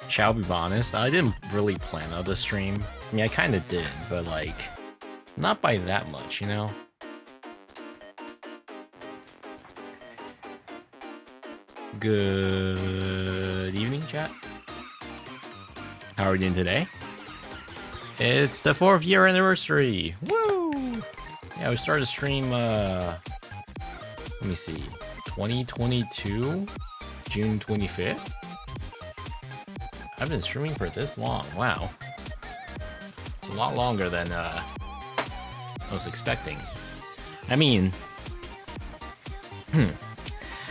Shall be honest, I didn't really plan out the stream. I mean, I kind of did, but like, not by that much, you know? Good evening, chat. How are we doing today? It's the 4th year anniversary! Woo! Yeah, we started the stream, let me see, 2022? June 25th? I've been streaming for this long, wow. It's a lot longer than I was expecting. I mean,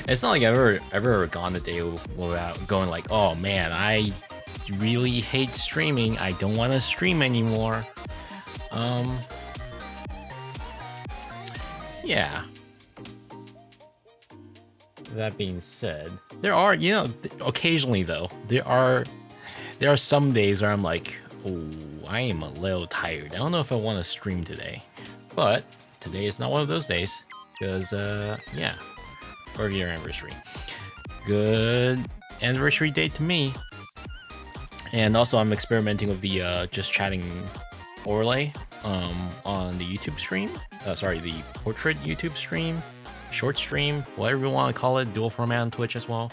it's not like I've ever gone a day without going like, oh man, I really hate streaming, I don't want to stream anymore. Yeah. That being said, there are, you know, occasionally though, there are some days where I'm like, oh, I am a little tired. I don't know if I want to stream today. But today is not one of those days. Because, yeah, 4th year anniversary. Good anniversary date to me. And also I'm experimenting with the just chatting overlay on the YouTube stream. Sorry, the portrait YouTube stream, short stream, whatever you want to call it, dual format on Twitch as well.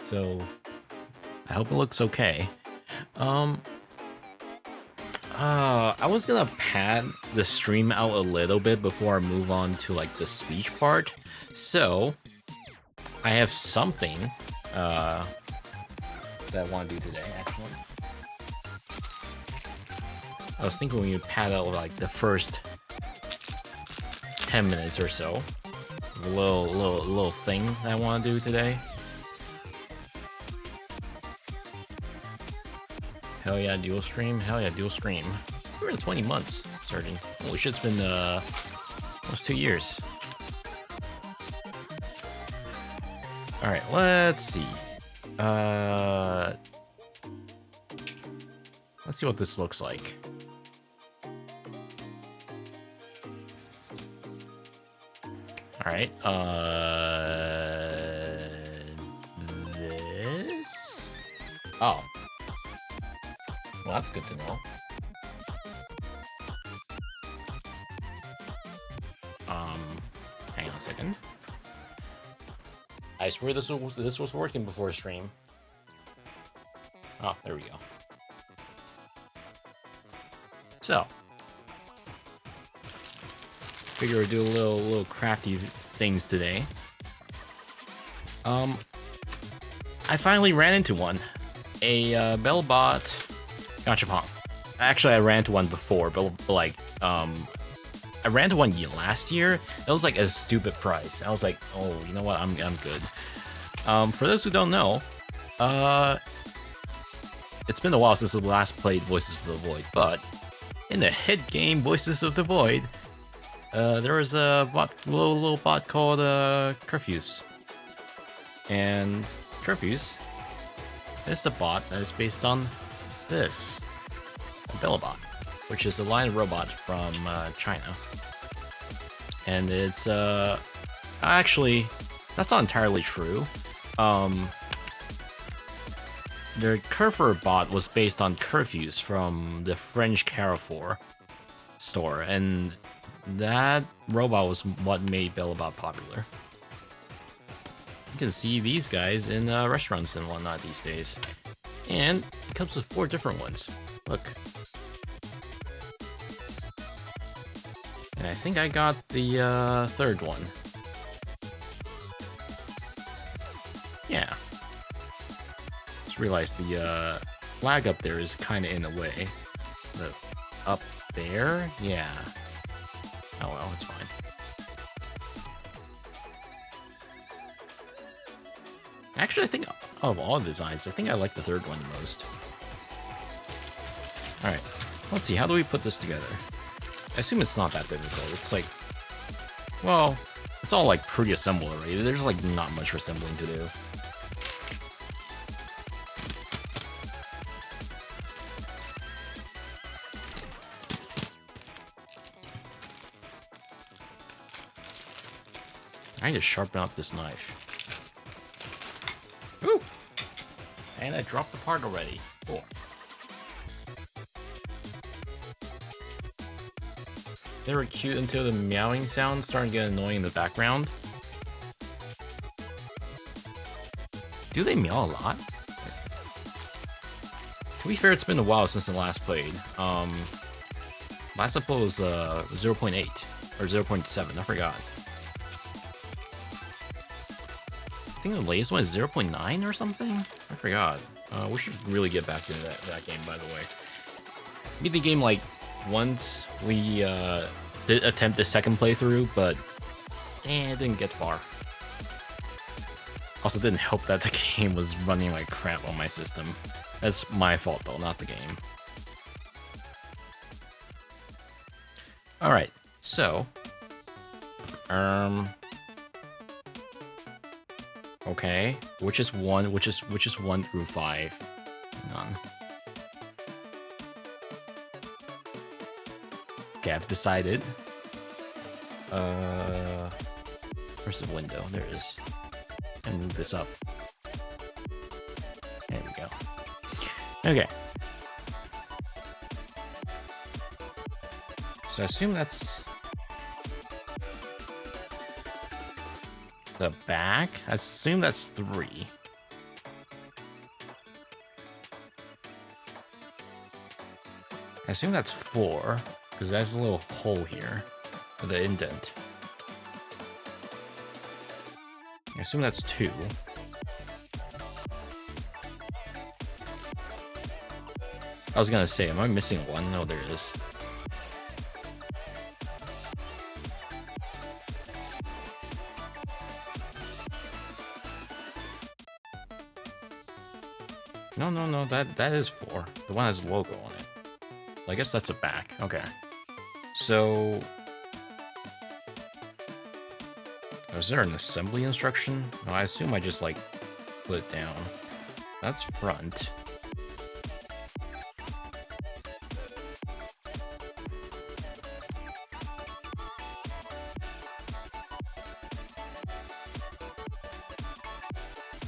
So I hope it looks okay. I was gonna pad the stream out a little bit before I move on to like the speech part. So I have something that I want to do today, actually. I was thinking we would pad out like the first 10 minutes or so. A little thing that I want to do today. Hell yeah, dual stream. Hell yeah, dual stream. We're in 20 months, Surgeon. Holy shit, it's been almost 2 years. Alright, let's see. Let's see what this looks like. Alright, this? Oh. Well, that's good to know. Hang on a second. I swear this was working before stream. Oh, there we go. So, figure we'll do a little crafty things today. I finally ran into one. A Bellbot Gachapon. Actually, I ran into one before, but like, I ran into one last year. It was like a stupid price. I was like, oh, you know what? I'm good. For those who don't know, it's been a while since I last played Voices of the Void, but in the hit game Voices of the Void, there was a little bot called Curfews, and Curfews is a bot that is based on this, a Bellabot, which is a line robot from China. And it's actually, that's not entirely true. The Curfer bot was based on Curfews from the French Carrefour store, and that robot was what made Bellabot popular. You can see these guys in restaurants and whatnot these days. And it comes with 4 different ones. Look. And I think I got the 3rd one. Yeah. Just realized the flag up there is kind of in the way. The up there? Yeah. Oh well, it's fine. Actually, I think of all the designs, I think I like the 3rd one the most. Alright, let's see, how do we put this together? I assume it's not that difficult. It's like, well, it's all like pre-assembled already. There's like not much assembling to do. I need to sharpen up this knife. Ooh! And I dropped the part already. Cool. They were cute until the meowing sound started to get annoying in the background. Do they meow a lot? To be fair, it's been a while since I last played. Last upload was 0.8 or 0.7. I forgot. I think the latest one is 0.9 or something. I forgot. We should really get back into that game, by the way. Beat the game like once. We did attempt the second playthrough, but it didn't get far. Also, didn't help that the game was running like crap on my system. That's my fault though, not the game. All right, so, okay, which is 1 through 5? Hang on. Okay, I've decided. Where's the window? There it is. And move this up. There we go. Okay. So I assume that's the back. I assume that's 3. I assume that's 4, because there's a little hole here for the indent. I assume that's 2. I was gonna say, am I missing 1? No, there it is. No, that is 4. The one has logo on it. So I guess that's a back. Okay. So, is there an assembly instruction? No, I assume I just like put it down. That's front.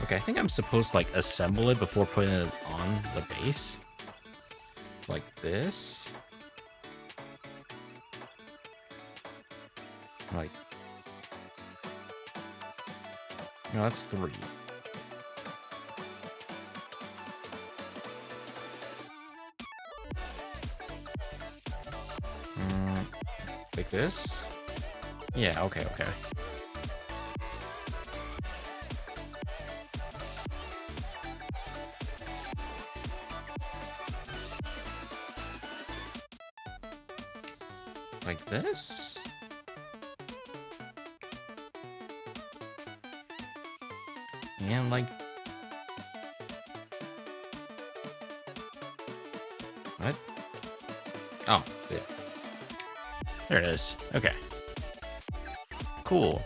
Okay, I think I'm supposed to like assemble it before putting it on the base. Like this. Like, no, that's 3. Like this? Yeah, okay. Like this? And like... What? Oh, yeah. There it is. Okay. Cool.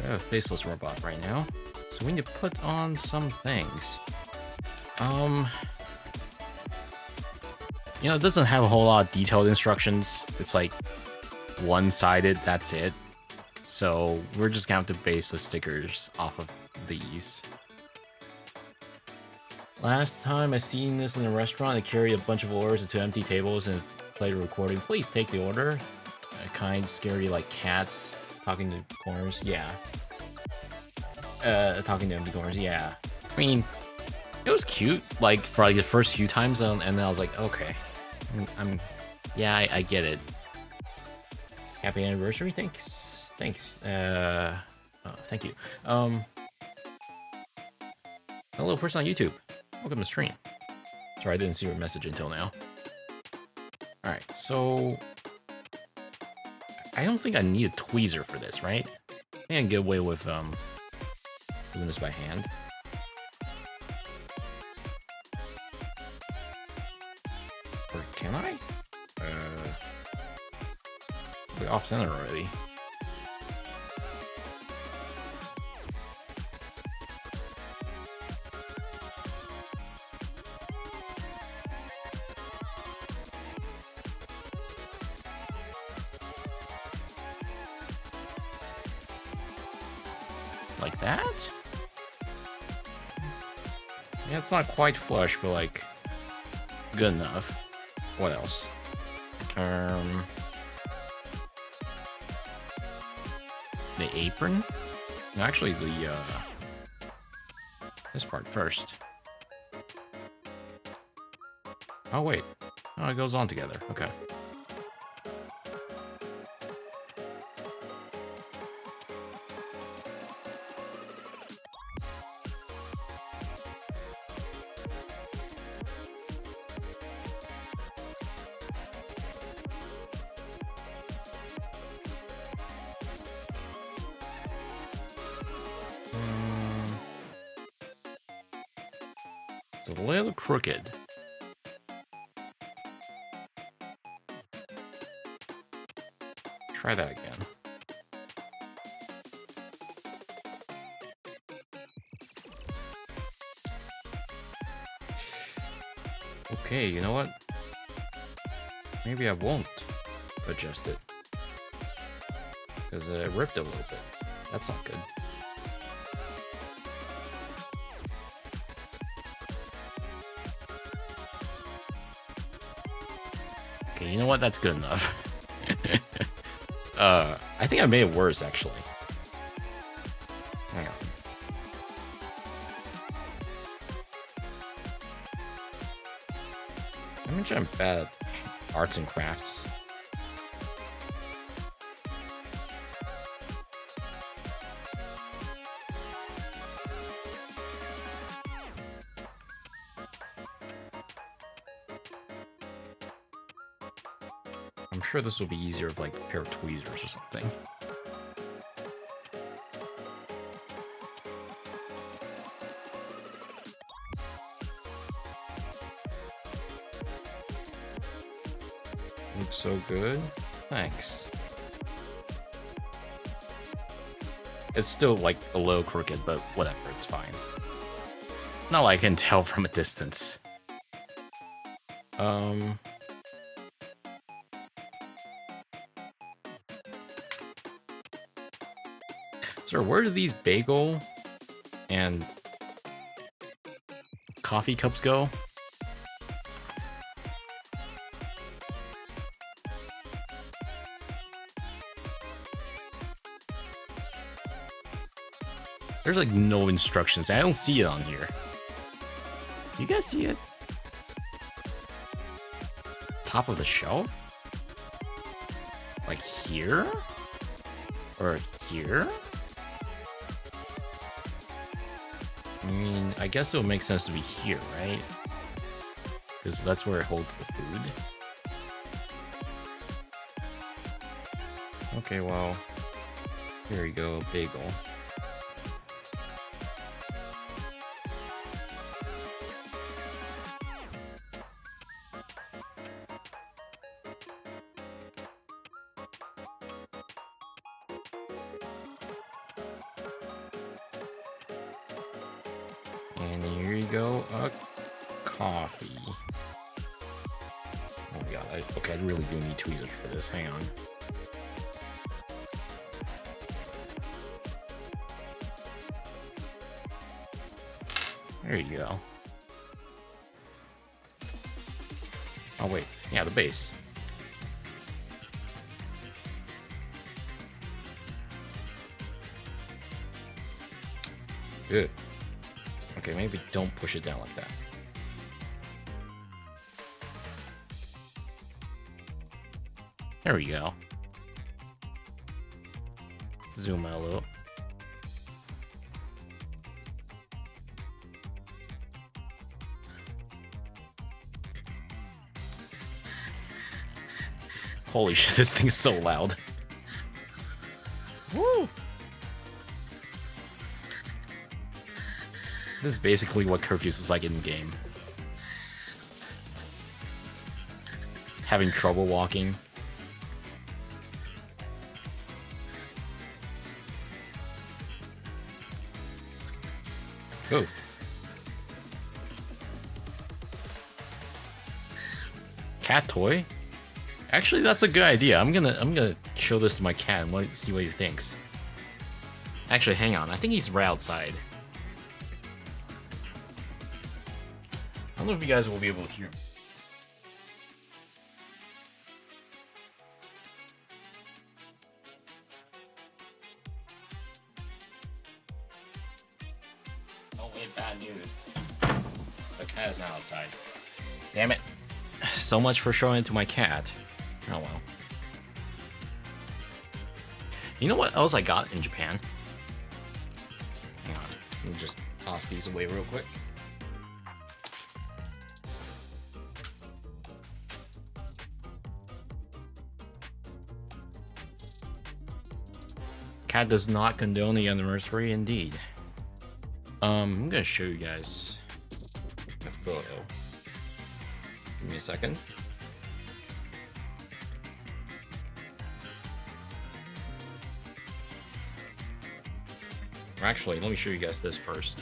I have a faceless robot right now. So we need to put on some things. You know, it doesn't have a whole lot of detailed instructions. It's like one-sided, that's it. So we're just gonna have to base the stickers off of these. Last time I seen this in a restaurant, they carry a bunch of orders to empty tables and play the recording. Please take the order. Kind, scary, like cats talking to corners. Yeah. Talking to empty corners. Yeah. I mean, it was cute. Like for like the first few times, and then I was like, okay, yeah, I get it. Happy anniversary. Thanks. Oh, thank you. Hello, person on YouTube. Welcome to stream. Sorry, I didn't see your message until now. All right, so I don't think I need a tweezer for this, right? I think I can get away with doing this by hand. Or can I? We're off center already. Like that? Yeah, it's not quite flush, but like good enough. What else? The apron? No, actually, the this part first. Oh wait, oh, it goes on together. Okay. It's a little crooked. Try that again. Okay, you know what? Maybe I won't adjust it. Because it ripped a little bit. That's not good. Okay, you know what? That's good enough. I think I made it worse, actually. Hang on. I'm bad at arts and crafts. I'm sure this will be easier with like a pair of tweezers or something. Looks so good. Thanks. It's still like a little crooked, but whatever, it's fine. Not like I can tell from a distance. So where do these bagel and coffee cups go? There's like no instructions. I don't see it on here. You guys see it? Top of the shelf? Like here? Or here? I mean, I guess it would make sense to be here, right? Because that's where it holds the food. Okay, well, here you go, bagel. And here you go, a coffee. Oh my god, okay, I really do need tweezers for this, hang on. There you go. Oh wait, yeah, the base. Good. Okay, maybe don't push it down like that. There we go. Zoom out a little. Holy shit, this thing is so loud. Woo! This is basically what Curfews is like in the game. Having trouble walking. Oh. Cat toy? Actually, that's a good idea. I'm gonna show this to my cat and see what he thinks. Actually, hang on. I think he's right outside. don't know if you guys will be able to hear me. Oh wait, bad news. The cat is not outside. Damn it. So much for showing it to my cat. Oh well. You know what else I got in Japan? Hang on. Let me just toss these away real quick. Cat does not condone the anniversary, indeed. I'm gonna show you guys a photo. Give me a second. Or actually, let me show you guys this first.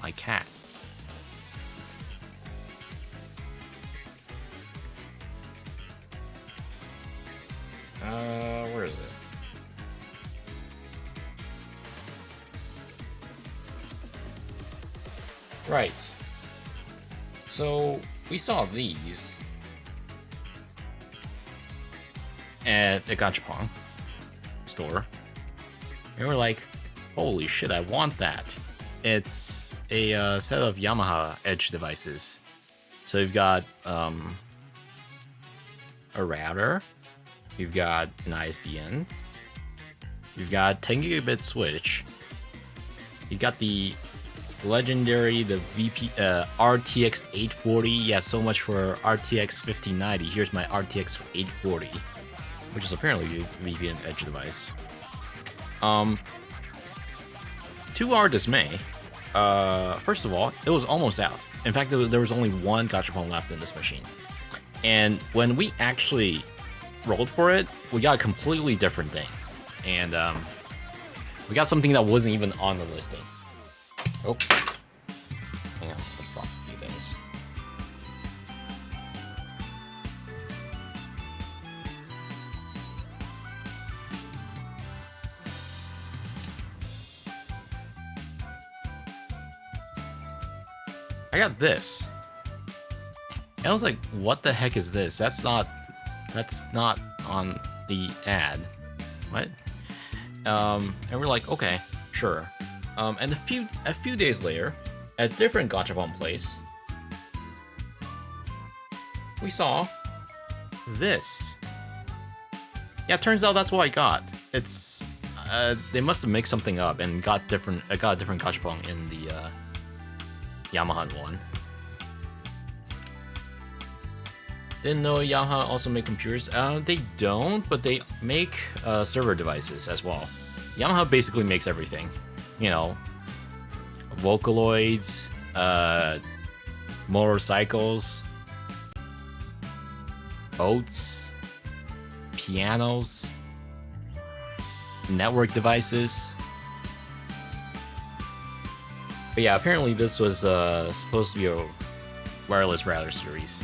My cat. Where is it? Right. So we saw these at the Gachapon store. And we're like, holy shit, I want that. It's a set of Yamaha Edge devices. So you've got a router, you've got an ISDN, you've got 10 gigabit switch, you've got the legendary, the RTX 840. Yeah, so much for RTX 5090. Here's my RTX 840, which is apparently a VPN Edge device. To our dismay, first of all, it was almost out. In fact, there was only one Gachapon left in this machine. And when we actually rolled for it, we got a completely different thing. And we got something that wasn't even on the listing. Oh, hang on, let's drop a few things. I got this. And I was like, what the heck is this? That's not on the ad. What? And we're like, okay, sure. And a few days later, at a different Gachapon place, we saw this. Yeah, it turns out that's what I got. It's they must have mixed something up and got a different Gachapon in the Yamaha one. Didn't know Yamaha also make computers. They don't, but they make server devices as well. Yamaha basically makes everything. You know, Vocaloids, motorcycles, boats, pianos, network devices. But yeah, apparently this was supposed to be a wireless router series.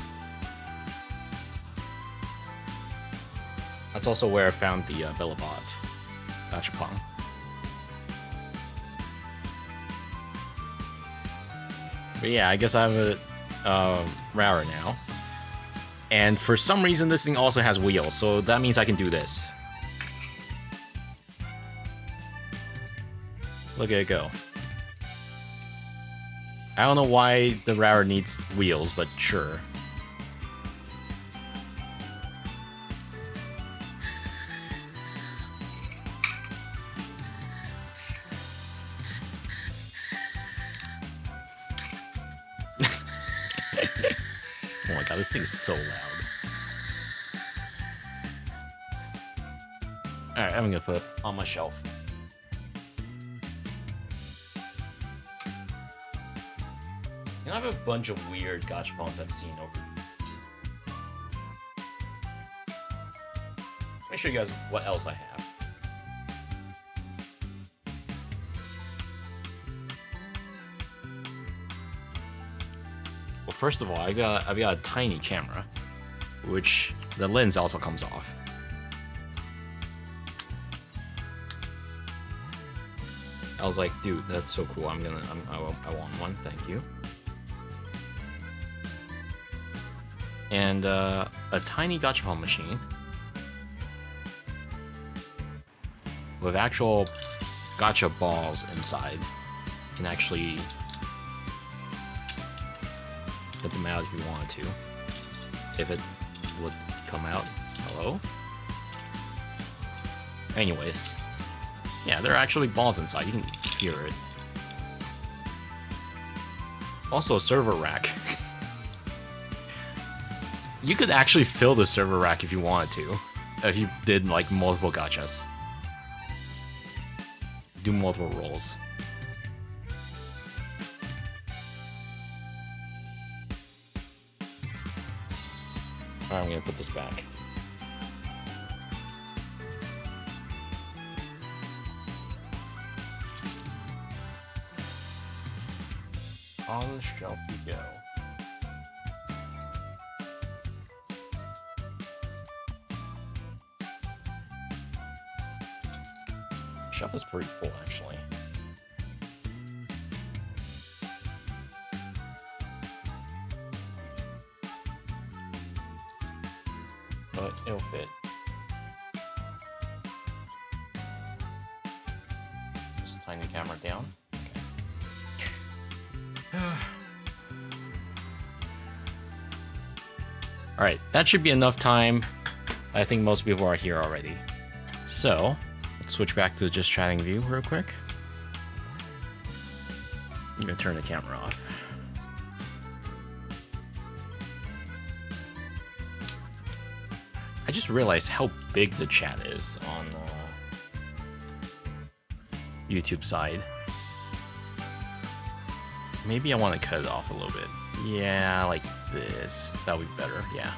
That's also where I found the Bellabot Gachapon. But yeah, I guess I have a router now. And for some reason, this thing also has wheels, so that means I can do this. Look at it go. I don't know why the router needs wheels, but sure. Oh my god, this thing is so loud. Alright, I'm gonna put it on my shelf. You know, I have a bunch of weird Gachapons I've seen over the years. Let me show you guys what else I have. Well, first of all, I've got a tiny camera, which the lens also comes off. I was like, dude, that's so cool. I want one. Thank you. and a tiny gachapon machine with actual gacha balls inside. You can actually get them out if you wanted to, if it would come out. Hello? Anyways, yeah, there are actually balls inside. You can hear it. Also, a server rack. You could actually fill the server rack if you wanted to, if you did like multiple gachas. Do multiple rolls. Alright, I'm gonna put this back. On the shelf you go. Shelf is pretty full, actually. But it'll fit. Just tiny the camera down. Okay. Alright, that should be enough time. I think most people are here already. So, let's switch back to just chatting view real quick. I'm gonna turn the camera off. I just realized how big the chat is on YouTube side. Maybe I want to cut it off a little bit. Yeah, like this. That would be better, yeah.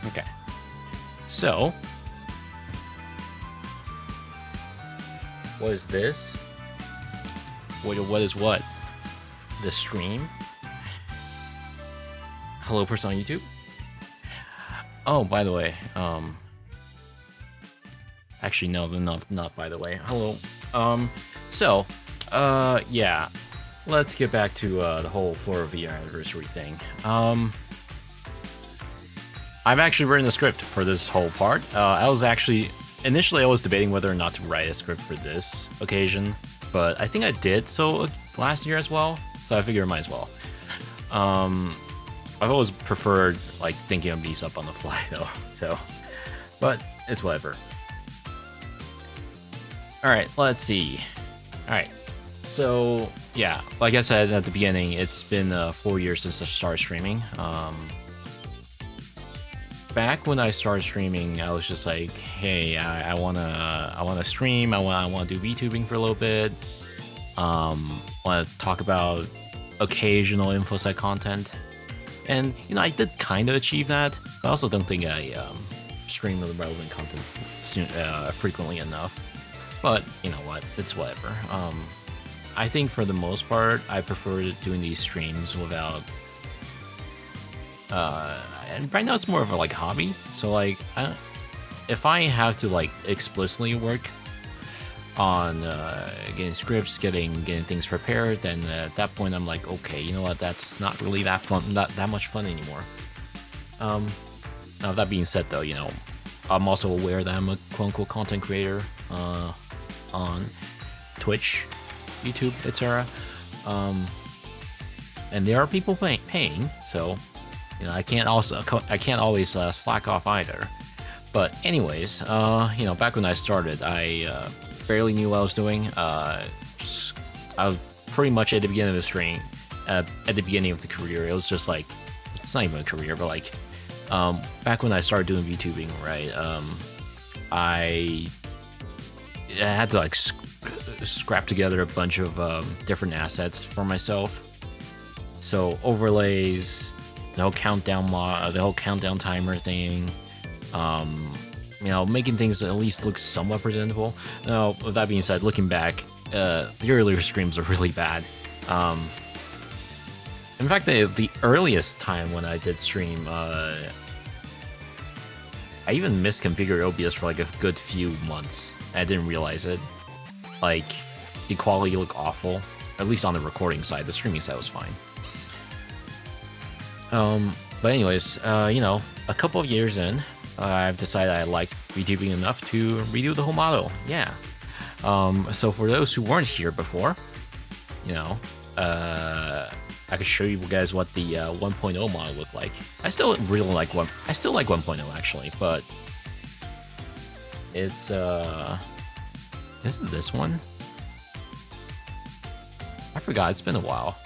Okay. So, what is this? What is what? The stream? Hello, person on YouTube? Oh, by the way, actually, no, not by the way. Hello. Yeah. Let's get back to the whole 4 year anniversary thing. I've actually written a script for this whole part. Initially I was debating whether or not to write a script for this occasion, but I think I did so last year as well, so I figure I might as well. I've always preferred like thinking of these up on the fly though, so, but it's whatever. Alright, let's see. Alright, so yeah, like I said at the beginning, it's been 4 years since I started streaming. Back when I started streaming, I was just like, hey, I wanna stream, I wanna do VTubing for a little bit. Wanna talk about occasional InfoSec content. And you know, I did kind of achieve that, but I also don't think I stream the relevant content frequently enough. But you know what, it's whatever. I think for the most part, I prefer doing these streams without. And right now it's more of a like hobby. So like, if I have to like explicitly work on getting scripts, getting things prepared, then at that point I'm like, okay, you know what, that's not really that fun, not that much fun anymore. Now that being said though, you know, I'm also aware that I'm a quote-unquote content creator on Twitch, YouTube, etc. And there are people paying, so you know, I can't always slack off either. But anyways, you know, back when I started, I barely knew what I was doing. I was pretty much at the beginning of the stream, at the beginning of the career. It was just like, it's not even a career, but like, back when I started doing VTubing, right? I had to like scrap together a bunch of different assets for myself. So overlays, the whole countdown timer thing. You know, making things at least look somewhat presentable. Now, with that being said, looking back, the earlier streams are really bad. In fact, the earliest time when I did stream, I even misconfigured OBS for like a good few months. I didn't realize it. like the quality looked awful. At least on the recording side, the streaming side was fine. But anyways, you know, a couple of years in, I've decided I like VTubing enough to redo the whole model. Yeah. So for those who weren't here before, you know, I could show you guys what the 1.0 model looked like. I still really like 1.0 actually, but it's isn't this one? I forgot, it's been a while.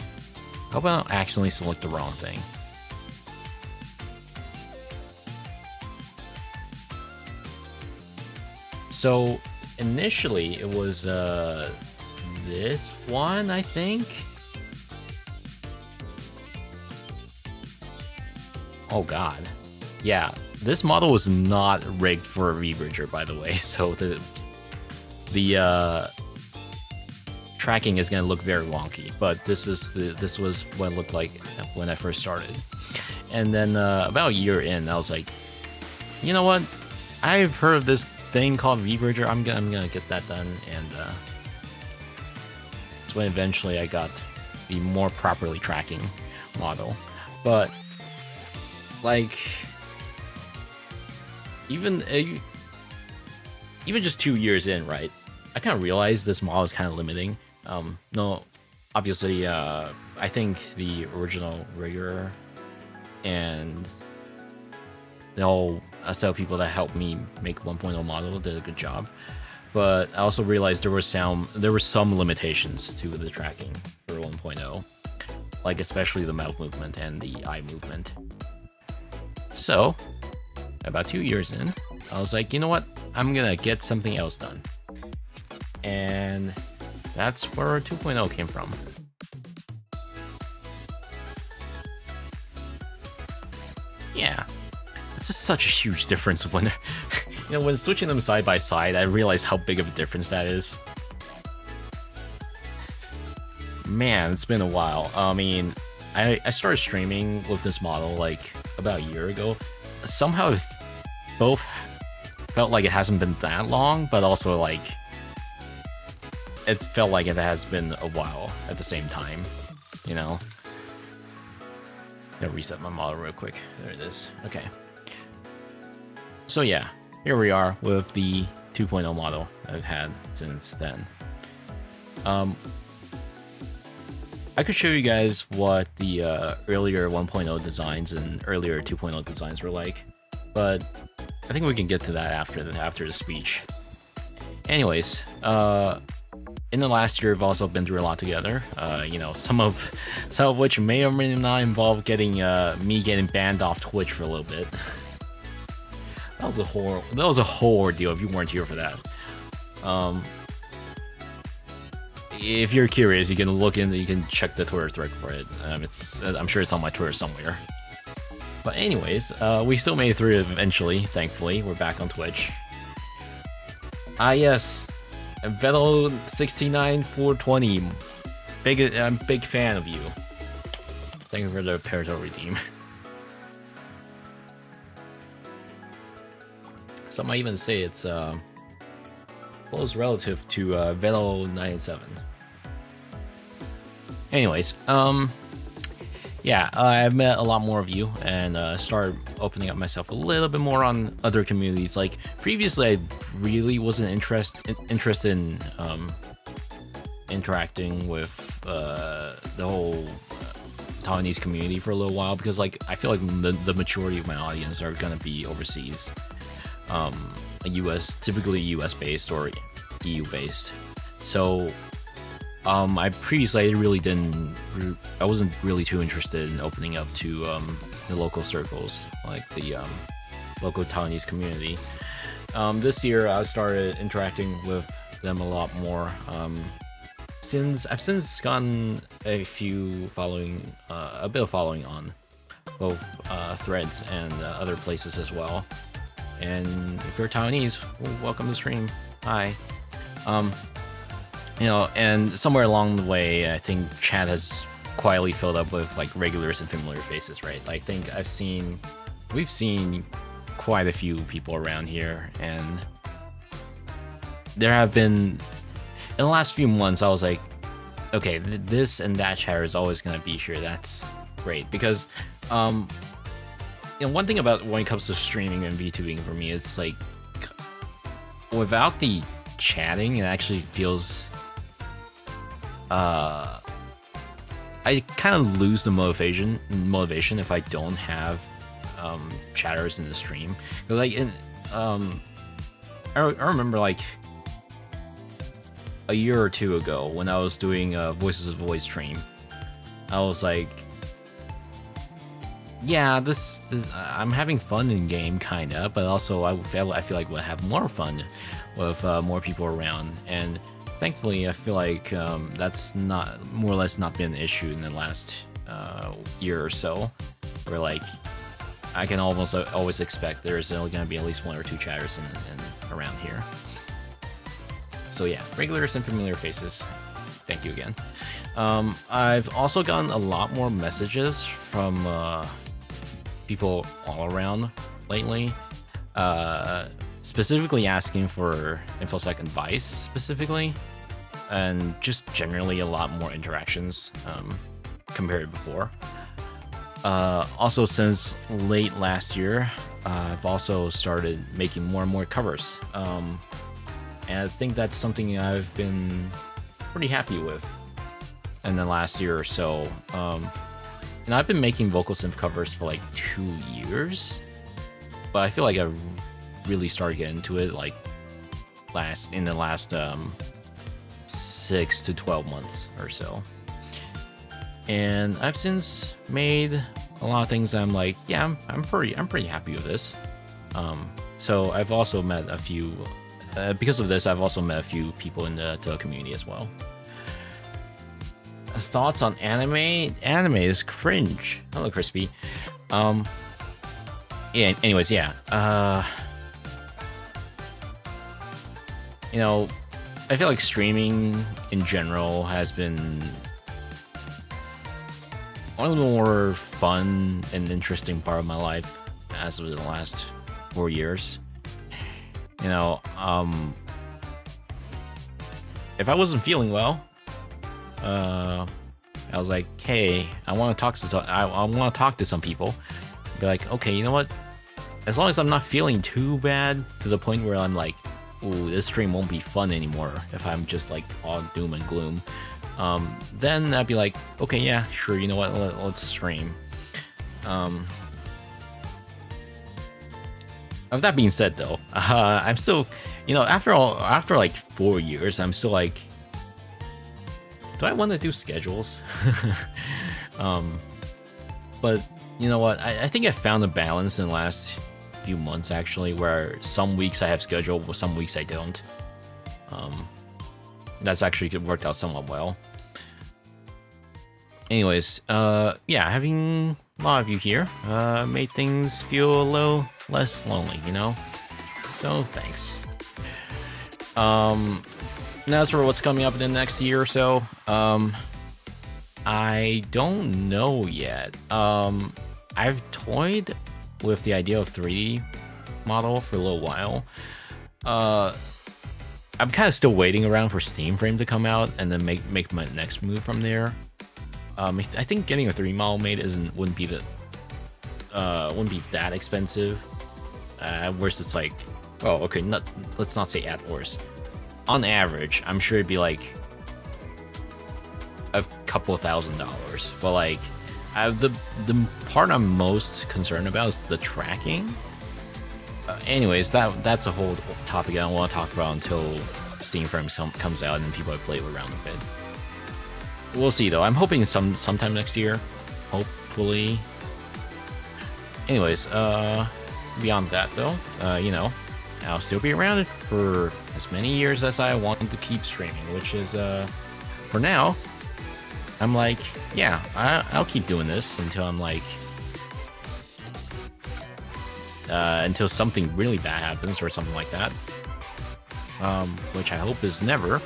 I hope I don't accidentally select the wrong thing. So initially it was this one, I think. Oh god. Yeah, this model was not rigged for a rebridger, by the way, so the tracking is gonna look very wonky, but this was what it looked like when I first started. And then about a year in, I was like, you know what? I've heard of this thing called rebridger. I'm gonna get that done, and that's when eventually I got the more properly tracking model. But like, even just 2 years in, right? I kind of realized this model is kind of limiting. No, obviously, I think the original rigger and the whole set of people that helped me make 1.0 model did a good job. But I also realized there were some limitations to the tracking for 1.0, like especially the mouth movement and the eye movement. So, about 2 years in, I was like, you know what? I'm gonna get something else done. And that's where 2.0 came from. Yeah, it's just such a huge difference when, you know, when switching them side by side, I realized how big of a difference that is. Man, it's been a while. I mean, I started streaming with this model like about a year ago. Somehow both felt like it hasn't been that long, but also like it felt like it has been a while at the same time, you know? Gotta reset my model real quick. There it is. Okay. So yeah, here we are with the 2.0 model I've had since then. I could show you guys what the earlier 1.0 designs and earlier 2.0 designs were like, but I think we can get to that after the speech. Anyways, in the last year, we've also been through a lot together. You know, some of which may or may not involve getting me getting banned off Twitch for a little bit. That was a whole ordeal if you weren't here for that. If you're curious, you can look in. You can check the Twitter thread for it. I'm sure it's on my Twitter somewhere. But anyways, we still made it through eventually. Thankfully, we're back on Twitch. Ah yes, Veto69420. I'm a big fan of you. Thank you for the Parasol redeem. Some might even say it's close relative to Veto97. Anyways, yeah, I've met a lot more of you and started opening up myself a little bit more on other communities. Like previously, I really wasn't interested in interacting with the whole Taiwanese community for a little while because, like, I feel like the majority of my audience are gonna be overseas, typically US based or EU based. So I previously I wasn't really too interested in opening up to the local circles, like the local Taiwanese community. This year I started interacting with them a lot more. I've since gotten a bit of following on both threads and other places as well. And if you're Taiwanese, welcome to the stream. Hi. You know, and somewhere along the way, I think chat has quietly filled up with like regulars and familiar faces, right? I think we've seen quite a few people around here, and there have been in the last few months, I was like, okay, this and that chatter is always gonna be here. That's great because, one thing about when it comes to streaming and VTubing for me, it's like without the chatting, it actually feels. I kind of lose the motivation if I don't have chatters in the stream. Like I remember like a year or two ago when I was doing Voices of the Void stream, I was like, yeah, this I'm having fun in game kinda, but also I feel like we'll have more fun with more people around, and thankfully I feel like that's not more or less not been an issue in the last year or so, where like I can almost always expect there's only gonna be at least 1 or 2 chatters in around here. So yeah, regulars and familiar faces, thank you again. I've also gotten a lot more messages from people all around lately, specifically asking for InfoSec advice specifically, and just generally a lot more interactions compared to before. Also, since late last year, I've also started making more and more covers. And I think that's something I've been pretty happy with in the last year or so. And I've been making vocal synth covers for like 2 years, but I feel like I really started getting into it like in the last 6 to 12 months or so. And I've since made a lot of things that I'm like, yeah, I'm pretty happy with this. So I've also met a few, because of this, I've also met a few people in the community as well. Thoughts on anime? Anime is cringe. Hello, Crispy. Yeah. Anyways, yeah. I feel like streaming in general has been one of the more fun and interesting part of my life as of the last 4 years. If I wasn't feeling well, I was like, hey, I want to talk to some people. Be like, okay, you know what? As long as I'm not feeling too bad to the point where I'm like, ooh, this stream won't be fun anymore if I'm just like all doom and gloom, then I'd be like, okay, yeah, sure, you know what, let's stream. Of that being said, though, I'm still, after like 4 years, I'm still like, do I want to do schedules? But you know what? I think I found a balance in the last few months, actually, where some weeks I have schedule, but some weeks I don't. That's actually worked out somewhat well. Anyways, yeah, having a lot of you here made things feel a little less lonely, So thanks. Now, as for what's coming up in the next year or so, I don't know yet. I've toyed with the idea of 3D model for a little while. I'm kind of still waiting around for Steam Frame to come out and then make my next move from there. I think getting a 3D model made wouldn't be that expensive. Worst, it's like, oh, okay, let's not say at worst. On average, I'm sure it'd be like a couple $1,000s, but like, the part I'm most concerned about is the tracking. Anyways, that's a whole topic I don't want to talk about until Steam Frame comes out and people have played around a bit. We'll see though. I'm hoping sometime next year, hopefully. Anyways, beyond that though, I'll still be around for as many years as I want to keep streaming, which is, for now, I'm like, yeah, I'll keep doing this until I'm like, until something really bad happens or something like that, which I hope is never,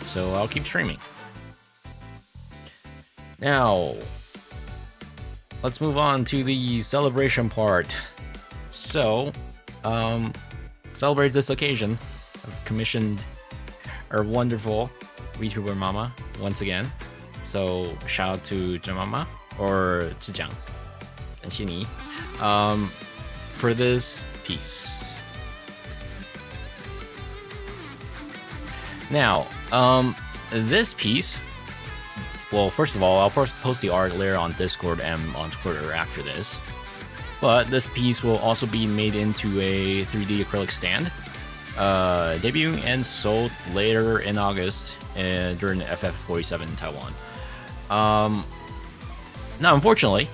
so I'll keep streaming. Now, let's move on to the celebration part. So, celebrate this occasion. I've commissioned our wonderful VTuber Mama once again. So shout out to Jamama or Zhijiang and Xini for this piece. Now, this piece, well, first of all, I'll post the art later on Discord and on Twitter after this. But this piece will also be made into a 3D acrylic stand, debuting and sold later in August during the FF47 in Taiwan. Now, unfortunately,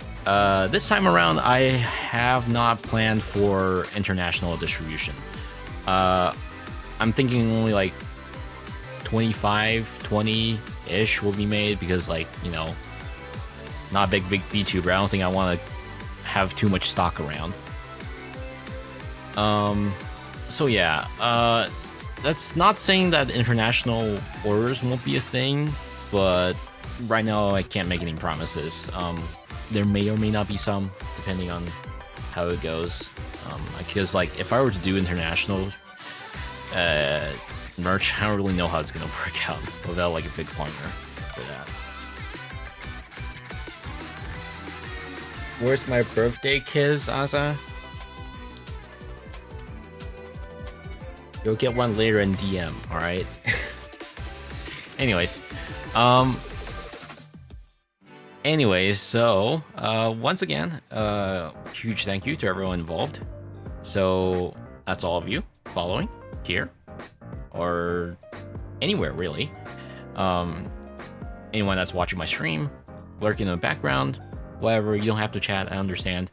this time around, I have not planned for international distribution. I'm thinking only like 20-ish will be made because, like, you know, not a big VTuber. I don't think I want to have too much stock around. So yeah, that's not saying that international orders won't be a thing, but right now I can't make any promises. There may or may not be some, depending on how it goes. Because, like, if I were to do international merch, I don't really know how it's gonna work out without like a big partner for that. Where's my birthday kiss, Asa? You'll get one later in DM, alright? Anyways. So, once again, huge thank you to everyone involved. So, that's all of you following here, or anywhere, really. Anyone that's watching my stream, lurking in the background, whatever, you don't have to chat, I understand.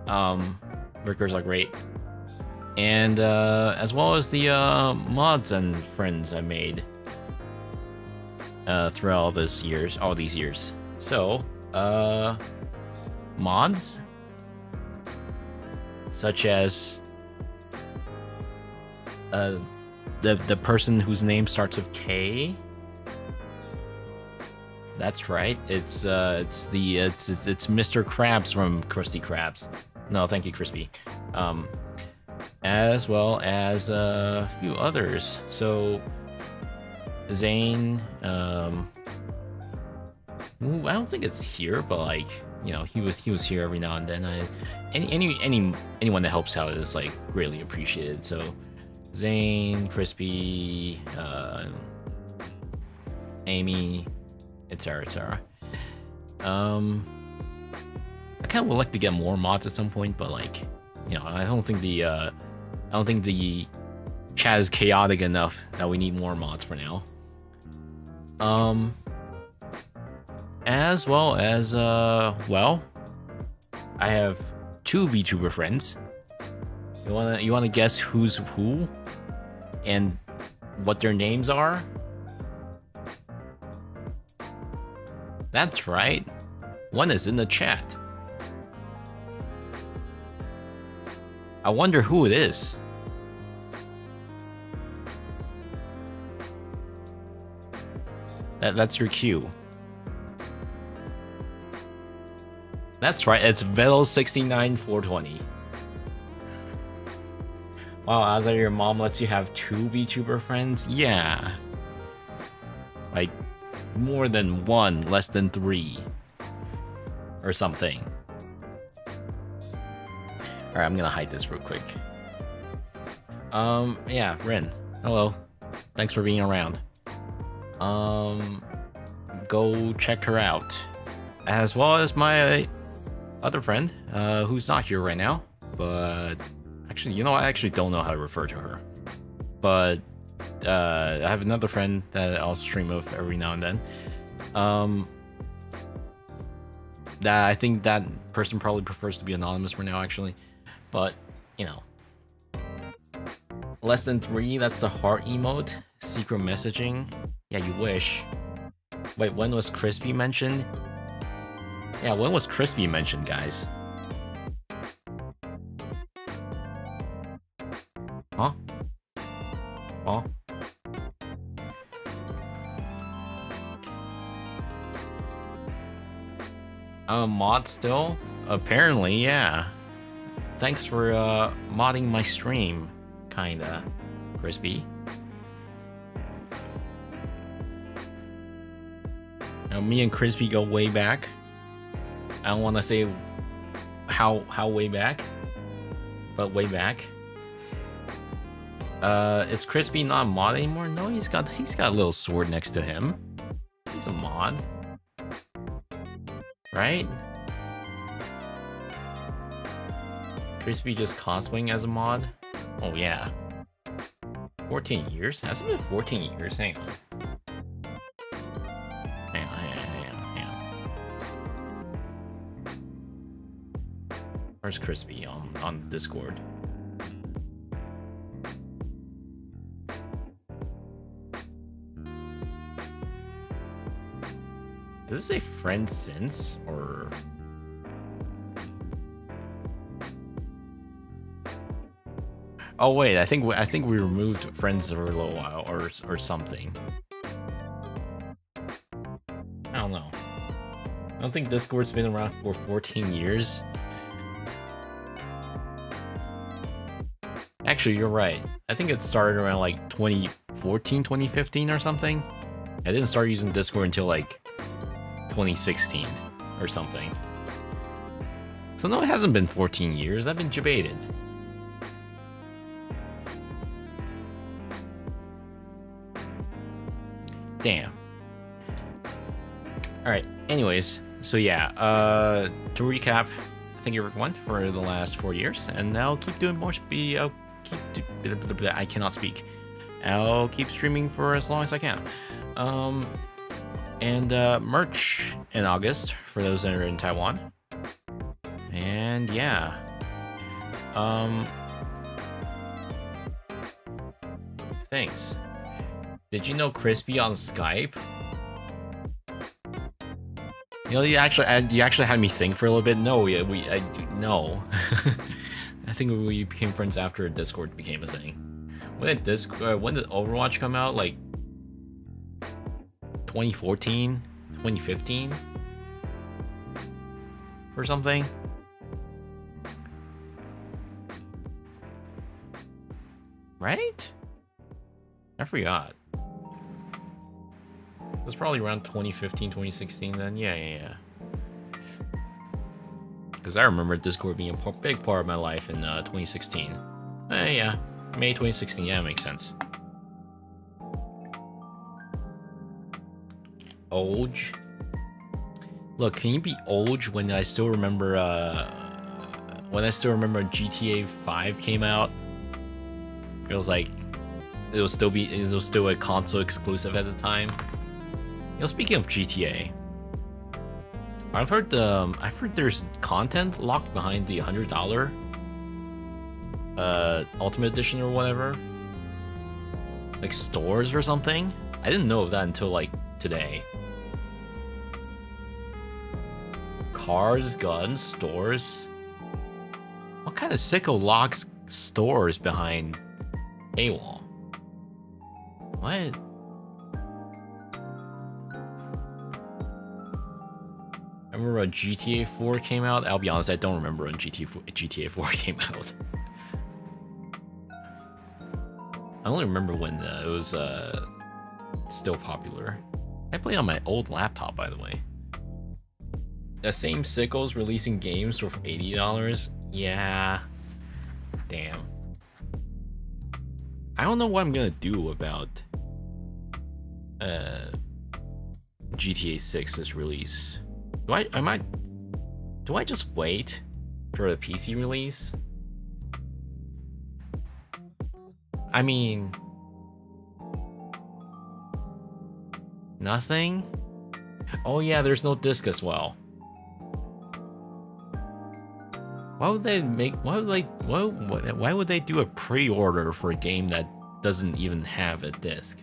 Lurkers are great. And as well as the mods and friends I made throughout all these years. So, mods such as the person whose name starts with K. That's right. It's Mr. Krabs from Krusty Krabs. No, thank you, Crispy. As well as a few others. So Zane, I don't think it's here, but, like, you know, he was here every now and then. Anyone that helps out is, like, greatly appreciated. So Zane, Crispy, Amy, etc. I kind of would like to get more mods at some point, but, like, you know, I don't think the chat is chaotic enough that we need more mods for now. As well as well, I have 2 VTuber friends. You wanna guess who's who and what their names are? That's right. One is in the chat. I wonder who it is. That's your cue. That's right, it's Vetal69420. Wow, Azar, your mom lets you have 2 VTuber friends? Yeah. Like, more than 1, less than 3. Or something. Alright, I'm gonna hide this real quick. Yeah, Rin. Hello. Thanks for being around. Go check her out. As well as my other friend, who's not here right now. But actually, you know, I actually don't know how to refer to her. But I have another friend that I'll stream with every now and then. That I think that person probably prefers to be anonymous for now, actually. But, you know. Less than 3, that's the heart emote. Secret messaging. Yeah, you wish. Wait, when was Crispy mentioned? Yeah, when was Crispy mentioned, guys? Huh? Huh? Mod still? Apparently, yeah. Thanks for modding my stream, kinda, Crispy. Me and Crispy go way back. I don't want to say how way back, but way back. Is Crispy not a mod anymore? No, he's got a little sword next to him. He's a mod, right? Crispy just cosplaying as a mod? Oh yeah. 14 years? Has it been 14 years? Hang on. Hang on. Where's Crispy on Discord? Does it say friend since or? Oh wait, I think we removed friends for a little while or something. I don't know. I don't think Discord's been around for 14 years. Actually, you're right. I think it started around like 2014, 2015 or something. I didn't start using Discord until like 2016 or something. So no, it hasn't been 14 years. I've been debated. Damn. Alright, anyways, so yeah, to recap, thank you everyone for the last 4 years, and I'll keep doing more, I cannot speak. I'll keep streaming for as long as I can. And merch in August for those that are in Taiwan. And yeah. Thanks. Did you know Crispy on Skype? You know, you actually had me think for a little bit. No, no. I think we became friends after Discord became a thing. When did Overwatch come out? Like 2014, 2015, or something. Right? I forgot. It was probably around 2015, 2016 then. Yeah. Because I remember Discord being a big part of my life in 2016. Yeah, May 2016. Yeah, makes sense. Olge. Look, can you be Olge when I still remember GTA 5 came out? It was like it was still a console exclusive at the time. You know, speaking of GTA, I've heard there's content locked behind the $100 Ultimate Edition or whatever, like stores or something. I didn't know of that until like today. Cars, guns, stores. What kind of sicko locks stores behind paywall? What? I remember when GTA 4 came out. I'll be honest, I don't remember when GTA 4 came out. I only remember when it was still popular. I play on my old laptop, by the way. The same sickos releasing games for $80? Yeah. Damn. I don't know what I'm gonna do about GTA 6's release. Do I just wait for the PC release? I mean, nothing? Oh yeah, there's no disc as well. Why would they do a pre-order for a game that doesn't even have a disc?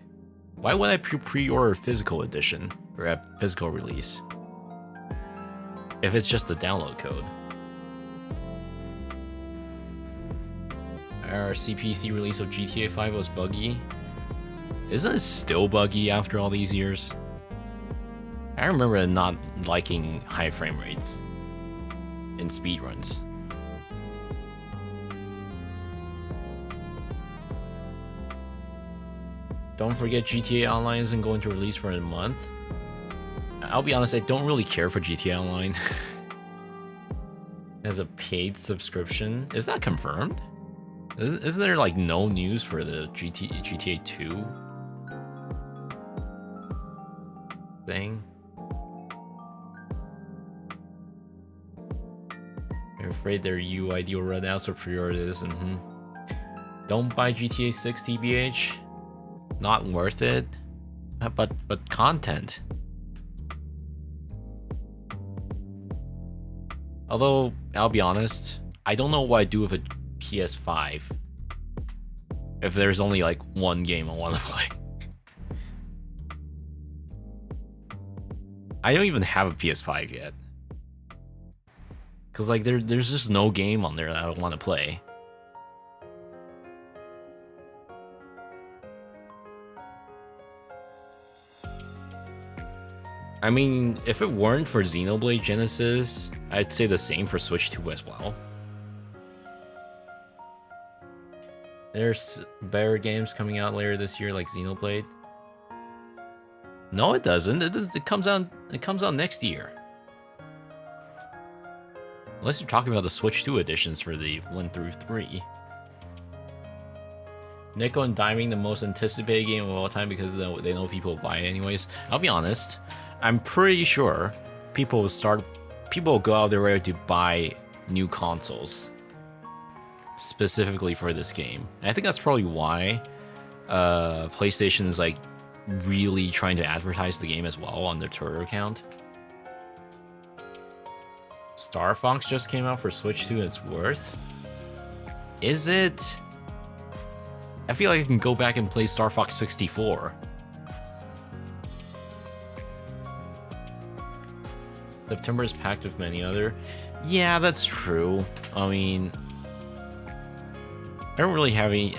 Why would I pre-order a physical edition or a physical release if it's just the download code? Our CPC release of GTA 5 was buggy. Isn't it still buggy after all these years? I remember not liking high frame rates in speedruns. Don't forget GTA Online isn't going to release for a month. I'll be honest, I don't really care for GTA Online. As a paid subscription. Is that confirmed? Isn't there like no news for the GTA 2 thing? I'm afraid their UID will run out, so pre-orders. Don't buy GTA 6 TBH. Not worth it. But content. Although, I'll be honest, I don't know what I'd do with a PS5 if there's only like one game I want to play. I don't even have a PS5 yet. Cause like there's just no game on there that I want to play. I mean, if it weren't for Xenoblade Genesis, I'd say the same for Switch 2 as well. There's better games coming out later this year, like Xenoblade. No, it doesn't. It comes out. It comes out next year. Unless you're talking about the Switch 2 editions for the 1 through 3. Nickel and diming the most anticipated game of all time because they know people will buy it anyways. I'll be honest. I'm pretty sure people will go out their way to buy new consoles specifically for this game. And I think that's probably why PlayStation is like really trying to advertise the game as well on their Twitter account. Star Fox just came out for Switch 2 and it's worth. Is it? I feel like I can go back and play Star Fox 64. September is packed with many other. Yeah, that's true. I mean, I don't really have any.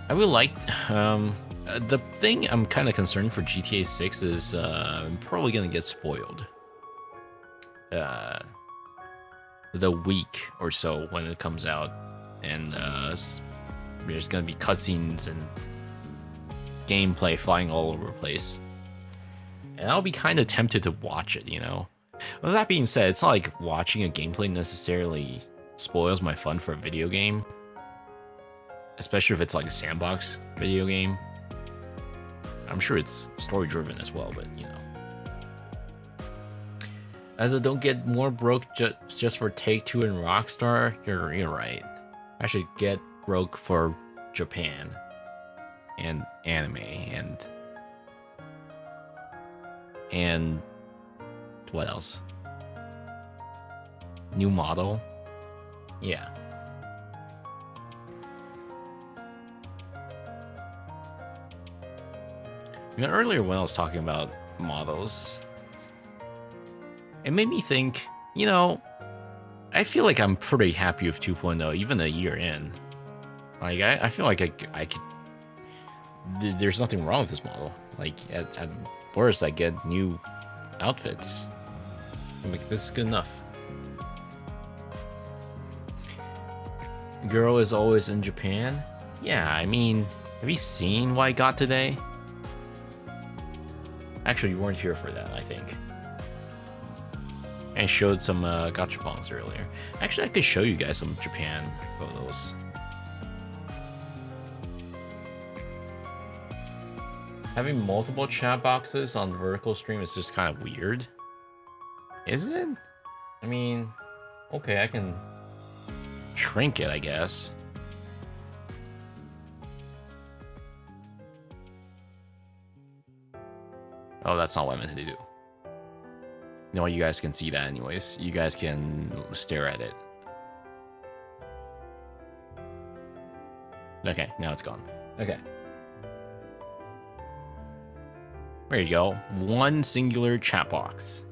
I would like. The thing I'm kind of concerned for GTA 6 is I'm probably gonna get spoiled. The week or so when it comes out, and there's gonna be cutscenes and gameplay flying all over the place. And I'll be kind of tempted to watch it, you know? With that being said, it's not like watching a gameplay necessarily spoils my fun for a video game. Especially if it's like a sandbox video game. I'm sure it's story-driven as well, but, you know. As a don't get more broke just for Take-Two and Rockstar, you're right. I should get broke for Japan. And anime, and what else? New model? Yeah. You know, earlier when I was talking about models, it made me think, you know, I feel like I'm pretty happy with 2.0, even a year in. Like, I feel like I could... There's nothing wrong with this model. Like, at worst, I get new outfits. I'm like, this is good enough. Girl is always in Japan? Yeah, I mean, have you seen what I got today? Actually, you weren't here for that, I think. I showed some gachapons earlier. Actually, I could show you guys some Japan photos. Having multiple chat boxes on vertical stream is just kind of weird. Is it? I mean, okay, I can shrink it, I guess. Oh, that's not what I meant to do. You know what, you guys can see that anyways. You guys can stare at it. Okay, now it's gone. Okay. There you go. One singular chat box.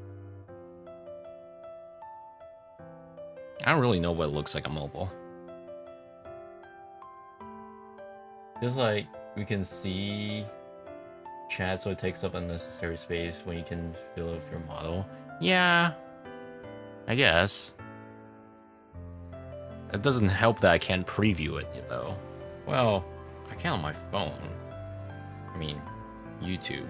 I don't really know what it looks like on mobile. Just like we can see chat, so it takes up unnecessary space when you can fill it with your model. Yeah, I guess. It doesn't help that I can't preview it, though. Well, I can on my phone. I mean, YouTube.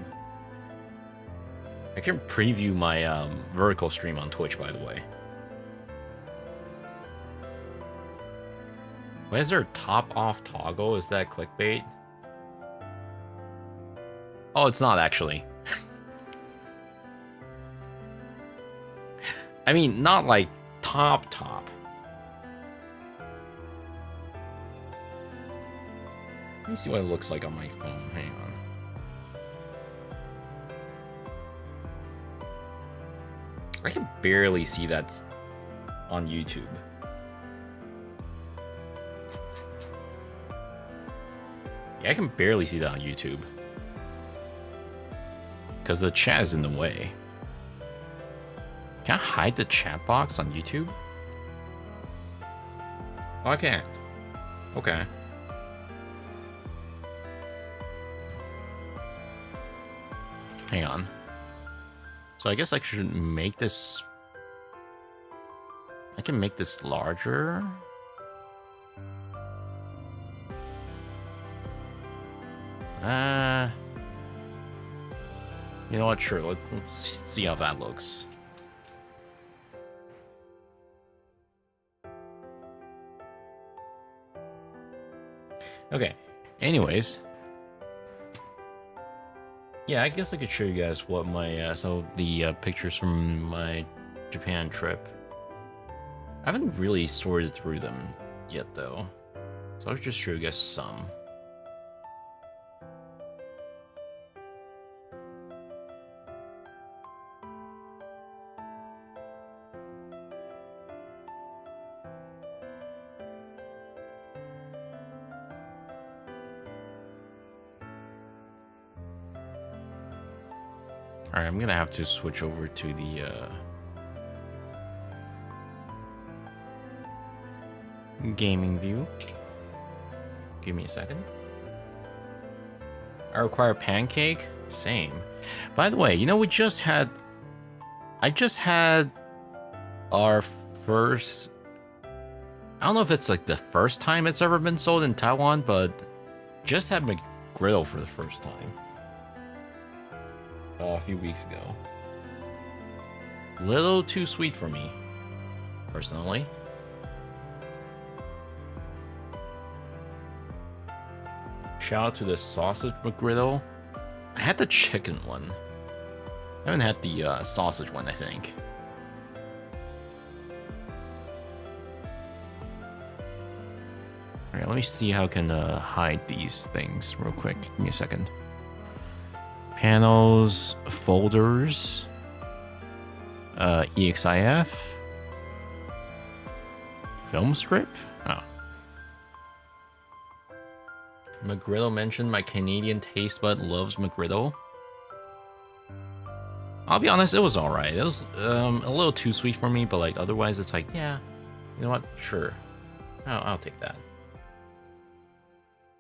I can preview my vertical stream on Twitch, by the way. Why is there a top off toggle? Is that clickbait? Oh, it's not actually. I mean, not like top. Let me see what it looks like on my phone. Hang on. I can barely see that on YouTube. Yeah, I can barely see that on YouTube. Because the chat is in the way. Can I hide the chat box on YouTube? Oh, I can't. Okay. Hang on. So I guess I should make this... I can make this larger. You know what? Sure. Let's see how that looks. Okay. Anyways. Yeah, I guess I could show you guys what my the pictures from my Japan trip. I haven't really sorted through them yet, though. So I'll just show you guys some. Alright, I'm gonna have to switch over to the gaming view. Give me a second. I require pancake? Same. By the way, you know, I just had our first... I don't know if it's like the first time it's ever been sold in Taiwan, but just had McGriddle for the first time. A few weeks ago. Little too sweet for me, personally. Shout out to the sausage McGriddle. I had the chicken one. I haven't had the sausage one, I think. Alright, let me see how I can hide these things real quick. Give me a second. Panels, folders, EXIF, film strip. Oh. McGriddle mentioned my Canadian taste bud loves McGriddle. I'll be honest, it was alright. It was a little too sweet for me, but like otherwise it's like, yeah, you know what? Sure. I'll take that.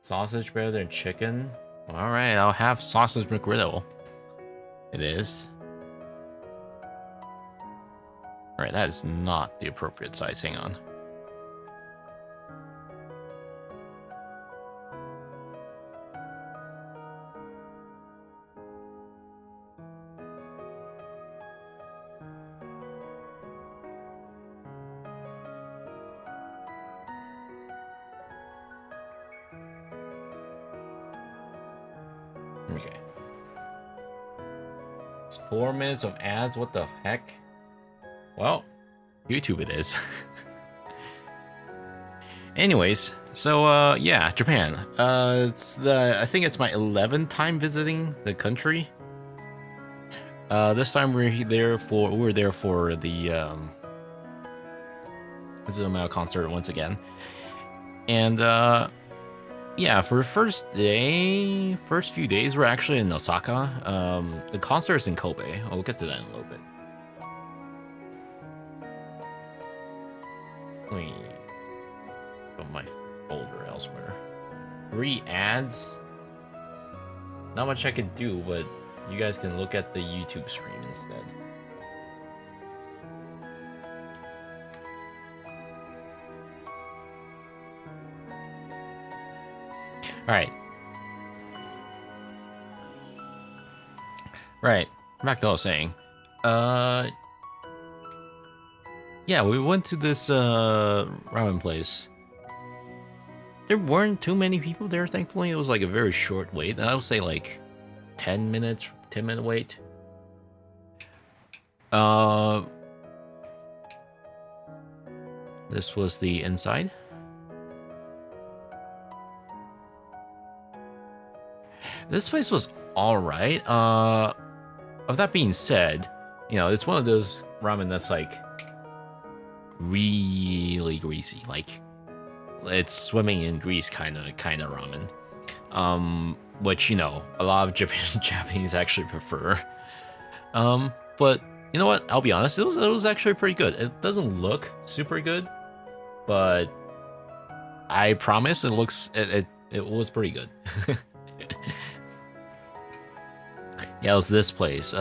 Sausage better than chicken? Alright, I'll have sausage McGriddle. It is. Alright, that is not the appropriate size. Hang on. Okay. It's 4 minutes of ads. What the heck? Well, YouTube it is. Anyways, so yeah, Japan. I think it's my 11th time visiting the country. This time we were there for the Zoom Out concert once again. And yeah, for the first few days, we're actually in Osaka. The concert is in Kobe. I'll get to that in a little bit. Let me put my folder elsewhere. 3 ads. Not much I can do, but you guys can look at the YouTube stream instead. All right. Right. back to what I was saying. Yeah, we went to this ramen place. There weren't too many people there, thankfully. It was like a very short wait. I would say like 10 minutes, 10-minute wait. This was the inside. This place was alright. Of that being said, you know, it's one of those ramen that's like really greasy. Like it's swimming in grease kind of ramen. Which, you know, a lot of Japanese actually prefer. But you know what? I'll be honest, it was actually pretty good. It doesn't look super good, but I promise it was pretty good. Yeah, it was this place.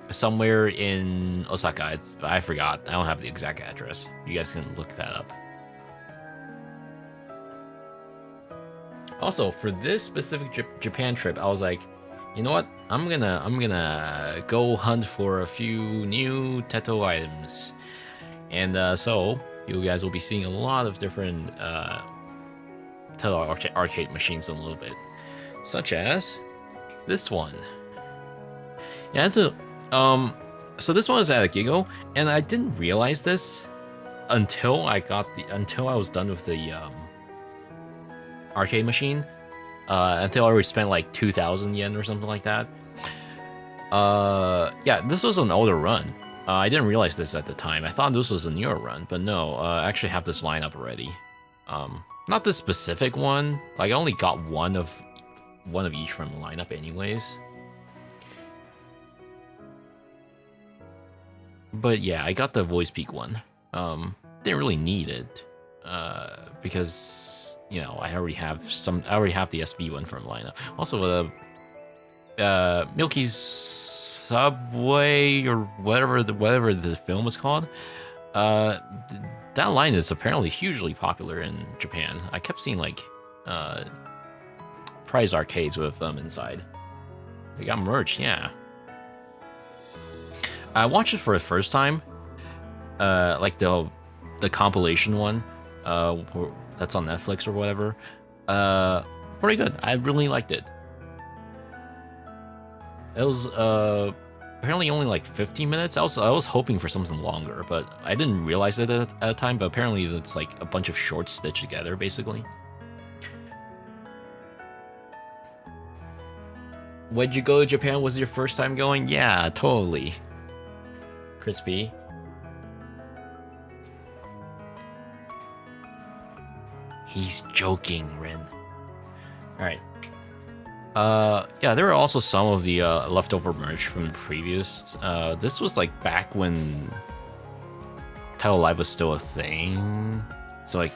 Somewhere in Osaka. I forgot. I don't have the exact address. You guys can look that up. Also, for this specific Japan trip, I was like, you know what? I'm gonna go hunt for a few new Teto items, and so you guys will be seeing a lot of different Teto arcade machines in a little bit, such as this one. Yeah, so this one is at a Gigo, and I didn't realize this until I was done with the arcade machine. Until I already spent like 2,000 yen or something like that. Yeah, this was an older run. I didn't realize this at the time. I thought this was a newer run, but no, I actually have this lineup already. Not this specific one. Like I only got one of each from the lineup anyways. But yeah, I got the voice peak one. Didn't really need it, because you know I already have the SB one from lineup. Also, Milky's Subway or whatever the film was called. That line is apparently hugely popular in Japan. I kept seeing like prize arcades with them inside. They got merch, yeah. I watched it for the first time, like the compilation one, that's on Netflix or whatever. Pretty good. I really liked it. It was apparently only like 15 minutes. I was hoping for something longer, but I didn't realize it at the time. But apparently it's like a bunch of shorts stitched together, basically. When'd you go to Japan? Was it your first time going? Yeah, totally. Crispy. He's joking, Rin. Alright. Yeah, there were also some of the leftover merch from the previous. This was like back when Title Live was still a thing. So like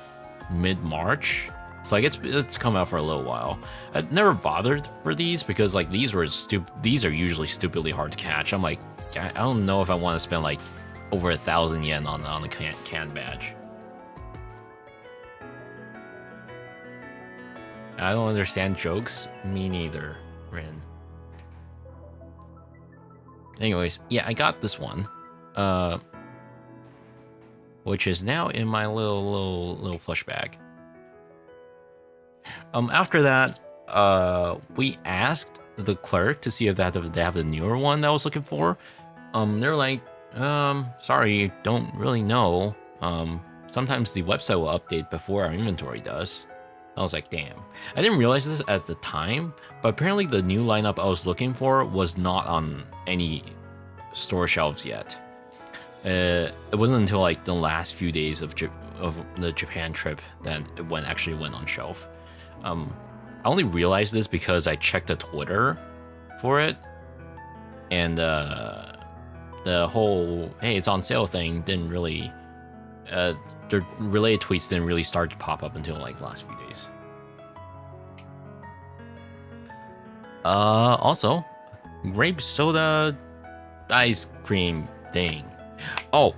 mid-March. So like it's come out for a little while. I never bothered for these because like these are usually stupidly hard to catch. I'm like, I don't know if I want to spend like over 1,000 yen on a can badge. I don't understand jokes. Me neither, Rin. Anyways, yeah, I got this one, which is now in my little plush bag. After that, we asked the clerk to see if they have the newer one that I was looking for. They're like, sorry, don't really know. Sometimes the website will update before our inventory does. I was like, damn. I didn't realize this at the time, but apparently the new lineup I was looking for was not on any store shelves yet. It wasn't until like the last few days of the Japan trip that it actually went on shelf. I only realized this because I checked the Twitter for it, and the whole "hey, it's on sale" thing didn't really. The related tweets didn't really start to pop up until like the last few days. Also, grape soda ice cream thing. Oh,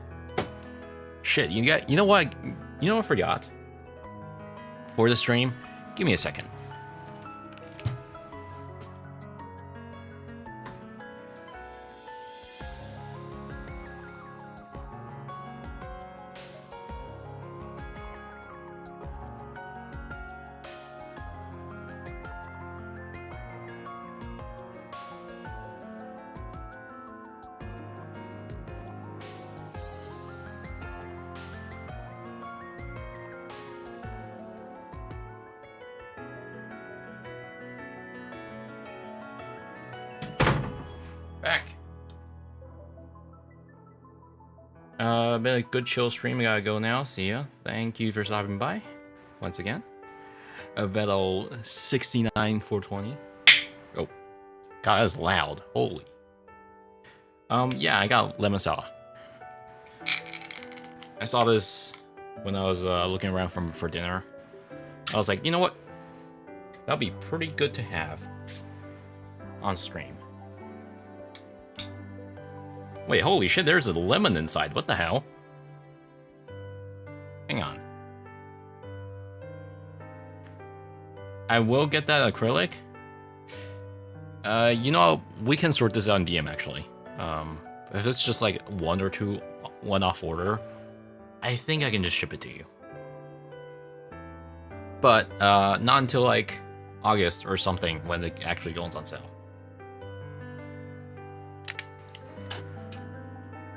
shit! You know what? You know what I forgot for the stream? Give me a second. Been a good chill stream. I gotta go now. See ya. Thank you for stopping by once again. Vettel 69 420. Oh, God, that's loud. Holy. Yeah, I got lemon sour. I saw this when I was looking around for dinner. I was like, you know what? That'd be pretty good to have on stream. Wait, holy shit, there's a lemon inside. What the hell? Hang on. I will get that acrylic. You know, we can sort this out in DM, actually. If it's just like one or two one-off order, I think I can just ship it to you. But not until like August or something when it actually goes on sale.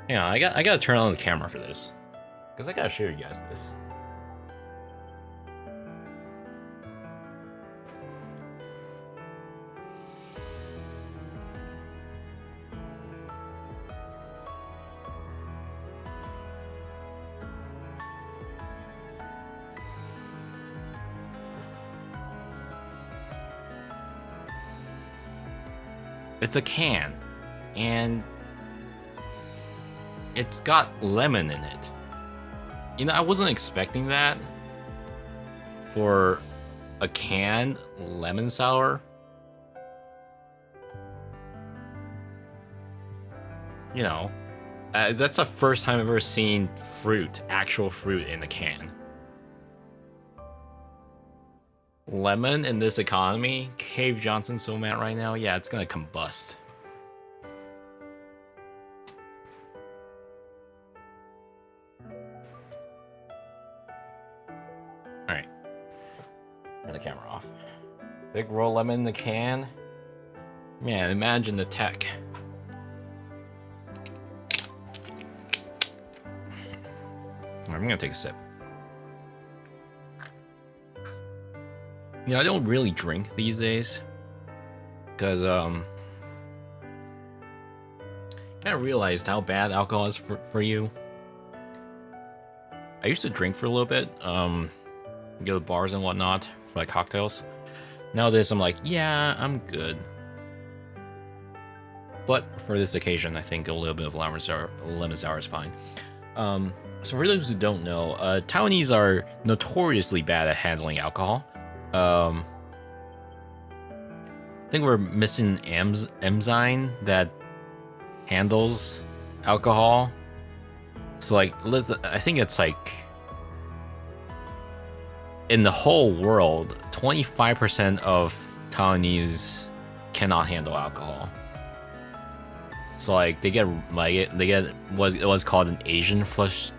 Yeah, I gotta turn on the camera for this, because I gotta show you guys this. It's a can, and it's got lemon in it. You know, I wasn't expecting that for a canned lemon sour. You know, that's the first time I've ever seen fruit, actual fruit in a can. Lemon in this economy? Cave Johnson's so mad right now. Yeah, it's gonna combust. Alright. Turn the camera off. Big roll lemon in the can. Man, imagine the tech. I'm gonna take a sip. You know, I don't really drink these days, because I realized how bad alcohol is for you. I used to drink for a little bit, go to bars and whatnot for like cocktails. Nowadays I'm like, yeah, I'm good. But for this occasion, I think a little bit of lemon sour is fine. So for those who don't know, Taiwanese are notoriously bad at handling alcohol. I think we're missing enzyme that handles alcohol. So like, I think it's like in the whole world, 25% of Taiwanese cannot handle alcohol. So like they get what's called an Asian flush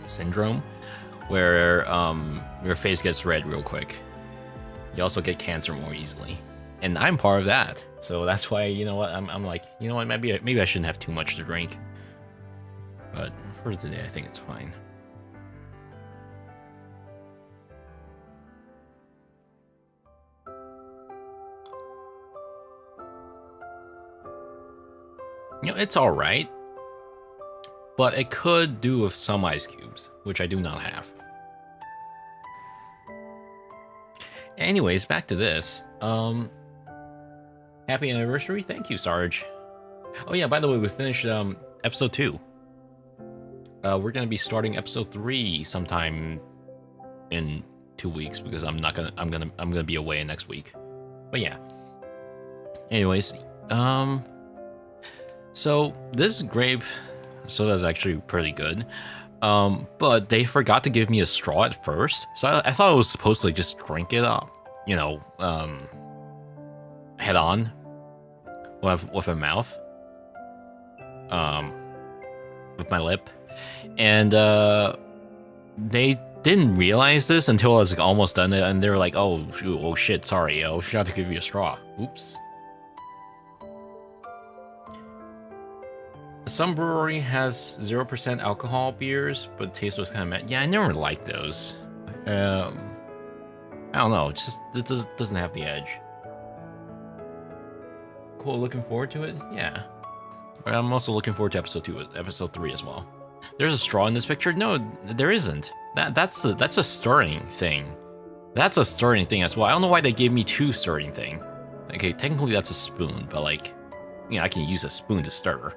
syndrome, where your face gets red real quick. You also get cancer more easily, and I'm part of that. So that's why, you know what, I'm like, you know what, maybe I shouldn't have too much to drink. But for today, I think it's fine. You know, it's all right, but it could do with some ice cubes, which I do not have. Anyways, back to this. Happy anniversary. Thank you, Sarge. Oh yeah, by the way, we finished episode 2. We're gonna be starting episode 3 sometime in 2 weeks, because I'm gonna be away next week. But yeah. Anyways, so this grape soda is actually pretty good. But they forgot to give me a straw at first, so I thought I was supposed to like just drink it up, you know, head on with a mouth, with my lip, and they didn't realize this until I was like almost done it, and they were like, "Oh, shoot, oh shit, sorry, I forgot to give you a straw. Oops." Some brewery has 0% alcohol beers, but taste was kind of meh. Yeah, I never liked those. I don't know, it doesn't have the edge. Cool, looking forward to it? Yeah. I'm also looking forward to episode 2, episode 3 as well. There's a straw in this picture? No, there isn't. That's a stirring thing. That's a stirring thing as well. I don't know why they gave me 2 stirring thing. Okay, technically that's a spoon, but like, you know, I can use a spoon to stir.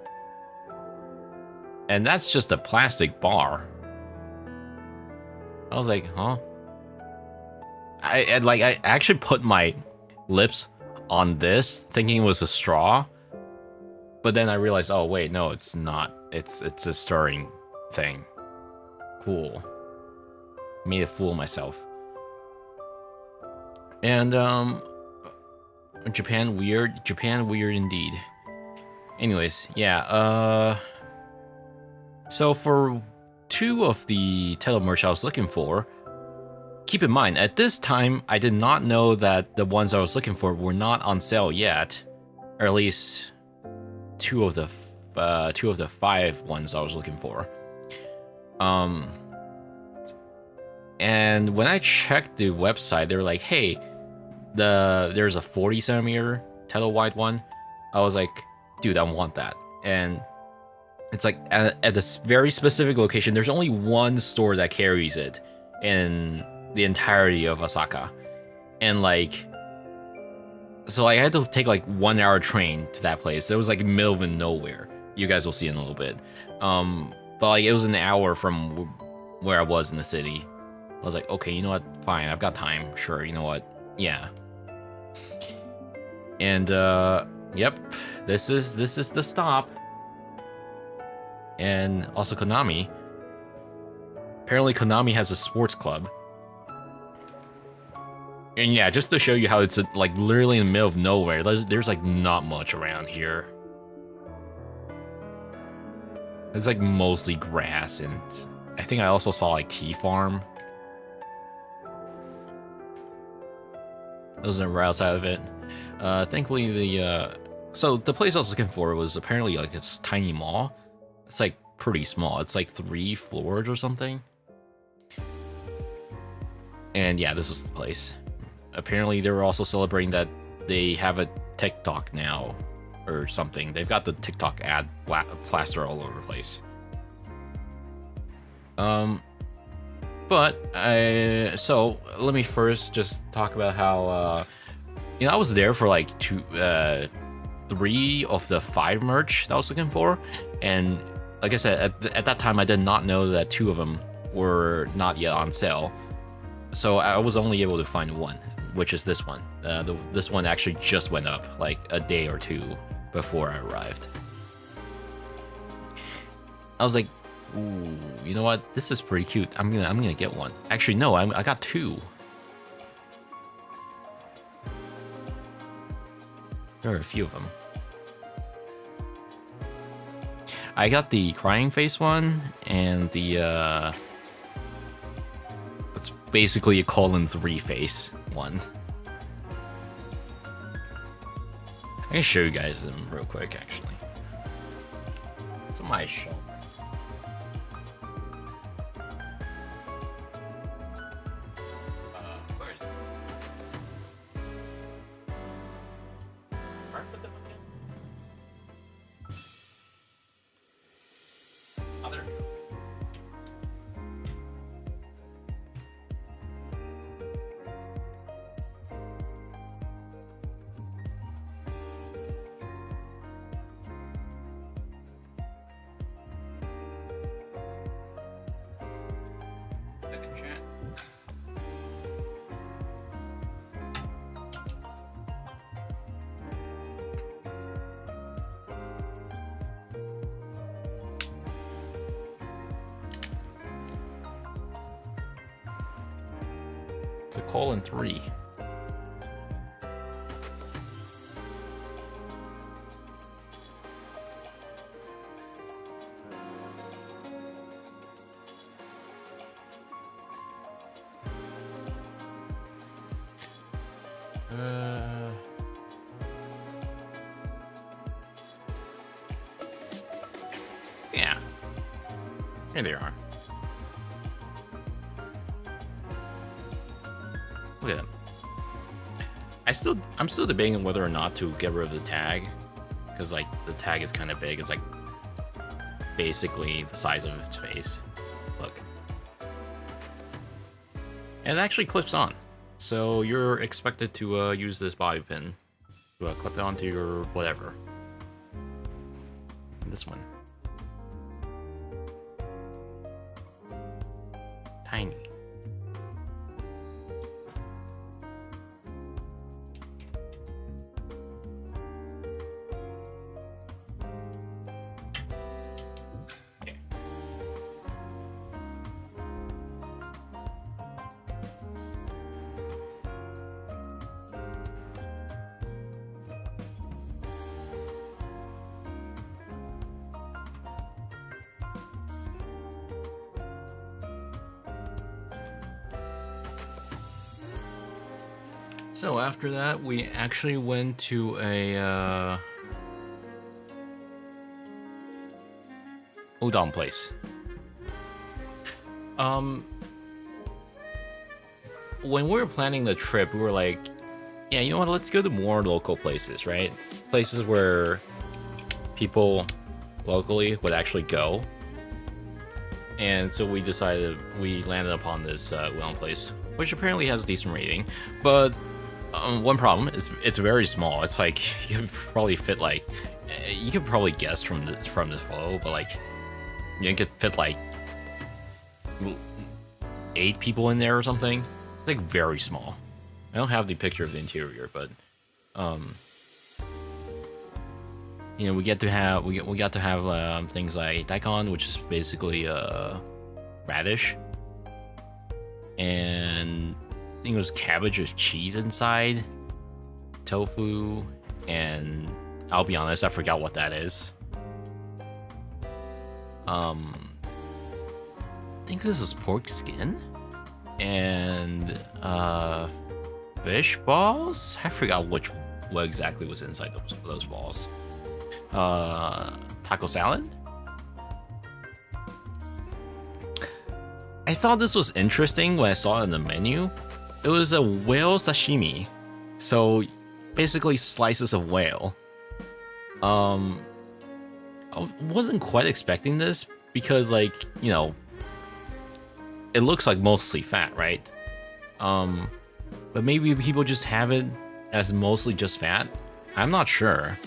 And that's just a plastic bar. I was like, huh? I actually put my lips on this, thinking it was a straw. But then I realized, oh wait, no, it's not. It's a stirring thing. Cool. Made a fool of myself. And Japan weird. Japan weird indeed. Anyways, yeah. So for 2 of the title merch I was looking for, keep in mind at this time I did not know that the ones I was looking for were not on sale yet, or at least 2 of the 5 ones I was looking for. And when I checked the website, they were like, "Hey, there's a 40 centimeter title wide one." I was like, "Dude, I want that." And it's like at this very specific location, there's only one store that carries it in the entirety of Osaka, and like, so I had to take like 1 hour train to that place. It was like middle of nowhere. You guys will see in a little bit. But like it was an hour from where I was in the city. I was like, okay, you know what? Fine, I've got time. Sure, you know what? Yeah. And yep, this is the stop. And also Konami. Apparently Konami has a sports club. And yeah, just to show you how it's like literally in the middle of nowhere. There's like not much around here. It's like mostly grass, and I think I also saw like tea farm. Those are right outside of it. Thankfully so the place I was looking for was apparently like this tiny mall. It's like pretty small. It's like 3 floors or something. And yeah, this was the place. Apparently they were also celebrating that they have a TikTok now or something. They've got the TikTok ad plaster all over the place. But so let me first just talk about how you know, I was there for like 3 of the 5 merch that I was looking for, and like I said, at that time I did not know that 2 of them were not yet on sale, so I was only able to find 1, which is this one. This one actually just went up like a day or 2 before I arrived. I was like, ooh, you know what? This is pretty cute. I'm gonna get one. Actually, no, I got 2. There are a few of them. I got the crying face one and the it's basically a colon 3 face one. I can show you guys them real quick, actually. It's on my shelf. Where is it? Where I put them again? Oh, there we go. Second chat. It's a colon 3. Yeah. Here they are. Look at them. I'm still debating whether or not to get rid of the tag. because like the tag is kind of big. It's like basically the size of its face. Look. And it actually clips on. So you're expected to use this bobby pin to clip it onto your whatever. This one. Tiny. So after that, we actually went to a udon place. When we were planning the trip, we were like, yeah, you know what, let's go to more local places, right? Places where people locally would actually go. And so we landed upon this udon place, which apparently has a decent rating, but one problem is it's very small. It's like you could probably fit like, you could probably guess from this photo, but like you could fit like 8 people in there or something. It's like very small. I don't have the picture of the interior, but you know, we got to have things like daikon, which is basically radish, and I think it was cabbage with cheese inside, tofu, and I'll be honest, I forgot what that is. I think this is pork skin and fish balls. I forgot what exactly was inside those balls. Taco salad. I thought this was interesting when I saw it in the menu. It was a whale sashimi, so basically slices of whale. I wasn't quite expecting this because, like, you know, it looks like mostly fat, right? But maybe people just have it as mostly just fat. I'm not sure.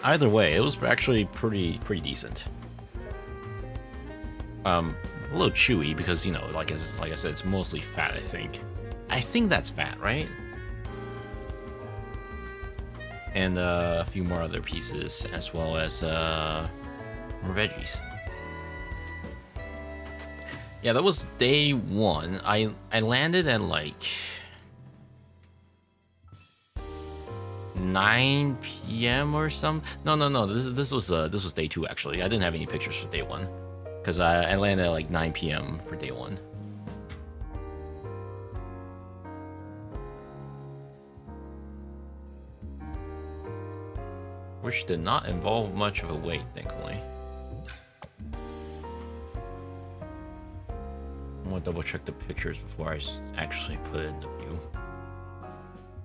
Either way, it was actually pretty decent. A little chewy because, you know, like I said, it's mostly fat. I think that's fat, right? And a few more other pieces, as well as more veggies. Yeah, that was day 1. I landed at like 9 p.m. or something. No. This was day 2 actually. I didn't have any pictures for day 1 because I landed at like 9 p.m. for day 1. Which did not involve much of a wait, thankfully. I'm gonna double check the pictures before I actually put it in the view.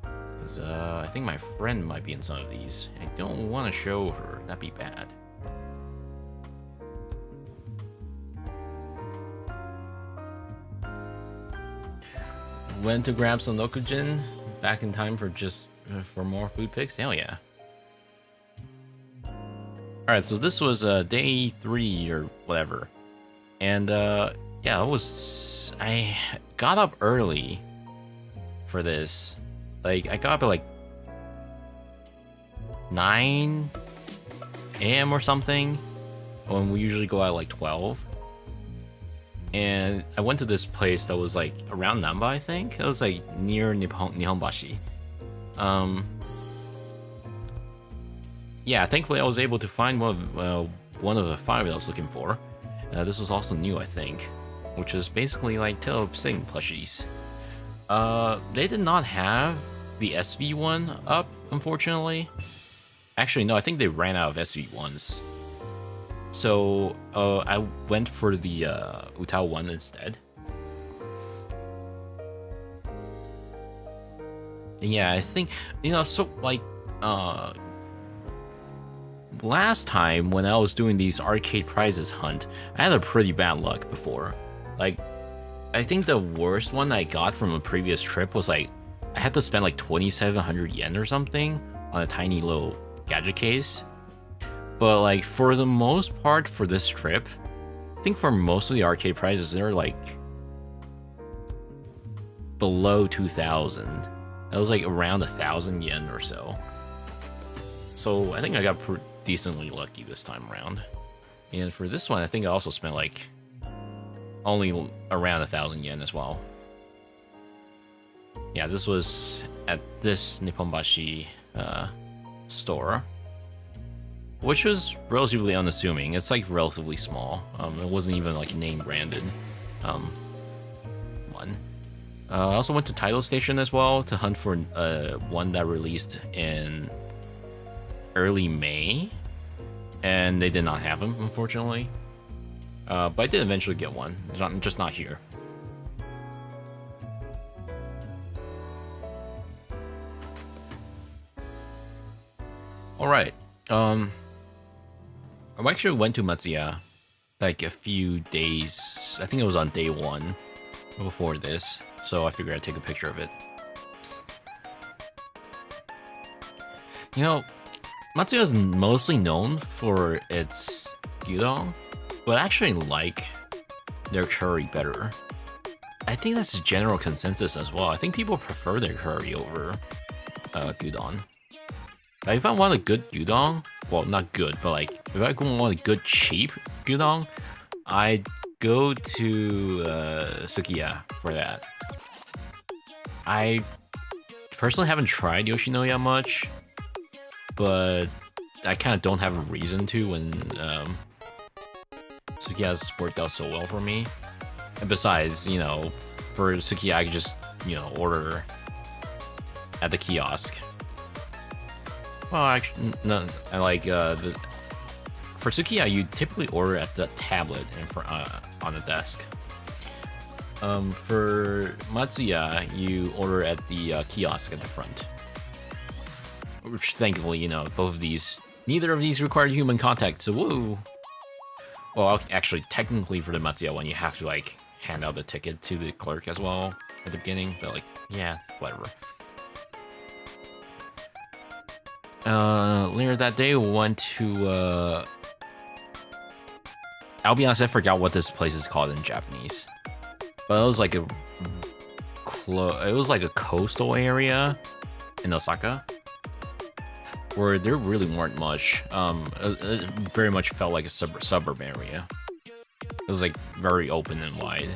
Because I think my friend might be in some of these. I don't want to show her, that'd be bad. Went to grab some Nokujin back in time for more food pics. Hell yeah. Alright, so this was day 3 or whatever. And yeah, I got up early for this. Like, I got up at like 9 a.m. or something, when we usually go out at like 12. And I went to this place that was like around Namba, I think. It was like near Nihonbashi. Yeah, thankfully I was able to find one of the 5 that I was looking for. This was also new, I think, which is basically like Tale of Sing plushies. They did not have the SV one up, unfortunately. Actually, no, I think they ran out of SV ones. So I went for the Utao one instead. And yeah, I think, you know, so like last time when I was doing these arcade prizes hunt, I had a pretty bad luck before. Like, I think the worst one I got from a previous trip was like, I had to spend like 2,700 yen or something on a tiny little gadget case. But like, for the most part for this trip, I think for most of the arcade prizes, they're like below 2,000. That was like around 1,000 yen or so. So I think I got decently lucky this time around. And for this one, I think I also spent like only around 1,000 yen as well. Yeah, this was at this Nipponbashi store, which was relatively unassuming. It's like relatively small. It wasn't even like name branded. One. I also went to Taito Station as well to hunt for one that released in early May, and they did not have them, unfortunately. But I did eventually get one, just not here. All right. I actually went to Matsuya like a few days. I think it was on day 1 before this, so I figured I'd take a picture of it. You know, Matsuya is mostly known for its gyudon, but I actually like their curry better. I think that's a general consensus as well. I think people prefer their curry over gyudon. Like, if I want a good gyudon, well, not good, but like, if I want a good cheap gyudon, I'd go to Sukiya for that. I personally haven't tried Yoshinoya much, but I kind of don't have a reason to when Sukiya's worked out so well for me. And besides, you know, for Sukiya, I could just, you know, order at the kiosk. Well, actually, no, I like for Sukiya, you typically order at the tablet and for on the desk. For Matsuya, you order at the kiosk at the front. Which, thankfully, you know, both of these, neither of these require human contact, so woo! Well, actually, technically for the Matsuya one, you have to, like, hand out the ticket to the clerk as well at the beginning, but, like, yeah, whatever. Later that day, we went to, I'll be honest, I forgot what this place is called in Japanese. But it was like a coastal area in Osaka, where there really weren't much. It very much felt like a suburb area. It was like very open and wide.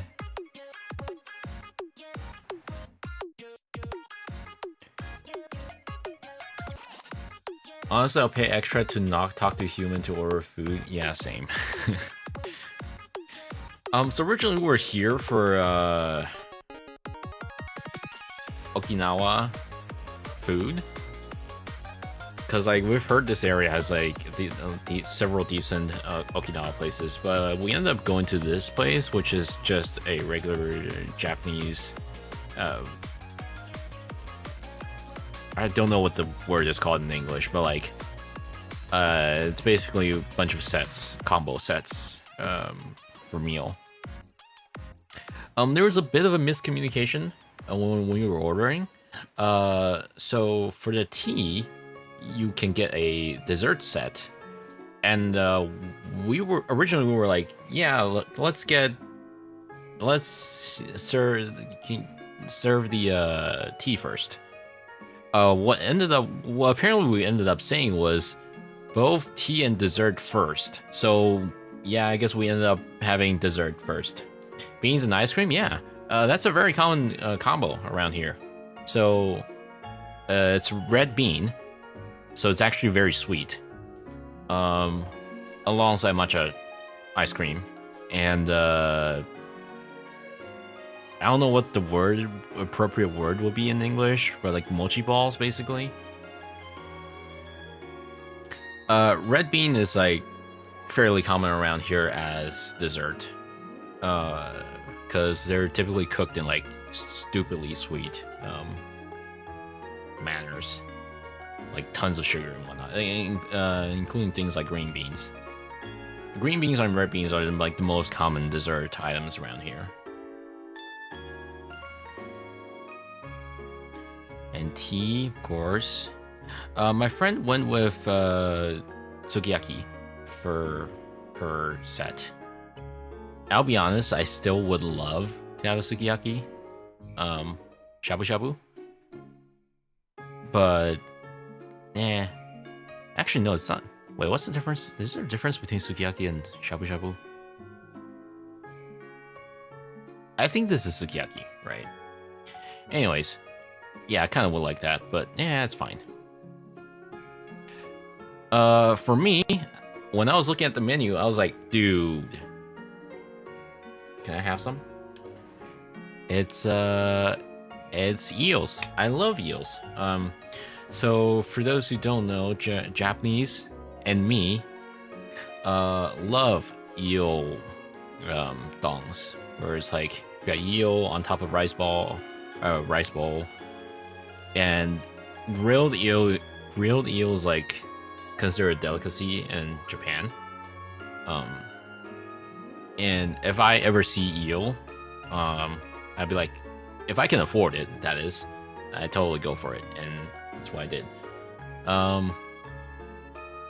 Honestly, I'll pay extra to not talk to human to order food. Yeah, same. So originally we were here for Okinawa food, because like we've heard this area has like several decent Okinawa places, but we ended up going to this place, which is just a regular Japanese. I don't know what the word is called in English, but like it's basically a bunch of sets, combo sets for meal. There was a bit of a miscommunication when we were ordering. So for the tea, you can get a dessert set, and we were like, yeah, let's serve the tea first. What apparently we ended up saying was both tea and dessert first. So yeah, I guess we ended up having dessert first. Beans and ice cream, yeah. That's a very common combo around here. So it's red bean, so it's actually very sweet. Alongside matcha ice cream, and I don't know what the appropriate word would be in English, but like mochi balls, basically. Red bean is like fairly common around here as dessert, because they're typically cooked in like stupidly sweet manners. like tons of sugar and whatnot, including things like green beans. Green beans and red beans are like the most common dessert items around here. And tea, of course. My friend went with sukiyaki for her set. I'll be honest, I still would love to have a sukiyaki. Shabu shabu. But, actually, no, it's not. Wait, what's the difference? Is there a difference between sukiyaki and shabu shabu? I think this is sukiyaki, right? Anyways, yeah, I kind of would like that, but yeah, it's fine. For me, when I was looking at the menu, I was like, dude, can I have some? It's eels. I love eels. So for those who don't know, Japanese and me, love eel dongs, where it's like you got eel on top of rice bowl, and grilled eel. Grilled eel is like considered a delicacy in Japan. And if I ever see eel, I'd be like, if I can afford it, that is, I totally go for it, and that's what I did.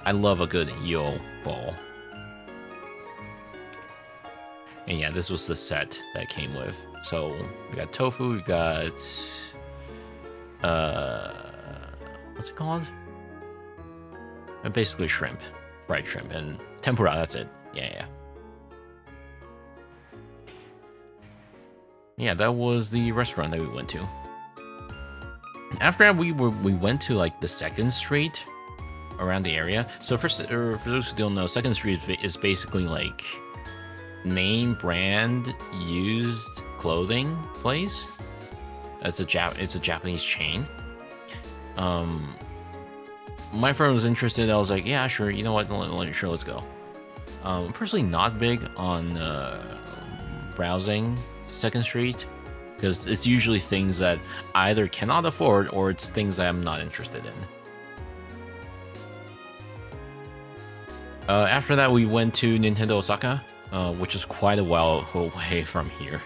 I love a good eel ball. And yeah, this was the set that came with. So we got tofu, we got what's it called? Basically shrimp, fried shrimp, and tempura. That's it. Yeah. Yeah, that was the restaurant that we went to. After that, we went to like the 2nd Street around the area. So for those who don't know, 2nd Street is basically like name brand used clothing place. It's a Japanese chain. My friend was interested. I was like, yeah, sure. You know what? Sure, let's go. I'm personally not big on browsing 2nd Street, because it's usually things that I either cannot afford or it's things that I'm not interested in. After that, we went to Nintendo Osaka, which is quite a while away from here.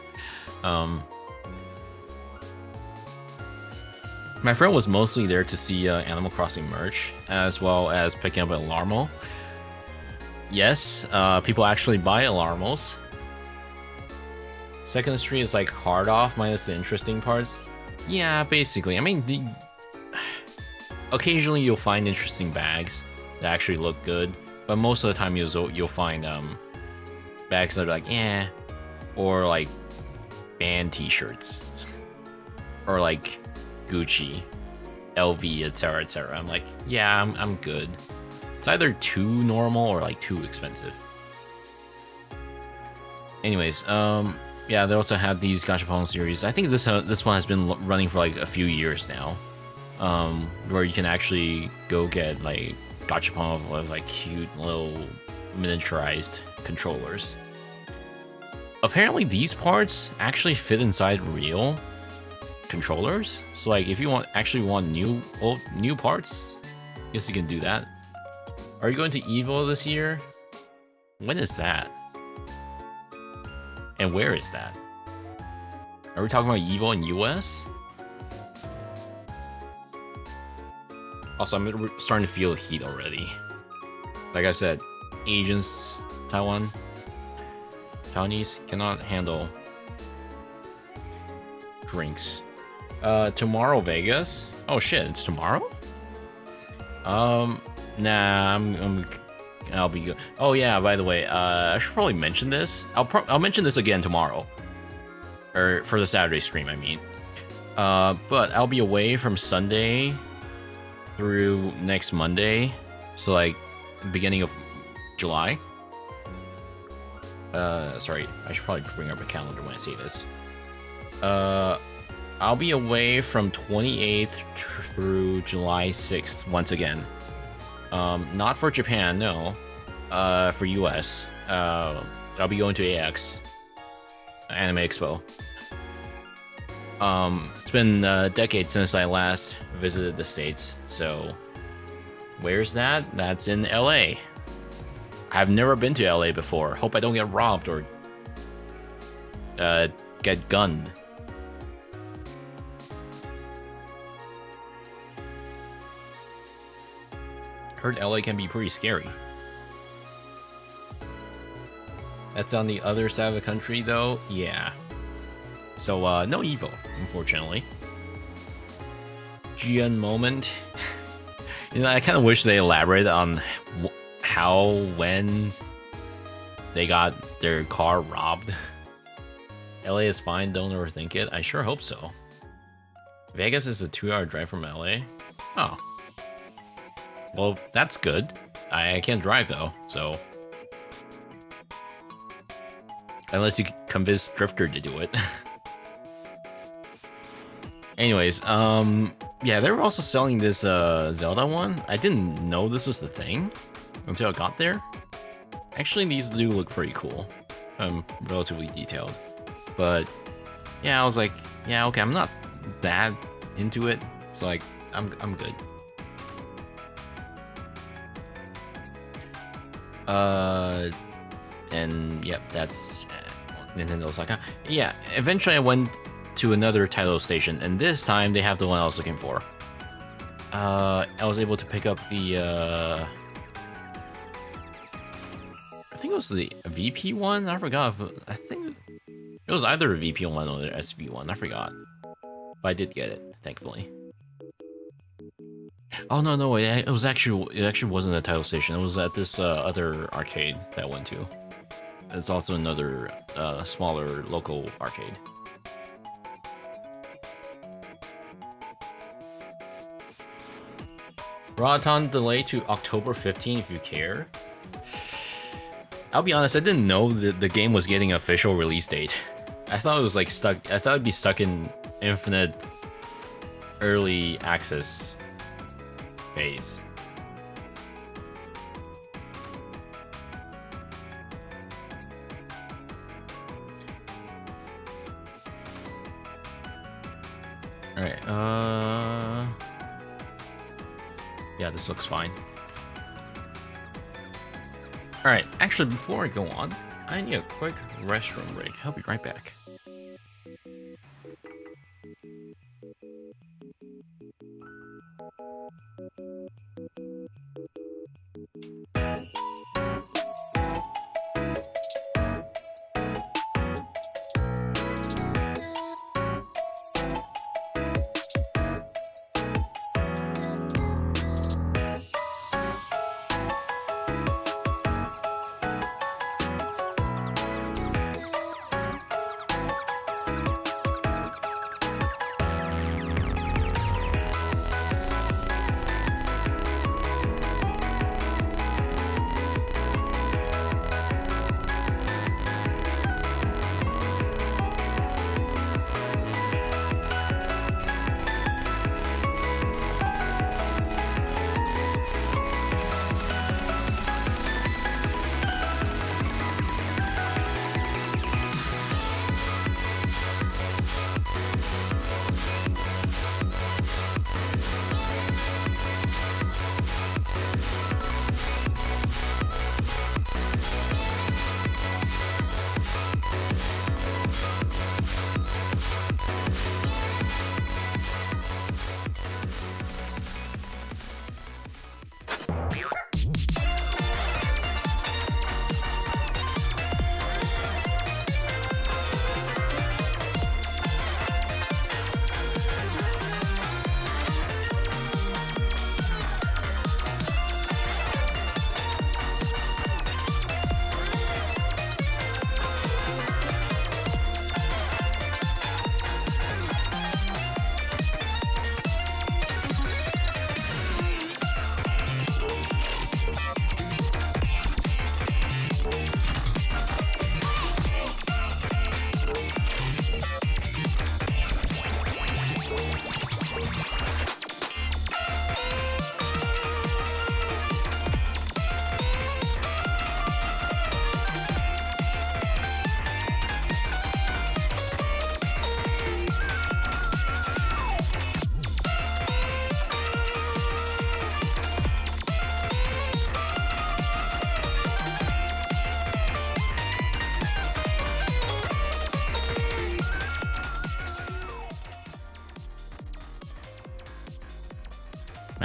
My friend was mostly there to see Animal Crossing merch, as well as picking up Alarmo. Yes, people actually buy Alarmos. 2nd Street is like hard off minus the interesting parts. Yeah, basically. I mean, occasionally you'll find interesting bags that actually look good, but most of the time you'll find bags that are like, or like band t-shirts, or like Gucci, LV, etc., etc. I'm like, yeah, I'm good. It's either too normal or like too expensive. Anyways, yeah, they also have these Gachapon series. I think this one has been running for like a few years now, where you can actually go get like Gachapon with like cute little miniaturized controllers. Apparently, these parts actually fit inside real controllers. So like, if you actually want new parts, I guess you can do that. Are you going to Evo this year? When is that? And where is that? Are we talking about Evo in US? Also, I'm starting to feel the heat already. Like I said, Asians, Taiwanese cannot handle drinks. Tomorrow, Vegas. Oh shit, it's tomorrow? Nah, I'll be good. Oh yeah, by the way, I should probably mention this. I'll mention this again tomorrow, or for the Saturday stream, I mean. But I'll be away from Sunday through next Monday, so like beginning of July. Sorry, I should probably bring up a calendar when I say this. I'll be away from 28th through July 6th once again. Not for Japan, no. For US. I'll be going to AX, Anime Expo. It's been a decade since I last visited the States, so Where's that? That's in LA. I've never been to LA before. Hope I don't get robbed or get gunned. Heard LA can be pretty scary. That's on the other side of the country, though. Yeah. So, no evil, unfortunately. Jian moment. You know, I kind of wish they elaborated on how, when they got their car robbed. LA is fine, don't overthink it. I sure hope so. Vegas is a 2-hour drive from LA. Oh. Well, that's good. I can't drive, though, so... Unless you convince Drifter to do it. Anyways, yeah, they were also selling this Zelda one. I didn't know this was the thing until I got there. Actually, these do look pretty cool. Relatively detailed. But yeah, I was like, yeah, okay, I'm not that into it. So like, I'm good. And yep, that's Nintendo Osaka. Yeah, eventually I went to another title station, and this time they have the one I was looking for. I was able to pick up the I think it was the VP one. I forgot. I think it was either a VP one or the SV one. I forgot, but I did get it, thankfully. Oh no, it actually wasn't a title station. It was at this other arcade that I went to. It's also another smaller local arcade. Roatan delay to October 15th if you care. I'll be honest, I didn't know that the game was getting an official release date. I thought it was like stuck. I thought it'd be stuck in infinite early access phase. All right. Yeah, this looks fine. All right. Actually, before I go on, I need a quick restroom break. I'll be right back.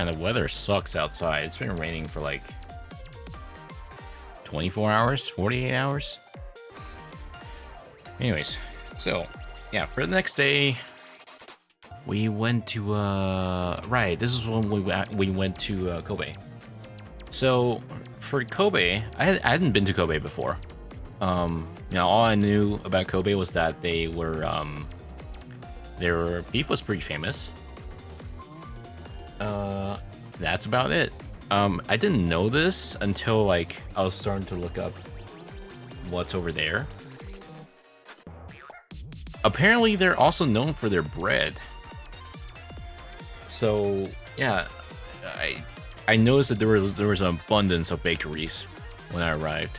Man, the weather sucks outside. It's been raining for like 24 hours, 48 hours. Anyways, so yeah, for the next day, we went to right. This is when we went to Kobe. So for Kobe, I hadn't been to Kobe before. You know, all I knew about Kobe was that their beef was pretty famous. That's about it. I didn't know this until like I was starting to look up what's over there. Apparently, they're also known for their bread. So yeah, I noticed that there was an abundance of bakeries when I arrived.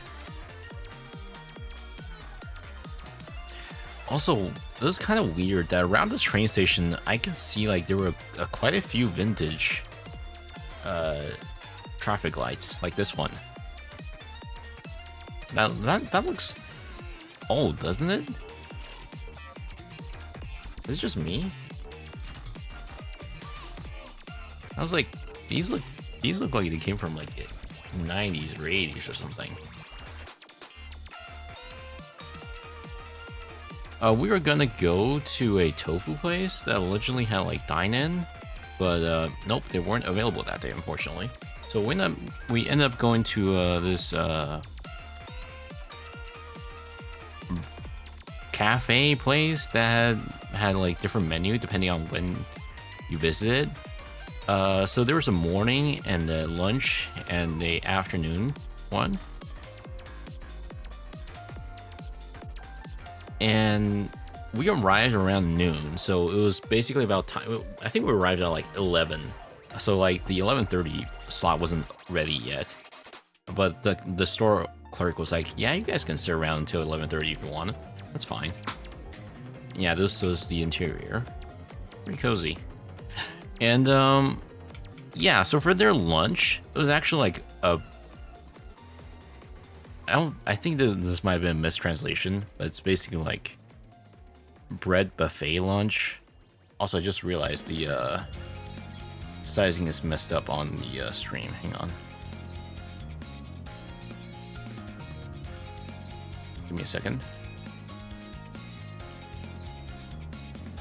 Also, this is kind of weird that around the train station, I can see like there were quite a few vintage traffic lights, like this one. That looks old, doesn't it? Is it just me? I was like, these look like they came from like 90s or 80s or something. We were gonna go to a tofu place that originally had like dine-in, but nope, they weren't available that day, unfortunately. So we ended up going to this cafe place that had like different menu depending on when you visited. So there was a morning and a lunch and the afternoon one. And we arrived around noon, so it was basically about time. I think we arrived at like 11, so like the 11:30 slot wasn't ready yet. But the store clerk was like, "Yeah, you guys can sit around until 11:30 if you want. That's fine." Yeah, this was the interior, pretty cozy. And yeah, so for their lunch, it was actually like a. I think this might have been a mistranslation, but it's basically like bread buffet lunch. Also, I just realized the sizing is messed up on the stream. Hang on. Give me a second.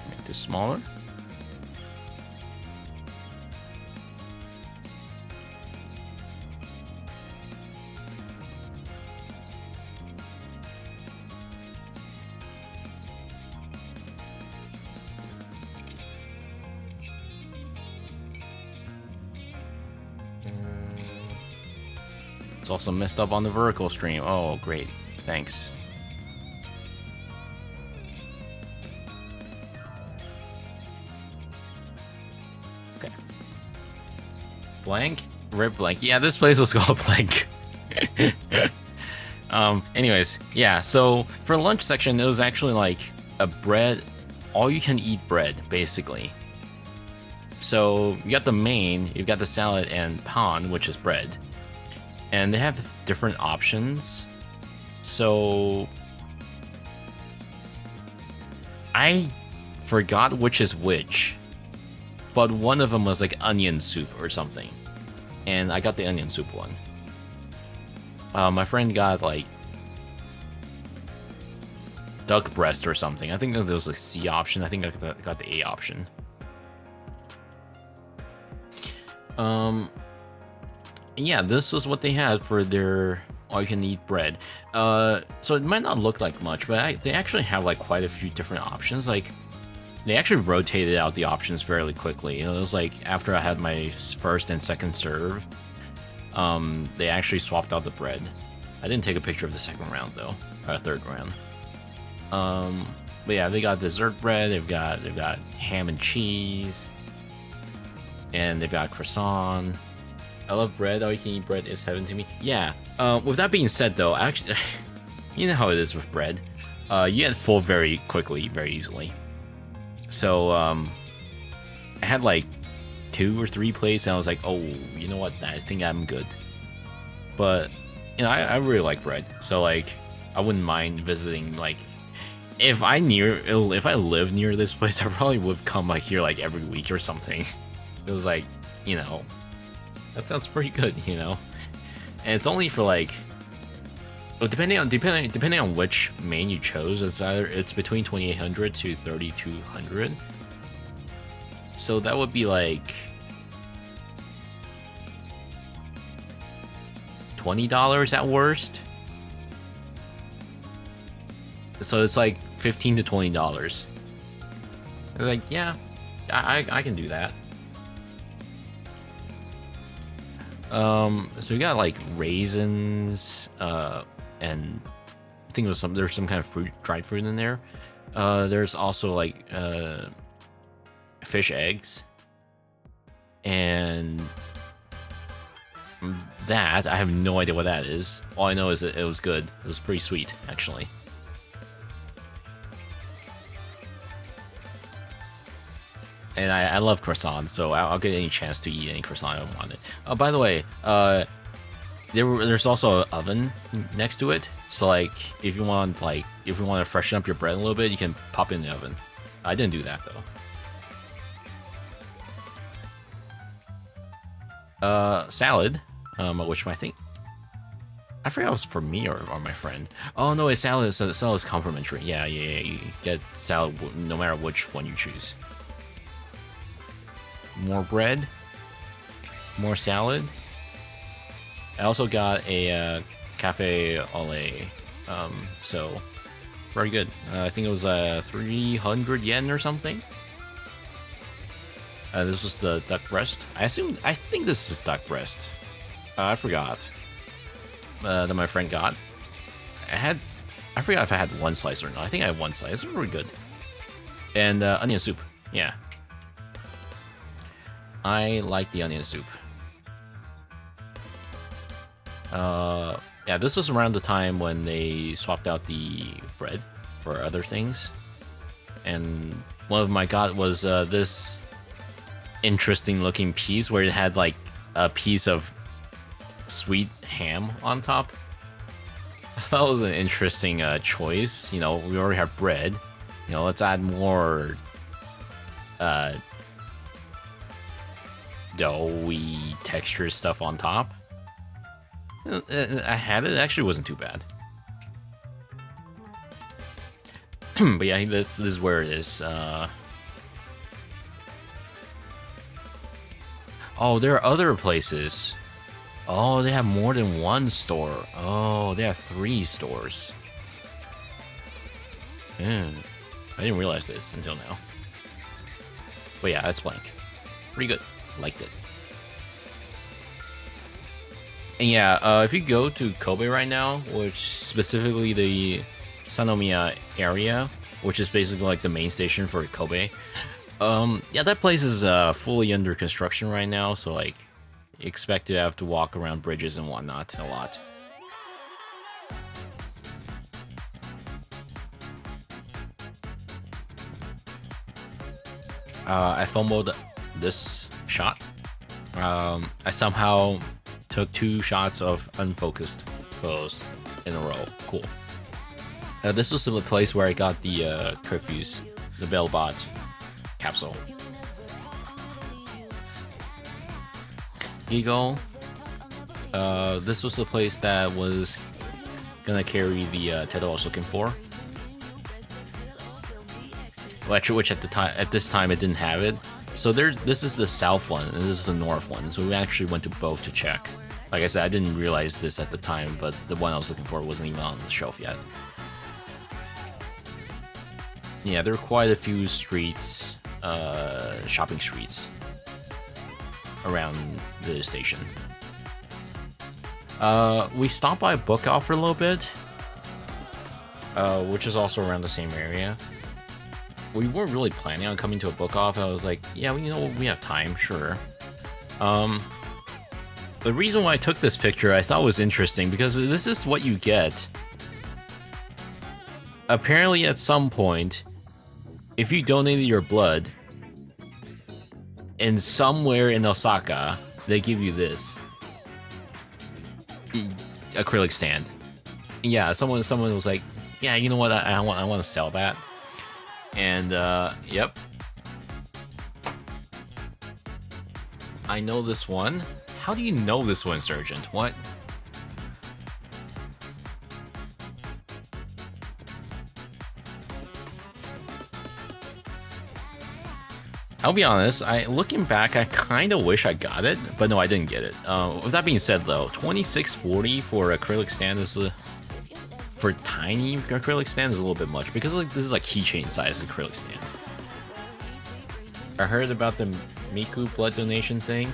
Make this smaller. It's also messed up on the vertical stream. Oh, great. Thanks. Okay. Blank? Rip Blank. Yeah, this place was called Blank. Anyways, yeah, so for lunch section, it was actually like a bread, all you can eat bread, basically. So you got the main, you've got the salad and pan, which is bread. And they have different options. So I forgot which is which, but one of them was like onion soup or something. And I got the onion soup one. My friend got like duck breast or something. I think there was a C option. I think I got the A option. Yeah, this was what they had for their all-you-can-eat bread. So it might not look like much, but they actually have like quite a few different options. Like, they actually rotated out the options fairly quickly. You know, it was like after I had my first and second serve, they actually swapped out the bread. I didn't take a picture of the second round though, or third round. But yeah, they got dessert bread. They've got ham and cheese, and they've got croissant. I love bread. All you can eat bread is heaven to me. Yeah. With that being said, though, actually, you know how it is with bread. You get full very quickly, very easily. So, I had like 2 or 3 plates, and I was like, oh, you know what? I think I'm good. But, you know, I really like bread. So, like, I wouldn't mind visiting, like, if I lived near this place, I probably would come like here like every week or something. It was like, you know, That sounds pretty good, you know. And it's only for like, well, depending on which main you chose, it's between 2,800 to 3,200. So that would be like $20 at worst. So it's like $15 to $20. Like, yeah, I can do that. So we got like raisins, and I think there's some kind of dried fruit in there. There's also like fish eggs, and that I have no idea what that is. All I know is that it was good. It was pretty sweet, actually. And I love croissants, so I'll get any chance to eat any croissant I want it. By the way, there's also an oven next to it, so like if you want to freshen up your bread a little bit, you can pop it in the oven. I didn't do that though. Salad, which I think I forgot it was for me or my friend. Oh no, salad is complimentary. Yeah, you get salad no matter which one you choose. More bread, more salad. I also got a cafe au lait, so very good. I think it was 300 yen or something. This was the duck breast. I think this is duck breast. I forgot that my friend got. I forgot if I had one slice or not. I think I had one slice. It's really good. And onion soup. Yeah. I like the onion soup. Yeah, this was around the time when they swapped out the bread for other things. And one of my got was this interesting looking piece where it had like a piece of sweet ham on top. I thought it was an interesting choice. You know, we already have bread. You know, let's add more doughy texture stuff on top. I had it. It actually wasn't too bad. But yeah, this is where it is. Oh, there are other places. Oh, they have more than one store. They have 3 stores. I didn't realize this until now. But yeah, that's blank. Pretty good. Liked it. And yeah, if you go to Kobe right now, which specifically the Sanomiya area, which is basically like the main station for Kobe, yeah, that place is fully under construction right now, so like expect to have to walk around bridges and whatnot a lot. I FOMO'd this shot. I somehow took 2 shots of unfocused photos in a row. Cool. This was the place where I got the Curfews, the Bellbot capsule. Eagle. This was the place that was gonna carry the title I was looking for. Which at this time it didn't have it. So this is the south one, and this is the north one. So we actually went to both to check. Like I said, I didn't realize this at the time, but the one I was looking for wasn't even on the shelf yet. Yeah, there are quite a few streets, shopping streets around the station. We stopped by Book Off for a little bit, which is also around the same area. We weren't really planning on coming to a Book Off. I was like, yeah, you know, we have time, sure. The reason why I took this picture I thought was interesting because this is what you get. Apparently at some point, if you donated your blood, and somewhere in Osaka, they give you this. Acrylic stand. Yeah, someone was like, yeah, you know what, I want to sell that. And, yep. I know this one How do you know this one, Sergeant? What? I'll be honest, looking back, I kind of wish I got it, but no, I didn't get it. With that being said, though, 2640 for acrylic stand is for tiny acrylic stand is a little bit much because like this is like keychain size acrylic stand. I heard about the Miku blood donation thing.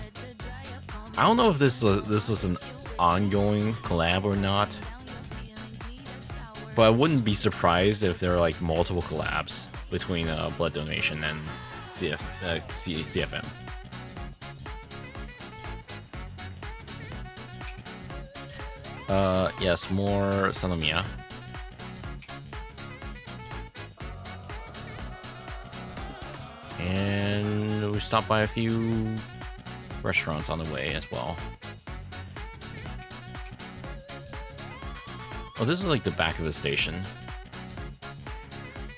I don't know if this was an ongoing collab or not, but I wouldn't be surprised if there are like multiple collabs between blood donation and CFM. Yes, more Sanomiya. And we stopped by a few restaurants on the way as well. Oh, this is like the back of the station.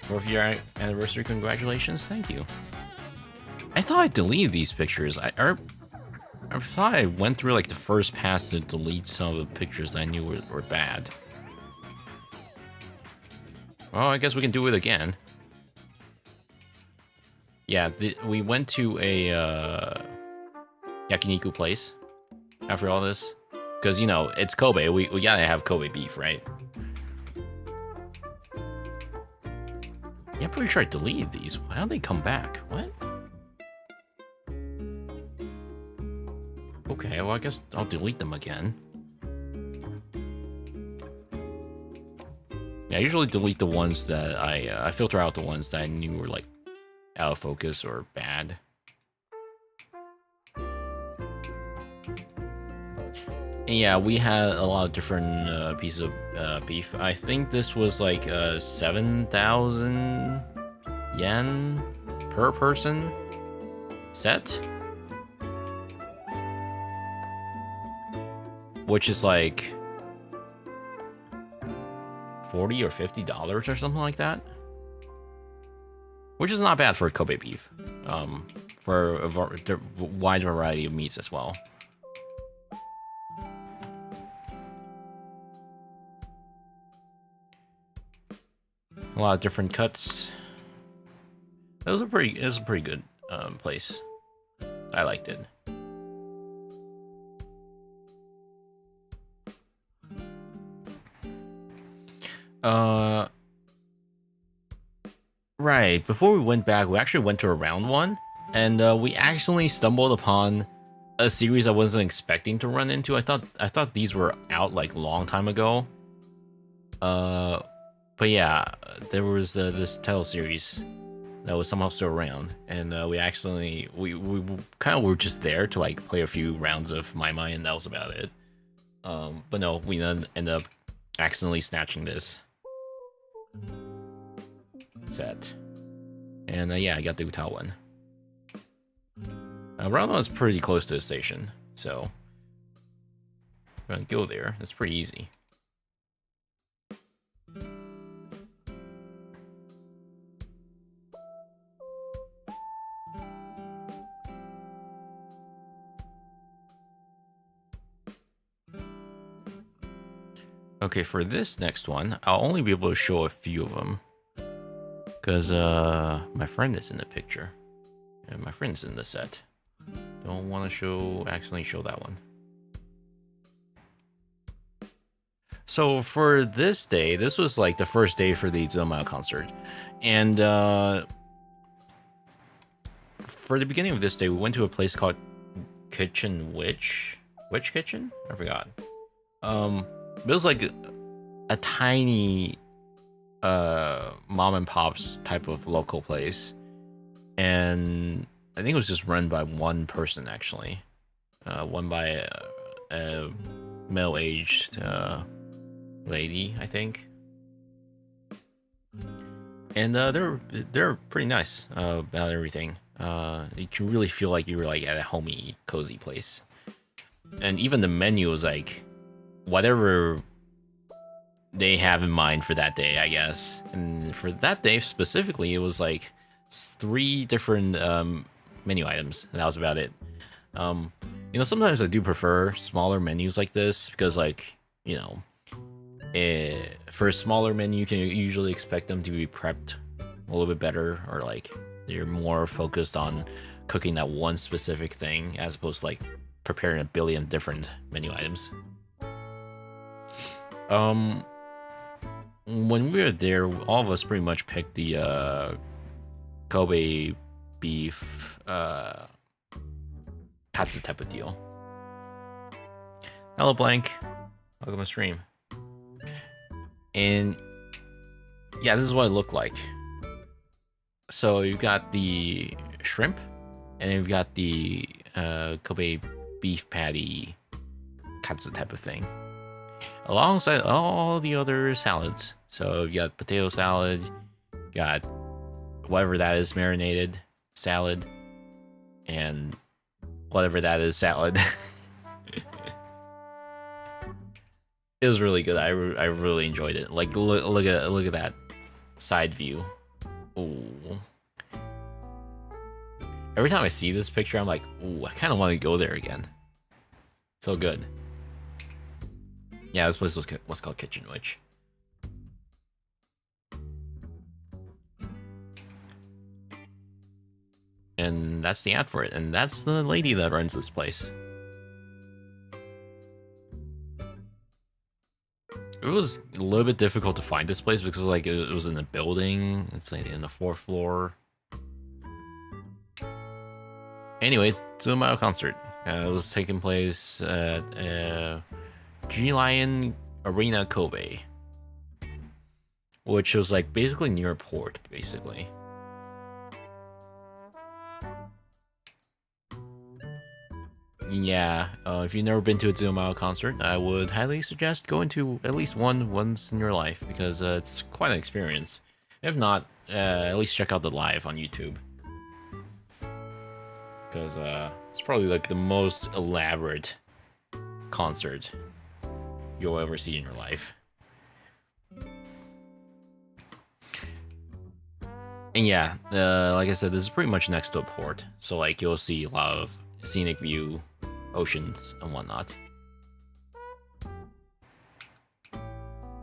4th year anniversary, congratulations, thank you. I thought I deleted these pictures. I thought I went through like the first pass to delete some of the pictures I knew were bad. Well, I guess we can do it again. Yeah, we went to a yakiniku place after all this. Because, you know, it's Kobe. We gotta have Kobe beef, right? Yeah, I'm pretty sure I deleted these. Why don't they come back? What? Okay, well, I guess I'll delete them again. Yeah, I usually delete the ones that I filter out the ones that I knew were, like, out of focus or bad. And yeah, we had a lot of different pieces of beef. I think this was, like, 7,000 yen per person set. Which is like $40 or $50 or something like that. Which is not bad for Kobe beef. For a wide variety of meats as well. A lot of different cuts. It was a pretty good place. I liked it. Right, before we went back, we actually went to a round one, and we actually stumbled upon a series I wasn't expecting to run into. I thought these were out like a long time ago. But yeah, there was this title series that was somehow still around, and we kind of were just there to like play a few rounds of My Mai, and that was about it. But no, we then ended up accidentally snatching this set, and yeah, I got the Utah one. Round one is pretty close to the station, so I'm gonna go there. It's pretty easy. Okay, for this next one, I'll only be able to show a few of them. Because my friend is in the picture. And my friend's in the set. Don't want to accidentally show that one. So for this day, this was like the first day for the Zoma concert. And for the beginning of this day, we went to a place called Kitchen Witch? Witch Kitchen? I forgot. It was like a tiny mom and pop's type of local place, and I think it was just run by one person actually, one by a middle-aged lady, I think, and they're pretty nice about everything. You can really feel like you were like at a homey, cozy place, and even the menu was like whatever they have in mind for that day, I guess. And for that day specifically, it was like 3 different menu items, and that was about it. You know, sometimes I do prefer smaller menus like this because, like, you know, for a smaller menu, you can usually expect them to be prepped a little bit better, or like you're more focused on cooking that one specific thing as opposed to like preparing a billion different menu items. When we were there, all of us pretty much picked the Kobe beef katsu type of deal. Hello, Blank. Welcome to stream. And yeah, this is what it looked like. So you've got the shrimp, and you've got the Kobe beef patty katsu type of thing, alongside all the other salads. So you got potato salad, got whatever that is, marinated salad, and whatever that is, salad. It was really good. I really enjoyed it. Like look at that side view. Ooh. Every time I see this picture, I'm like, ooh, I kind of want to go there again. So good. Yeah, this place was called Kitchen Witch. And that's the ad for it. And that's the lady that runs this place. It was a little bit difficult to find this place because like it was in a building. It's like in the 4th floor. Anyways, Zumao concert. It was taking place at G-Lion Arena Kobe, which was like basically near a port, basically. Yeah, if you've never been to a Zumao concert, I would highly suggest going to at least once in your life, because it's quite an experience. If not, at least check out the live on YouTube, because it's probably like the most elaborate concert you'll ever see in your life. And yeah, like I said, this is pretty much next to a port, so like you'll see a lot of scenic view, oceans and whatnot.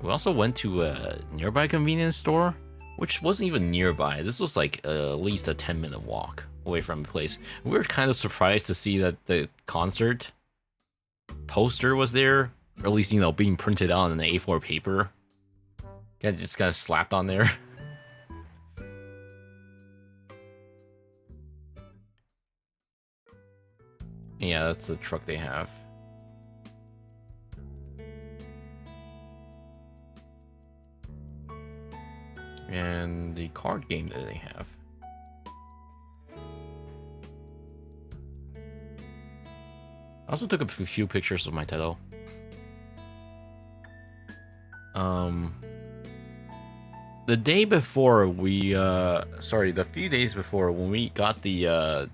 We also went to a nearby convenience store, which wasn't even nearby. This was like at least a 10-minute walk away from the place. We were kind of surprised to see that the concert poster was there, or at least, you know, being printed out on an A4 paper. Just kind of slapped on there. Yeah, that's the truck they have. And the card game that they have. I also took a few pictures of my title. The day before we, the few days before, when we got the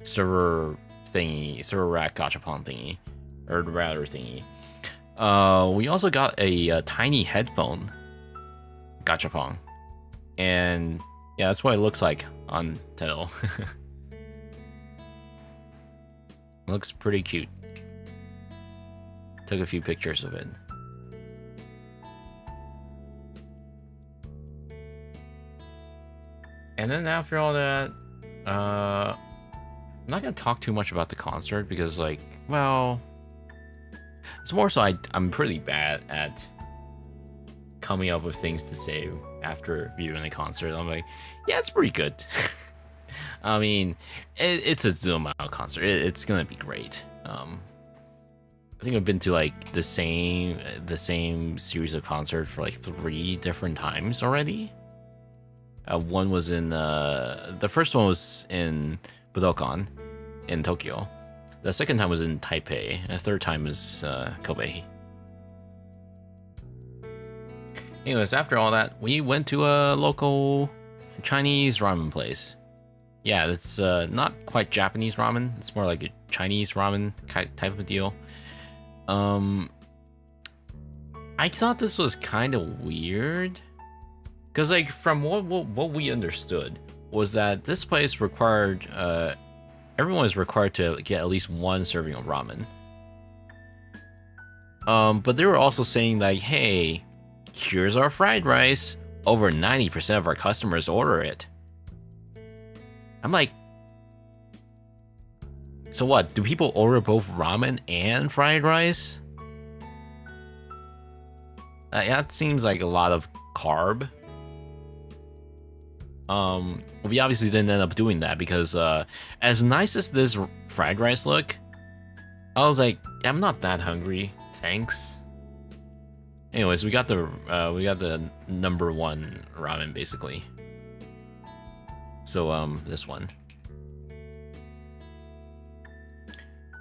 server rack gachapon thingy, or router thingy, we also got a tiny headphone gachapon, and yeah, that's what it looks like on title. Looks pretty cute. Took a few pictures of it. And then after all that, I'm not gonna talk too much about the concert because, like, well, it's more so I'm pretty bad at coming up with things to say after viewing the concert. I'm like, yeah, it's pretty good. I mean, it's a Zumao concert. It's gonna be great. I think I've been to like the same series of concerts for like 3 different times already. One was in the first one was in Budokan in Tokyo. The second time was in Taipei. And the third time is Kobe. Anyways, after all that, we went to a local Chinese ramen place. Yeah, it's not quite Japanese ramen. It's more like a Chinese ramen type of deal. I thought this was kind of weird. Because, like, from what we understood was that this place required everyone is required to get at least one serving of ramen. But they were also saying like, hey, here's our fried rice. Over 90% of our customers order it. I'm like, so what? Do people order both ramen and fried rice? That seems like a lot of carb. We obviously didn't end up doing that because as nice as this fried rice look, I was like, I'm not that hungry, thanks. Anyways, we got the number one ramen basically. So this one.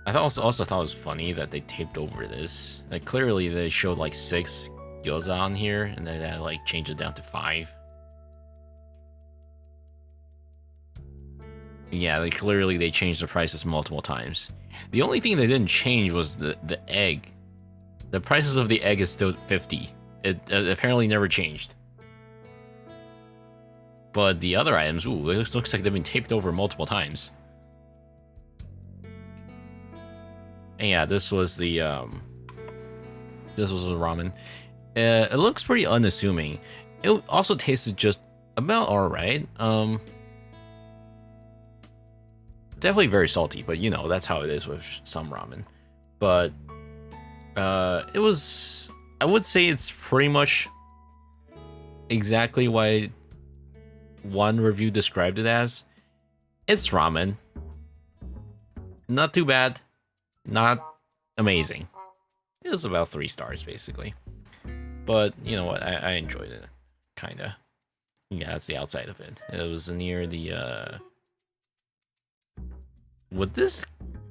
I also thought it was funny that they taped over this. Like clearly they showed like 6 gyoza on here, and then they like changed it down to 5. Yeah, they changed the prices multiple times. The only thing they didn't change was the egg. The prices of the egg is still 50. It apparently never changed. But the other items, ooh, it looks like they've been taped over multiple times. And yeah, this was the ramen. It looks pretty unassuming. It also tasted just about alright. Definitely very salty, but you know, that's how it is with some ramen. But it was, I would say it's pretty much exactly what one review described it as. It's ramen. Not too bad. Not amazing. It was about 3 stars, basically. But, you know what, I enjoyed it. Kinda. Yeah, that's the outside of it. It was near the,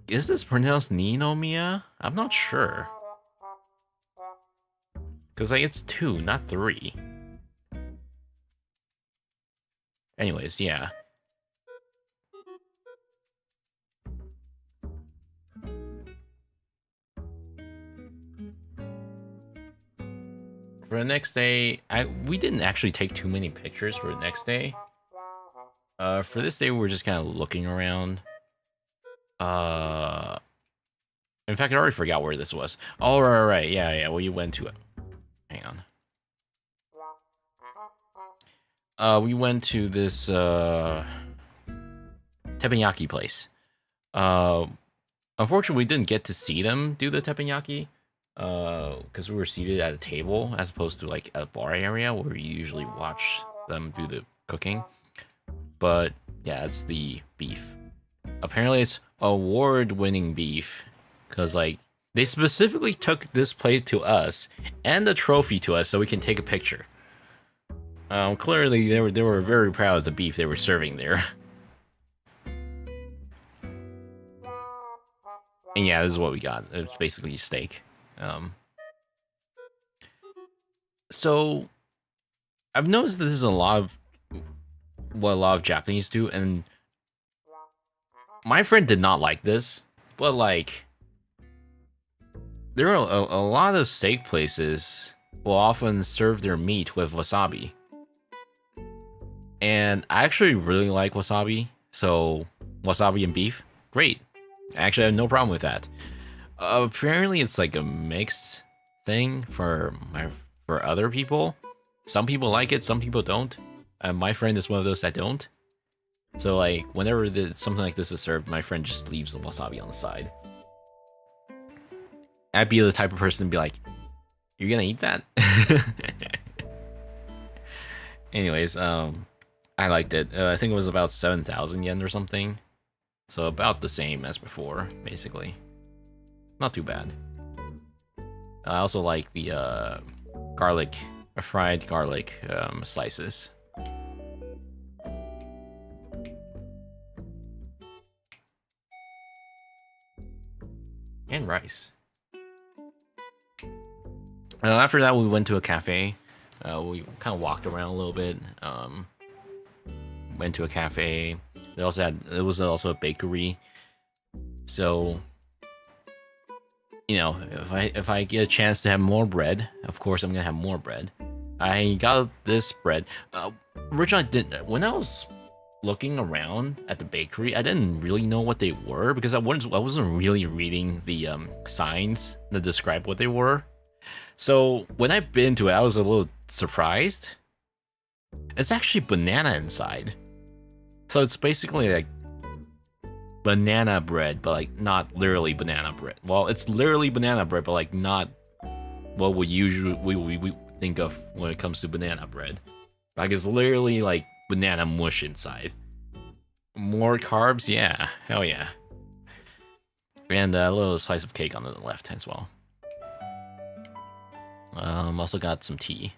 is this pronounced Ninomiya? I'm not sure. Because, like, it's 2, not 3. Anyways, yeah. For the next day, we didn't actually take too many pictures for the next day. For this day, we were just kind of looking around. In fact, I already forgot where this was. Oh, right. Yeah, well, you went to it. Hang on. We went to this, teppanyaki place. Unfortunately, we didn't get to see them do the teppanyaki. Because we were seated at a table as opposed to like a bar area where you usually watch them do the cooking. But yeah, it's the beef. Apparently it's award-winning beef because like they specifically took this plate to us and the trophy to us so we can take a picture. Clearly they were very proud of the beef they were serving there. And yeah, this is what we got. It's basically steak. So I've noticed this is a lot of what a lot of Japanese do, and my friend did not like this, but like there are a lot of steak places will often serve their meat with wasabi, and I actually really like wasabi. So wasabi and beef, great. I actually have no problem with that. Apparently it's like a mixed thing for other people. Some people like it, some people don't. My friend is one of those that don't. So like whenever something like this is served, my friend just leaves the wasabi on the side. I'd be the type of person to be like, "You're gonna eat that?" Anyways, I liked it. I think it was about 7,000 yen or something. So about the same as before, basically. Not too bad. I also like the fried garlic slices. And rice. After that, we went to a cafe. We kind of walked around a little bit. Went to a cafe. It was also a bakery. So, you know, if I get a chance to have more bread, of course I'm gonna have more bread. I got this bread. Originally, when I was looking around at the bakery, I didn't really know what they were because I wasn't really reading the signs that describe what they were. So when I bit into it, I was a little surprised. It's actually banana inside. So it's basically like banana bread, but like not literally banana bread. Well, it's literally banana bread, but like not what we think of when it comes to banana bread. Like it's literally like banana mush inside. More carbs, yeah, hell yeah. And a little slice of cake on the left as well. Also got some tea.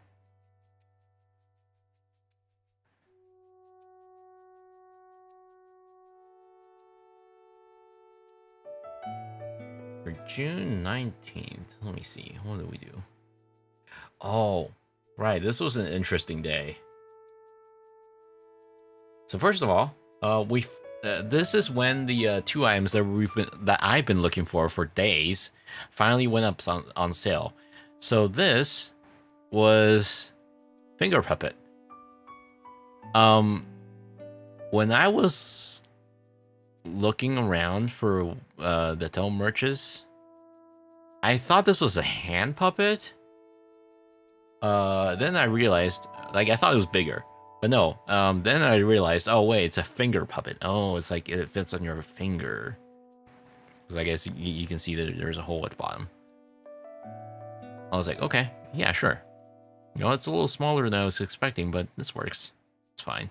For June 19th, let me see, what did we do? Oh, right, this was an interesting day. So first of all, this is when the 2 items that I've been looking for days finally went up on sale. So this was Finger Puppet. When I was looking around for the tail merches, I thought this was a hand puppet. Then I realized, like, I thought it was bigger. But no, then I realized, oh wait, it's a finger puppet. Oh, it's like it fits on your finger. Because I guess you can see that there's a hole at the bottom. I was like, okay, yeah, sure. You know, it's a little smaller than I was expecting, but this works. It's fine.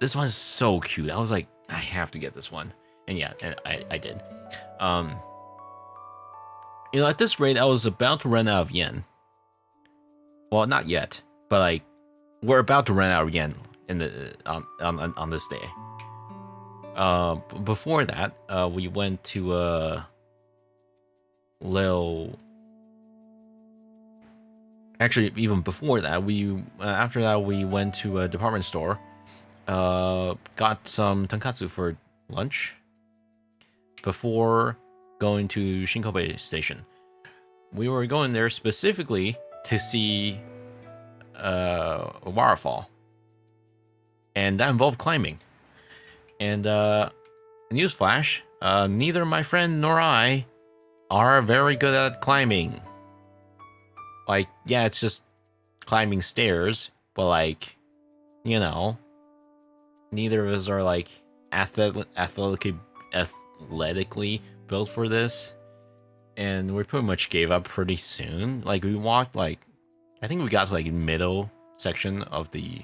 This one's so cute. I was like, I have to get this one. And yeah, and I did. You know, at this rate, I was about to run out of yen. Well, not yet, but like, we're about to run out of yen in the on this day. Before that, we went to Actually, even before that, after that we went to a department store. Got some tonkatsu for lunch before going to Shinkobe Station. We were going there specifically to see a waterfall, and that involved climbing. And newsflash, neither my friend nor I are very good at climbing. Like, yeah, it's just climbing stairs, but like, you know, neither of us are like athletically built for this, and we pretty much gave up pretty soon. Like, we walked, like, I think we got to like middle section of the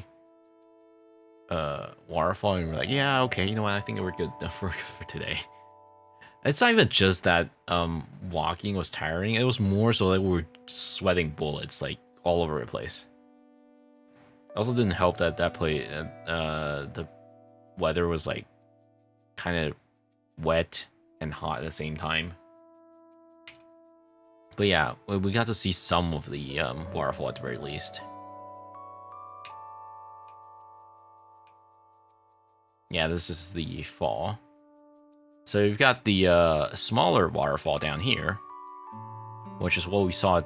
waterfall, and we're like, yeah, okay, you know what, I think we're good for today. It's not even just that walking was tiring. It was more so that we were sweating bullets like all over the place. It also didn't help that the weather was like kind of wet and hot at the same time. But yeah, we got to see some of the waterfall at the very least. Yeah, this is the fall. So you've got the smaller waterfall down here, which is what we saw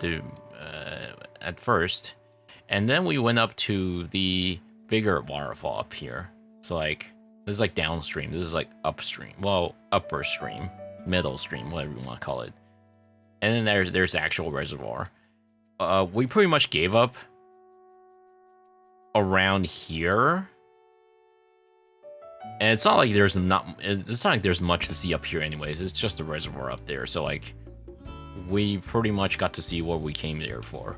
at first. And then we went up to the bigger waterfall up here. So like, this is like downstream. This is like upstream. Well, upper stream, middle stream, whatever you want to call it. And then there's the actual reservoir. We pretty much gave up around here. And it's not like there's much to see up here anyways. It's just a reservoir up there. So like, we pretty much got to see what we came there for.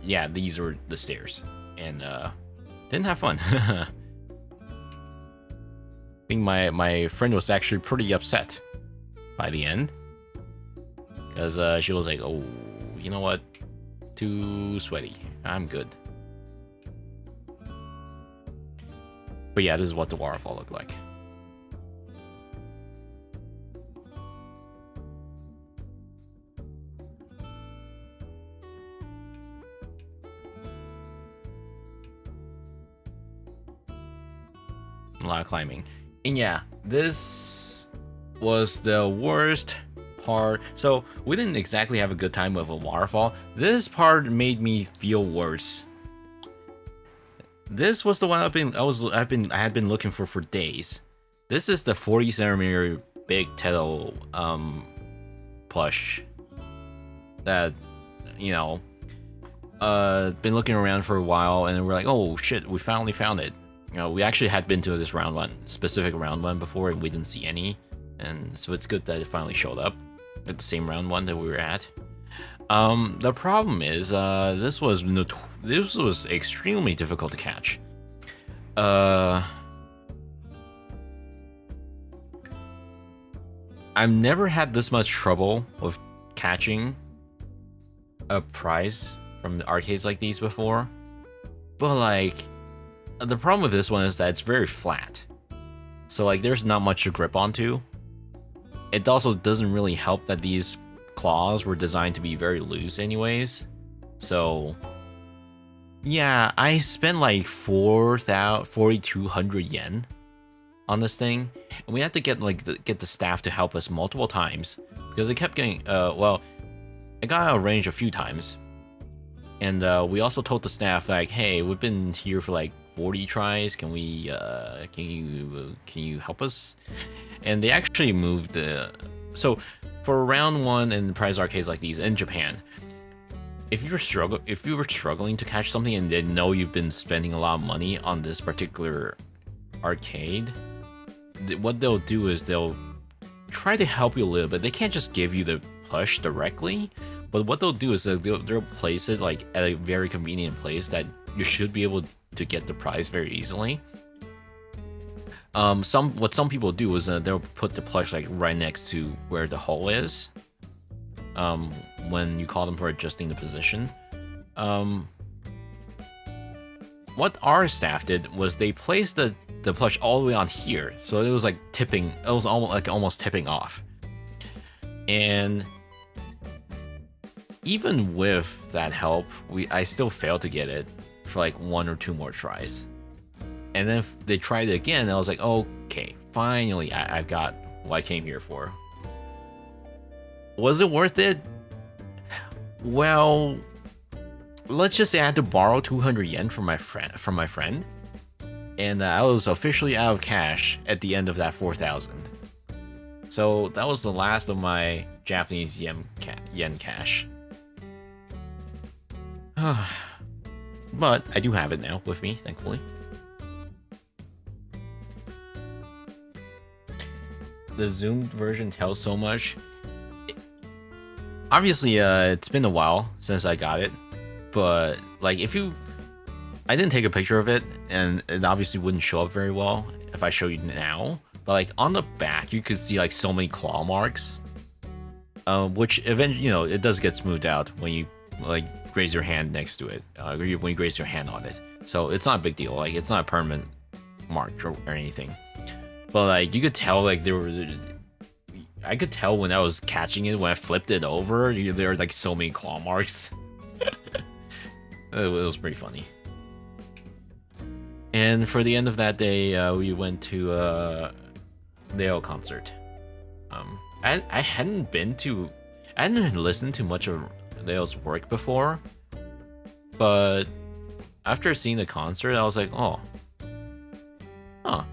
Yeah, these were the stairs, and didn't have fun. I think my friend was actually pretty upset by the end, because she was like, oh, you know what, too sweaty, I'm good. But yeah, this is what the waterfall looked like. A lot of climbing. And yeah, this was the worst part. So we didn't exactly have a good time with a waterfall. This part made me feel worse. This was the one I had been looking for days. This is the 40 centimeter big Teto plush that, you know, been looking around for a while, and we're like, oh shit, we finally found it. You know, we actually had been to this specific round one before, and we didn't see any, and so it's good that it finally showed up at the same round one that we were at. The problem is, this was extremely difficult to catch. I've never had this much trouble with catching a prize from arcades like these before, but like, the problem with this one is that it's very flat, so like there's not much to grip onto. It also doesn't really help that these claws were designed to be very loose anyways, so yeah, I spent like 4,200 yen on this thing, and we had to get the staff to help us multiple times because it kept getting well, I got out of range a few times, and we also told the staff like, hey, we've been here for like 40 tries, can we can you help us? And they actually moved so for round one in prize arcades like these in Japan, if you were struggling to catch something and they know you've been spending a lot of money on this particular arcade, what they'll do is they'll try to help you a little bit. They can't just give you the plush directly, but what they'll do is they'll place it like at a very convenient place that you should be able to get the prize very easily. What some people do is they'll put the plush like right next to where the hole is. When you call them for adjusting the position. What our staff did was they placed the plush all the way on here, so it was like tipping. It was almost tipping off. And even with that help, I still failed to get it for like 1 or 2 more tries. And then they tried it again, and I was like, okay, finally, I've got what I came here for. Was it worth it? Well, let's just say I had to borrow 200 yen from my friend, and I was officially out of cash at the end of that 4,000. So that was the last of my Japanese yen cash. But I do have it now with me, thankfully. The zoomed version tells so much. Obviously, it's been a while since I got it, but like I didn't take a picture of it, and it obviously wouldn't show up very well if I show you now. But like on the back, you could see like so many claw marks, which eventually, it does get smoothed out when you like graze your hand next to it, when you graze your hand on it. So it's not a big deal. Like it's not a permanent mark or anything. But like you could tell, like I could tell when I was catching it, when I flipped it over, there were like so many claw marks. It was pretty funny. And for the end of that day, we went to a Leo concert. I hadn't listened to much of Leo's work before, but after seeing the concert, I was like, oh, huh,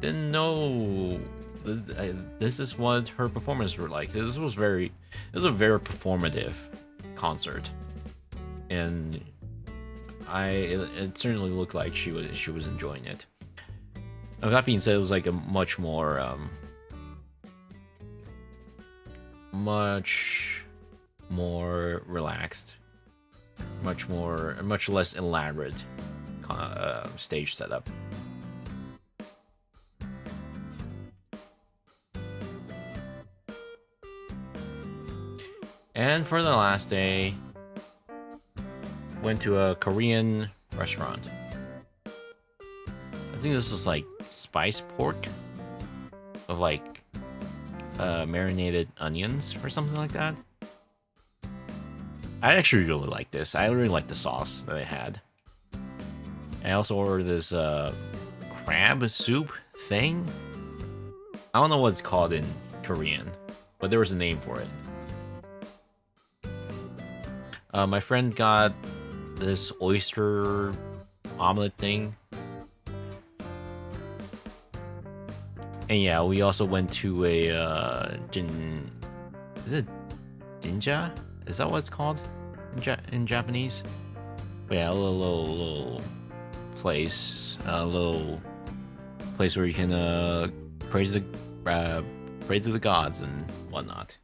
didn't know this is what her performances were like. This was a very performative concert, and it certainly looked like she was enjoying it. Now, that being said, it was like a much more relaxed, much less elaborate stage setup. And for the last day, went to a Korean restaurant. I think this was like spice pork of like marinated onions or something like that. I actually really like this. I really like the sauce that they had. I also ordered this crab soup thing. I don't know what it's called in Korean, but there was a name for it. My friend got this oyster omelet thing. And yeah, we also went to a is it Jinja? Is that what it's called in Japanese? But yeah, a little place, a little place where you can praise the pray to the gods and whatnot.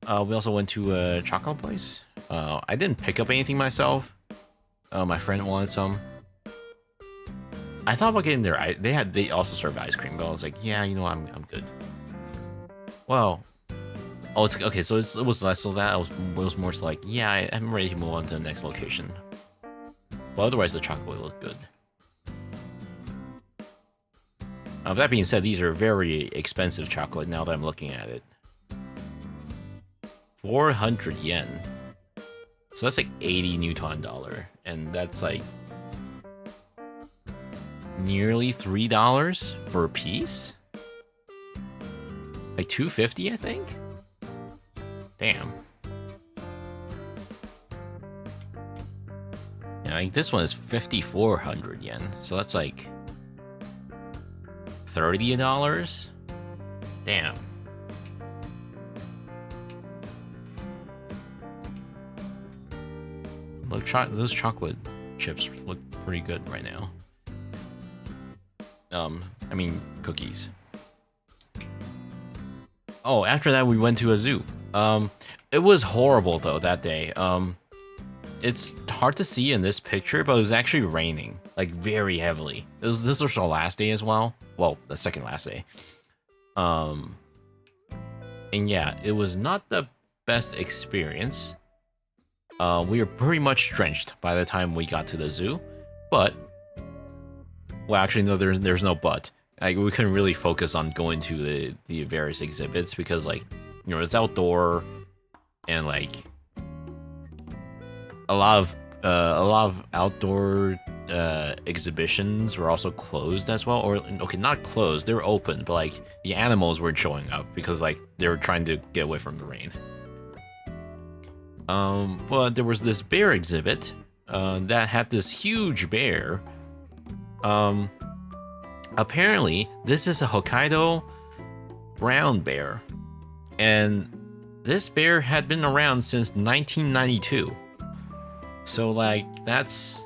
We also went to a chocolate place. I didn't pick up anything myself. My friend wanted some. I thought about getting their they also served ice cream, but I was like, yeah, you know, I'm good. Well, oh, it's okay. So it was less of that. It was more so like, yeah, I'm ready to move on to the next location. But otherwise, the chocolate looked good. That being said, these are very expensive chocolate now that I'm looking at it. 400 yen. So that's like 80 Newton dollar, and that's like nearly $3 for a piece. Like 250, I think. Damn. Yeah, like this one is 5,400 yen, so that's like $30. Damn. Look, those chocolate chips look pretty good right now. I mean, cookies. Oh, after that, we went to a zoo. It was horrible, though, that day. It's hard to see in this picture, but it was actually raining, like, very heavily. This was our last day as well. Well, the second last day. And yeah, it was not the best experience. We were pretty much drenched by the time we got to the zoo, but... Well, actually, no, there's no but. Like, we couldn't really focus on going to the various exhibits because, like, you know, it's outdoor, and like a lot of outdoor exhibitions were also closed as well. Or okay, not closed, they were open, but like the animals weren't showing up because like they were trying to get away from the rain. But there was this bear exhibit that had this huge bear. Apparently, this is a Hokkaido brown bear, and this bear had been around since 1992. So, like, that's...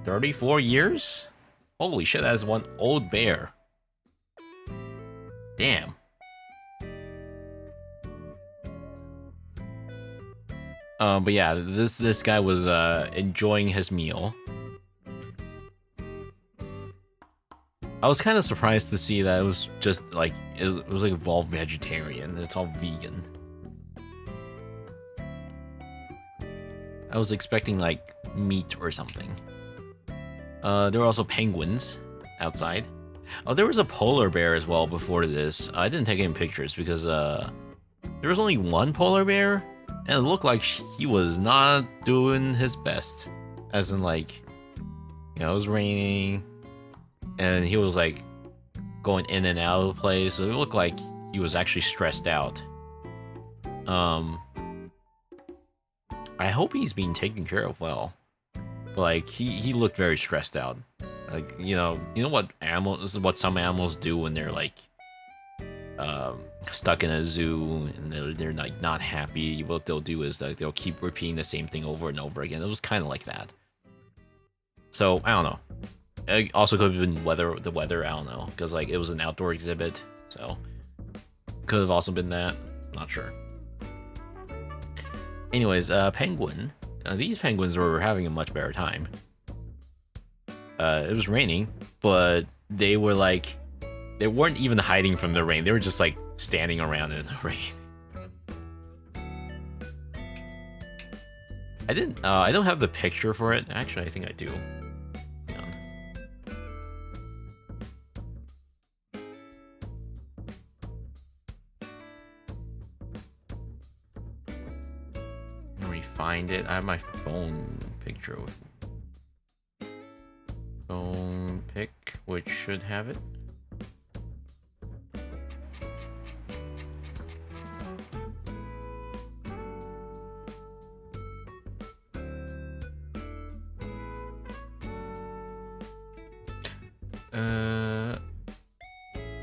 $34 years? Holy shit, that's one old bear. Damn. But yeah, this guy was enjoying his meal. I was kind of surprised to see that it was just like it was like evolved vegetarian. It's all vegan. I was expecting like meat or something. There were also penguins outside. Oh, there was a polar bear as well before this. I didn't take any pictures because there was only one polar bear. And it looked like he was not doing his best. As in, like, you know, it was raining. And he was, like, going in and out of the place. So it looked like he was actually stressed out. I hope he's being taken care of well. But, like, he looked very stressed out. Like, you know what some animals do when they're, like, stuck in a zoo and they're like not happy. What they'll do is like they'll keep repeating the same thing over and over again. It was kind of like that. So I don't know. It also could have been the weather. I don't know, because like it was an outdoor exhibit, so could have also been that. Not sure. Anyways, penguin. These penguins were having a much better time. It was raining, but they were like. They weren't even hiding from the rain. They were just like standing around in the rain. I don't have the picture for it. Actually, I think I do. Hang on. Let me find it. I have my phone picture with me. Phone pic, which should have it.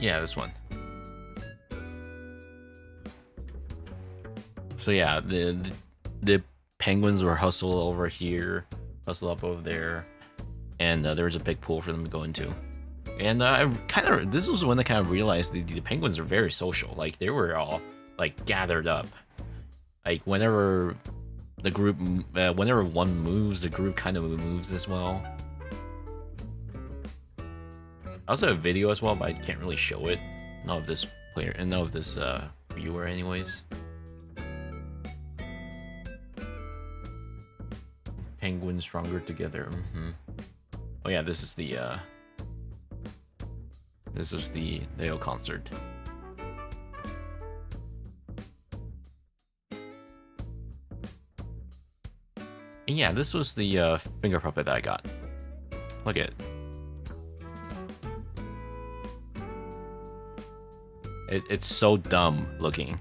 Yeah, this one. So yeah, the penguins were hustled over here, hustled up over there, and there was a big pool for them to go into. And I kind of, this was when I kind of realized the penguins are very social. Like, they were all like gathered up. Like, whenever the group, whenever one moves, the group kind of moves as well. I also have a video as well, but I can't really show it. None of this player, and none of this viewer, anyways. Penguins stronger together. Oh yeah, this is the Leo concert. And yeah, this was the finger puppet that I got. Look at it. It's so dumb looking.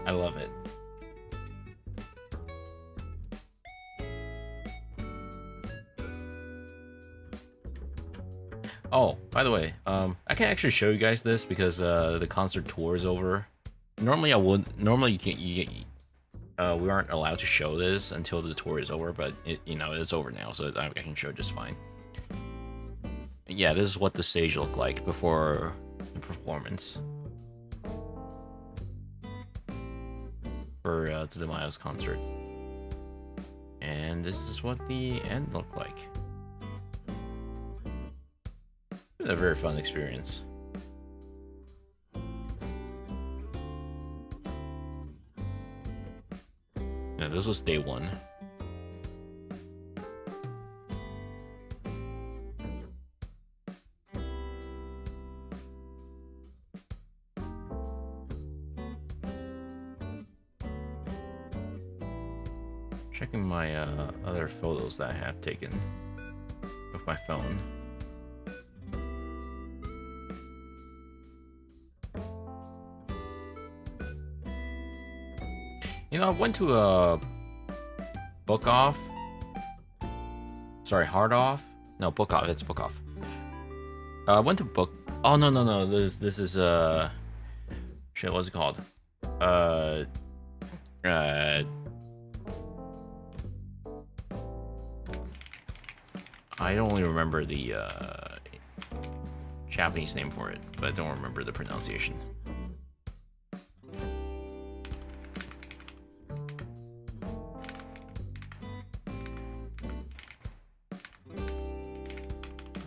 I love it. Oh, by the way, I can actually show you guys this because the concert tour is over. Normally I would. Normally you can't. We aren't allowed to show this until the tour is over, but it's over now, so I can show just fine. Yeah, this is what the stage looked like before the performance for the Miles concert, and this is what the end looked like. A very fun experience. Yeah, this was day one. Checking my other photos that I have taken with my phone. I went to a book off. Sorry, hard off. No, book off. It's book off. I went to book. Oh no. This is shit. What's it called? I don't really remember the Japanese name for it, but I don't remember the pronunciation.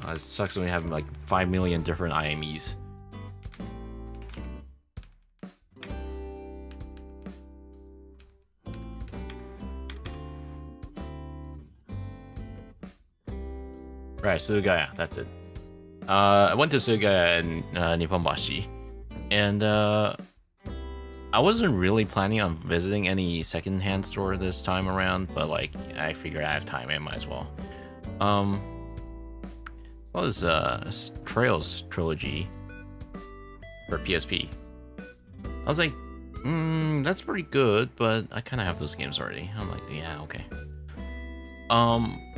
It sucks when we have like 5 million different IMEs. Right, Sugaya, that's it. I went to Sugaya in Nipponbashi, and I wasn't really planning on visiting any secondhand store this time around, but like I figured I have time, I might as well. Well, this Trails trilogy for PSP. I was like, that's pretty good, but I kind of have those games already. I'm like, yeah, okay.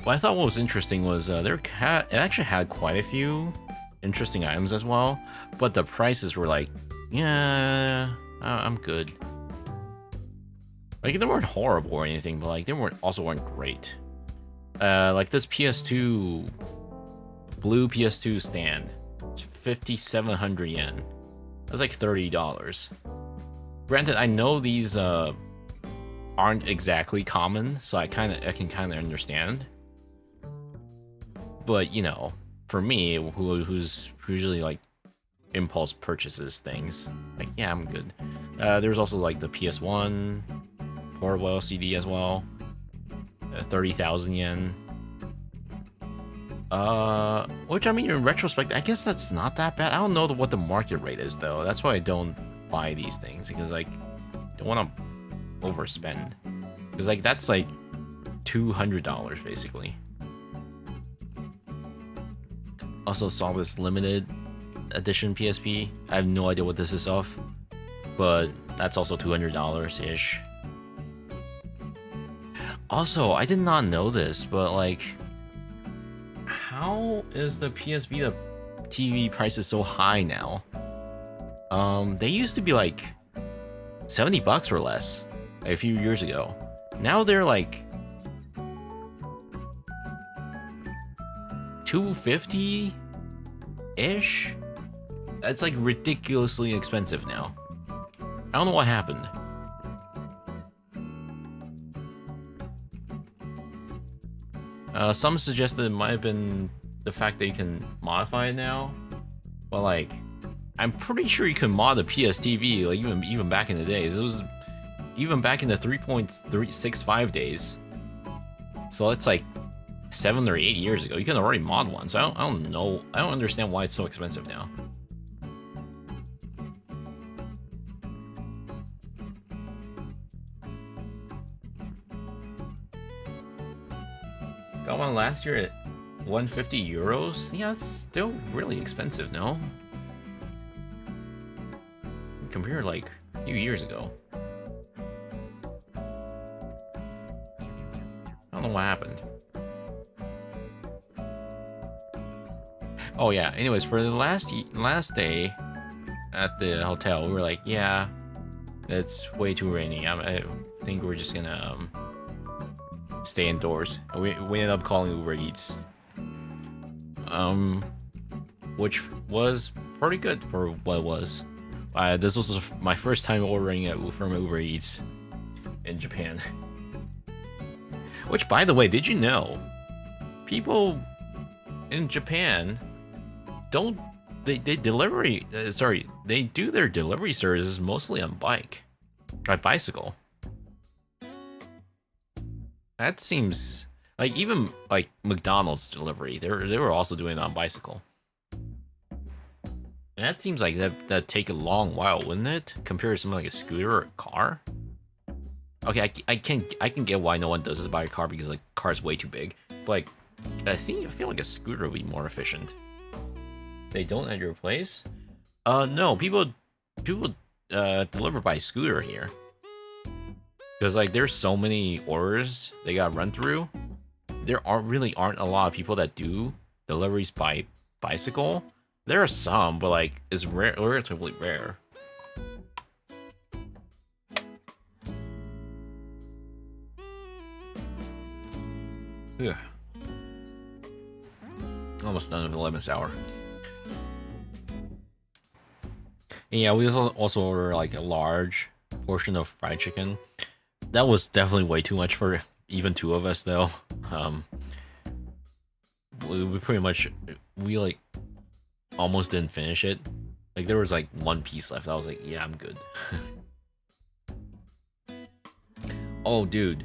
What I thought was interesting was it actually had quite a few interesting items as well, but the prices were like, yeah, I'm good. Like, they weren't horrible or anything, but like they weren't great. Like this PS2. Blue PS2 stand. It's 5,700 yen. That's like $30. Granted, I know these aren't exactly common, so I can kind of understand. But for me, who's usually like impulse purchases things, like yeah, I'm good. There's also like the PS1 portable LCD as well. 30,000 yen. Which I mean, in retrospect, I guess that's not that bad. I don't know what the market rate is though. That's why I don't buy these things, because like I don't want to overspend. Because like that's like $200 basically. Also saw this limited edition PSP. I have no idea what this is of, but that's also $200 ish. Also, I did not know this, but like, how is the PS Vita TV prices so high now? They used to be like $70 or less a few years ago. Now they're like $250-ish. That's like ridiculously expensive now. I don't know what happened. Some suggested it might have been the fact that you can modify it now, but like, I'm pretty sure you can mod a PS TV, like even back in the days. It was even back in the 3.365 days. So that's like 7 or 8 years ago. You can already mod one. So I don't know. I don't understand why it's so expensive now. Got one last year at 150 euros. Yeah, it's still really expensive, no? Compared like a few years ago. I don't know what happened. Oh yeah, anyways, for the last day at the hotel, we were like, yeah, it's way too rainy. I think we're just gonna stay indoors. And we ended up calling Uber Eats. Which was pretty good for what it was. This was my first time ordering from Uber Eats in Japan. Which, by the way, did you know people in Japan they do their delivery services mostly on bicycle. That seems like even like McDonald's delivery, they were also doing it on bicycle. And that seems like that'd take a long while, wouldn't it? Compared to something like a scooter or a car. Okay, I can get why no one does this by a car because like car's way too big. But like, I feel like a scooter would be more efficient. They don't at your place? No, people deliver by scooter here. Because like there's so many orders they got run through. There aren't a lot of people that do deliveries by bicycle. There are some, but like it's relatively rare. Yeah. Almost done in the 11th hour. And yeah, we also ordered like a large portion of fried chicken. That was definitely way too much for even two of us, though. We pretty much like almost didn't finish it. Like there was like one piece left. I was like, yeah, I'm good. Oh, dude,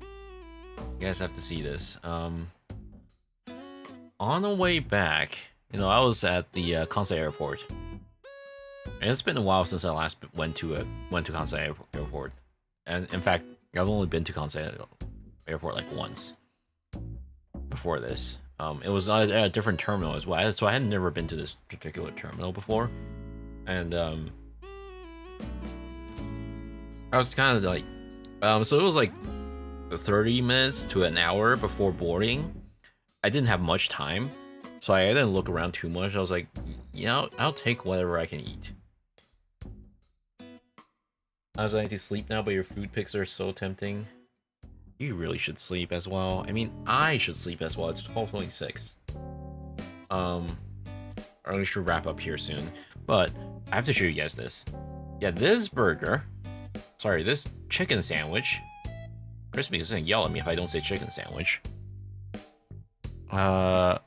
you guys have to see this. On the way back, you know, I was at the Kansai airport, and it's been a while since I last went to Kansai airport. And in fact, I've only been to Kansai airport like once before this. It was at a different terminal as well, so I had never been to this particular terminal before. And I was kind of like, so it was like 30 minutes to an hour before boarding. I didn't have much time, so I didn't look around too much. I was like, yeah, I'll take whatever I can eat. I was like to sleep now, but your food picks are so tempting. You really should sleep as well. I mean, I should sleep as well. It's 12:26. We should wrap up here soon. But I have to show you guys this. Yeah, this chicken sandwich. Crispy is gonna yell at me if I don't say chicken sandwich. Look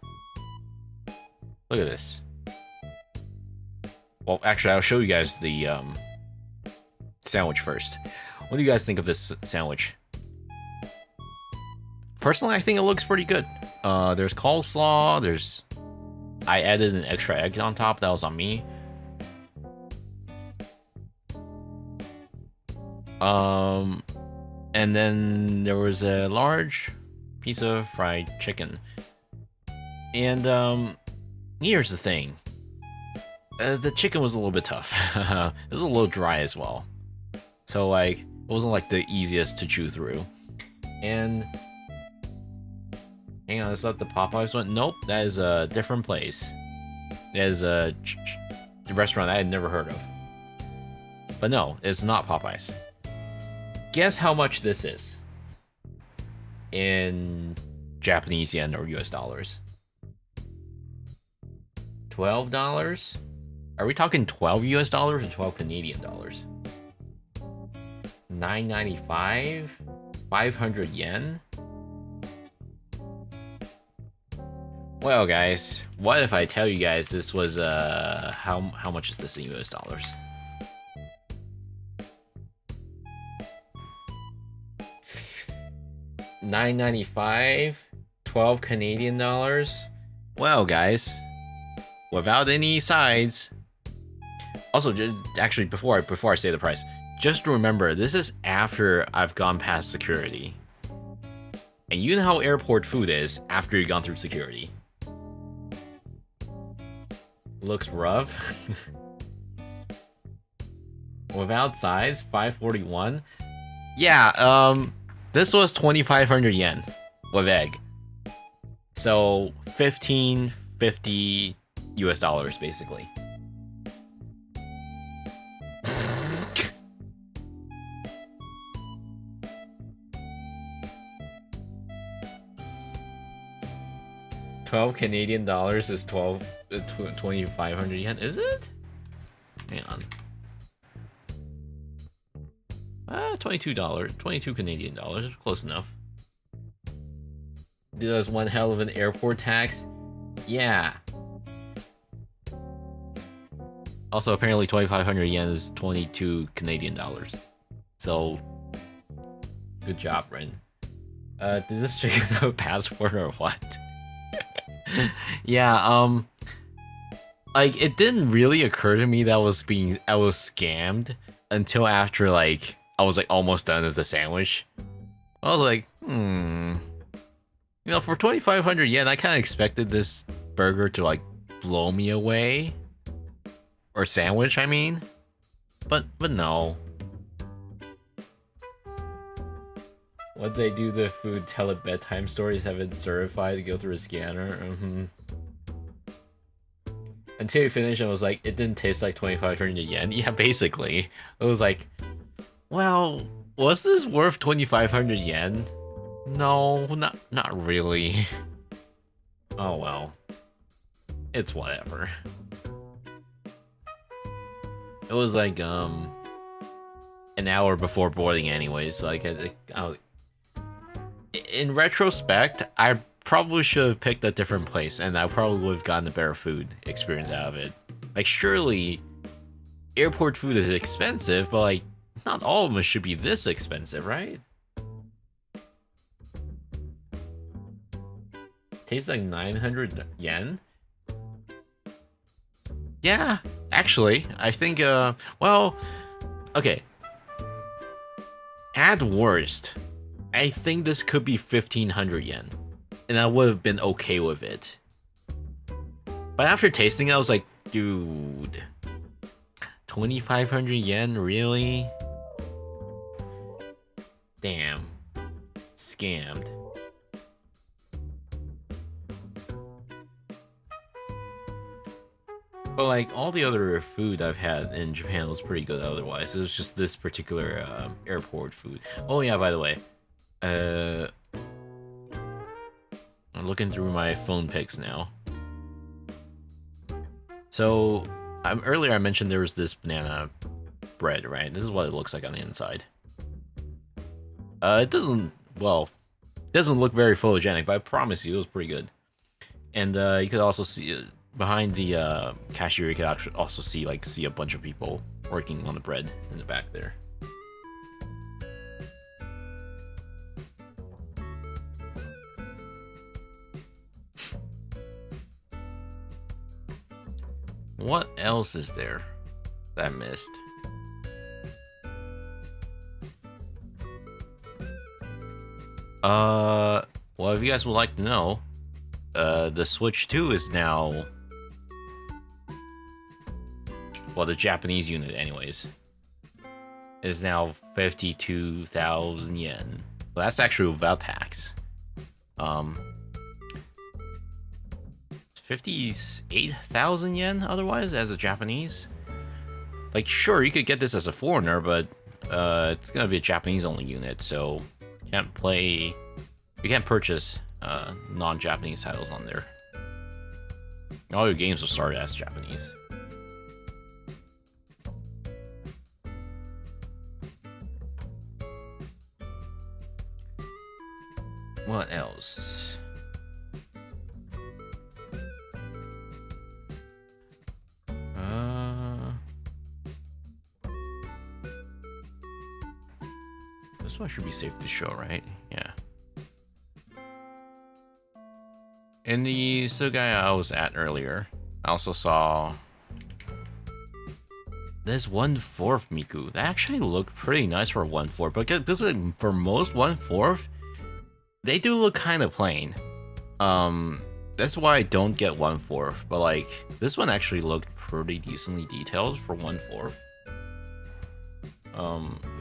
at this. Well, actually, I'll show you guys the sandwich first. What do you guys think of this sandwich? Personally, I think it looks pretty good. There's coleslaw. I added an extra egg on top. That was on me. And then there was a large piece of fried chicken. And here's the thing. The chicken was a little bit tough. It was a little dry as well. So like, it wasn't like the easiest to chew through. And hang on, is that the Popeyes one? Nope, that is a different place. There's a restaurant I had never heard of. But no, it's not Popeyes. Guess how much this is in Japanese yen or US dollars? $12? Are we talking 12 US dollars or 12 Canadian dollars? $9.95? 500 yen? Well, guys, what if I tell you guys this was how much is this in US dollars? $9.95, 12 Canadian dollars. Well, guys, without any sides. Also, actually, before I say the price, just remember this is after I've gone past security. And you know how airport food is after you've gone through security. Looks rough. Without size, 541. Yeah, this was 2,500 yen with egg. So 1550 US dollars basically. $12 Canadian dollars is 2,500 yen, is it? Hang on. $22, 22 Canadian dollars, close enough. That's one hell of an airport tax. Yeah. Also, apparently 2,500 yen is 22 Canadian dollars. So, good job, Ren. Does this chicken have a passport or what? Yeah, like, it didn't really occur to me that I was scammed until after, like, I was, like, almost done with the sandwich. I was like, You know, for 2,500 yen, I kind of expected this burger to, like, blow me away. Or sandwich, I mean. But no. What they do the food, tell it bedtime stories, have it certified to go through a scanner. Until you finish, I was like, it didn't taste like 2,500 yen. Yeah, basically. It was like, well, was this worth 2,500 yen? No, not really. Oh well. It's whatever. It was like, an hour before boarding anyway, so in retrospect, I probably should have picked a different place, and I probably would have gotten a better food experience out of it. Like, surely, airport food is expensive, but, like, not all of them should be this expensive, right? Tastes like 900 yen? Yeah, actually, I think, well, okay. At worst, I think this could be 1,500 yen, and I would have been okay with it. But after tasting it, I was like, dude, 2,500 yen, really? Damn, scammed. But like all the other food I've had in Japan was pretty good otherwise. It was just this particular airport food. Oh yeah, by the way, I'm looking through my phone pics now. So earlier I mentioned there was this banana bread, right? This is what it looks like on the inside. It doesn't look very photogenic, but I promise you it was pretty good. And you could also see behind the cashier, you could actually also see a bunch of people working on the bread in the back there. What else is there that I missed? Well, if you guys would like to know, the Switch 2 is now, well, the Japanese unit anyways, is now 52,000 yen. Well, that's actually without tax. 58,000 yen otherwise as a Japanese. Like, sure, you could get this as a foreigner, but it's gonna be a Japanese only unit, so you can't purchase non-Japanese titles on there. All your games will start as Japanese. What else? This one should be safe to show, right? Yeah. In the Sugai I was at earlier, I also saw this 1/4 Miku. That actually looked pretty nice for a 1/4, but because for most 1/4, they do look kind of plain. That's why I don't get 1/4, but like this one actually looked pretty decently detailed for 1/4.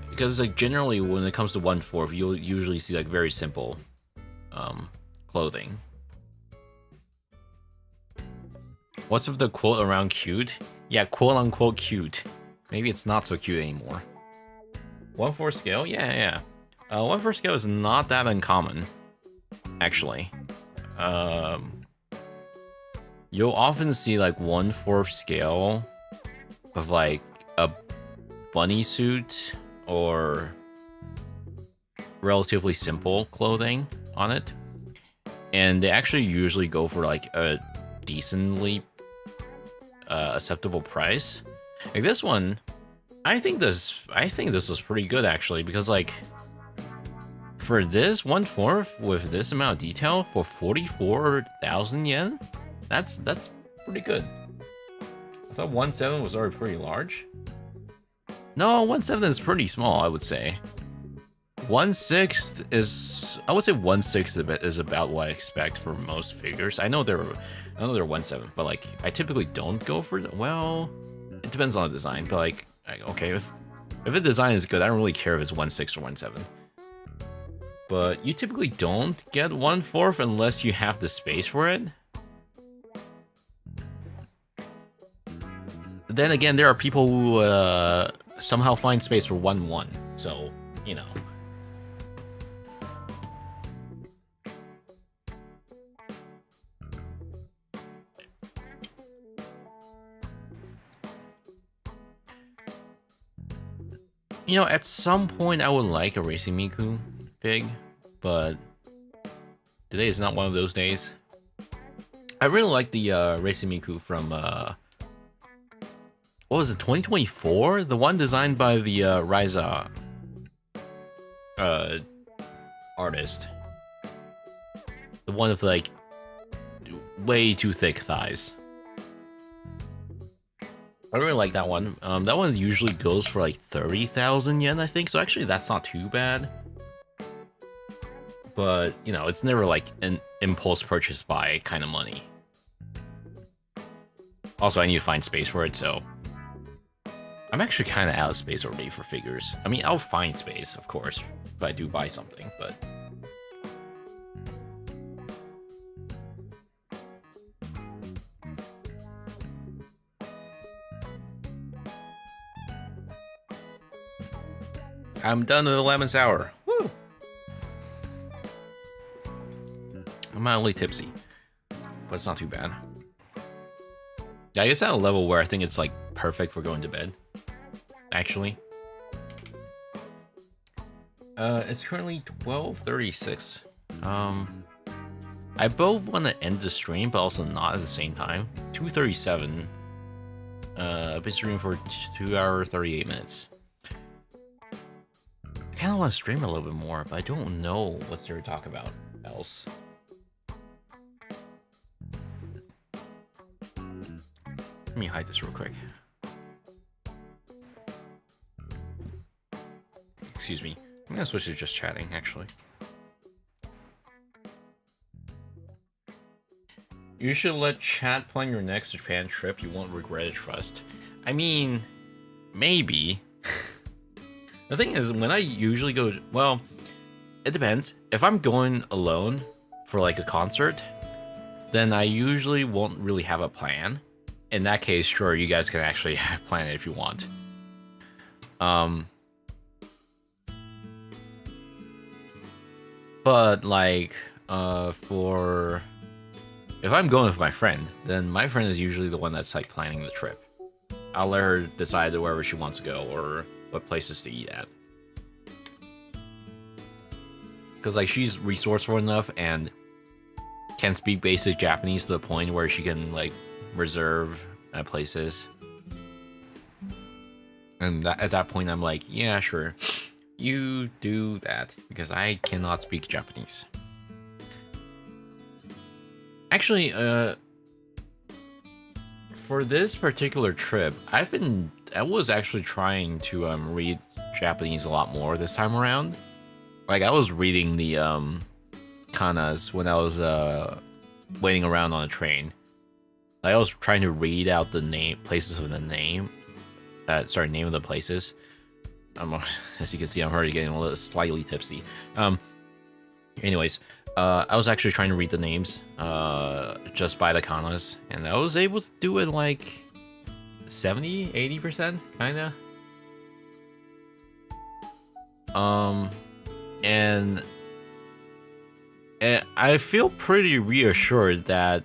Because like generally when it comes to 1/4, you'll usually see like very simple clothing. What's with the quote around cute? Yeah, quote unquote cute. Maybe it's not so cute anymore. 1/4 scale? Yeah. 1/4 scale is not that uncommon, actually. You'll often see like 1/4 scale of like a bunny suit or relatively simple clothing on it, and they actually usually go for like a decently acceptable price. Like this one, I think this was pretty good actually, because like for this 1/4 with this amount of detail for 44,000 yen, that's pretty good. I thought 1/7 was already pretty large. No, 1/7 is pretty small, I would say. 1/6 is, I would say 1/6 is about what I expect for most figures. I know they're 1/7, but like I typically don't go for the, well, it depends on the design. But like, okay, if the design is good, I don't really care if it's 1/6 or 1/7. But you typically don't get 1/4 unless you have the space for it. But then again, there are people who somehow find space for 1/1, so you know. You know, at some point I would like a Racing Miku fig, but today is not one of those days. I really like the Racing Miku from what was it, 2024? The one designed by the Ryza artist. The one with like way too thick thighs. I really like that one. That one usually goes for like 30,000 yen, I think. So actually, that's not too bad. But you know, it's never like an impulse purchase buy kind of money. Also, I need to find space for it, so I'm actually kind of out of space already for figures. I mean, I'll find space, of course, if I do buy something, but I'm done with the lemon sour. Woo! I'm mildly tipsy, but it's not too bad. Yeah, it's at a level where I think it's like perfect for going to bed. Actually, it's currently 12:36. I both want to end the stream, but also not at the same time. 2:37. I've been streaming for 2 hours 38 minutes. I kind of want to stream a little bit more, but I don't know what's there to talk about else. Let me hide this real quick. Excuse me. I'm gonna switch to just chatting, actually. You should let chat plan your next Japan trip. You won't regret it, trust. I mean, maybe. The thing is, when I usually go, well, it depends. If I'm going alone for like a concert, then I usually won't really have a plan. In that case, sure, you guys can actually plan it if you want. But like, for if I'm going with my friend, then my friend is usually the one that's like planning the trip. I'll let her decide wherever she wants to go or what places to eat at. Because like she's resourceful enough and can speak basic Japanese to the point where she can like reserve places. And at that point, I'm like, yeah, sure, you do that because I cannot speak Japanese. Actually, for this particular trip, I was actually trying to read Japanese a lot more this time around. Like I was reading the kanas when I was waiting around on a train. Like, I was trying to read out the places of the name. Name of the places. As you can see, I'm already getting a little slightly tipsy. Anyways, I was actually trying to read the names just by the kanas, and I was able to do it like 70-80%, kinda. And I feel pretty reassured that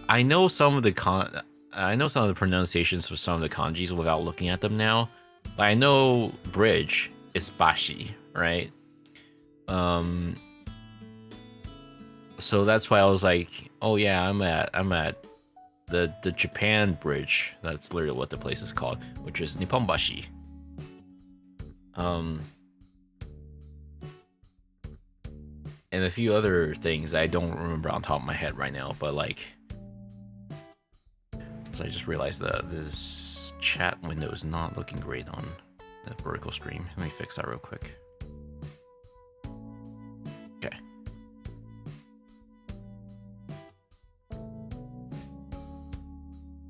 I know some of the pronunciations for some of the kanjis without looking at them now. Like, I know bridge is bashi, right? So that's why I was like, oh yeah, I'm at the Japan bridge. That's literally what the place is called, which is Nipponbashi. And a few other things I don't remember on top of my head right now, but like, so I just realized that this chat window is not looking great on the vertical stream. Let me fix that real quick. Okay.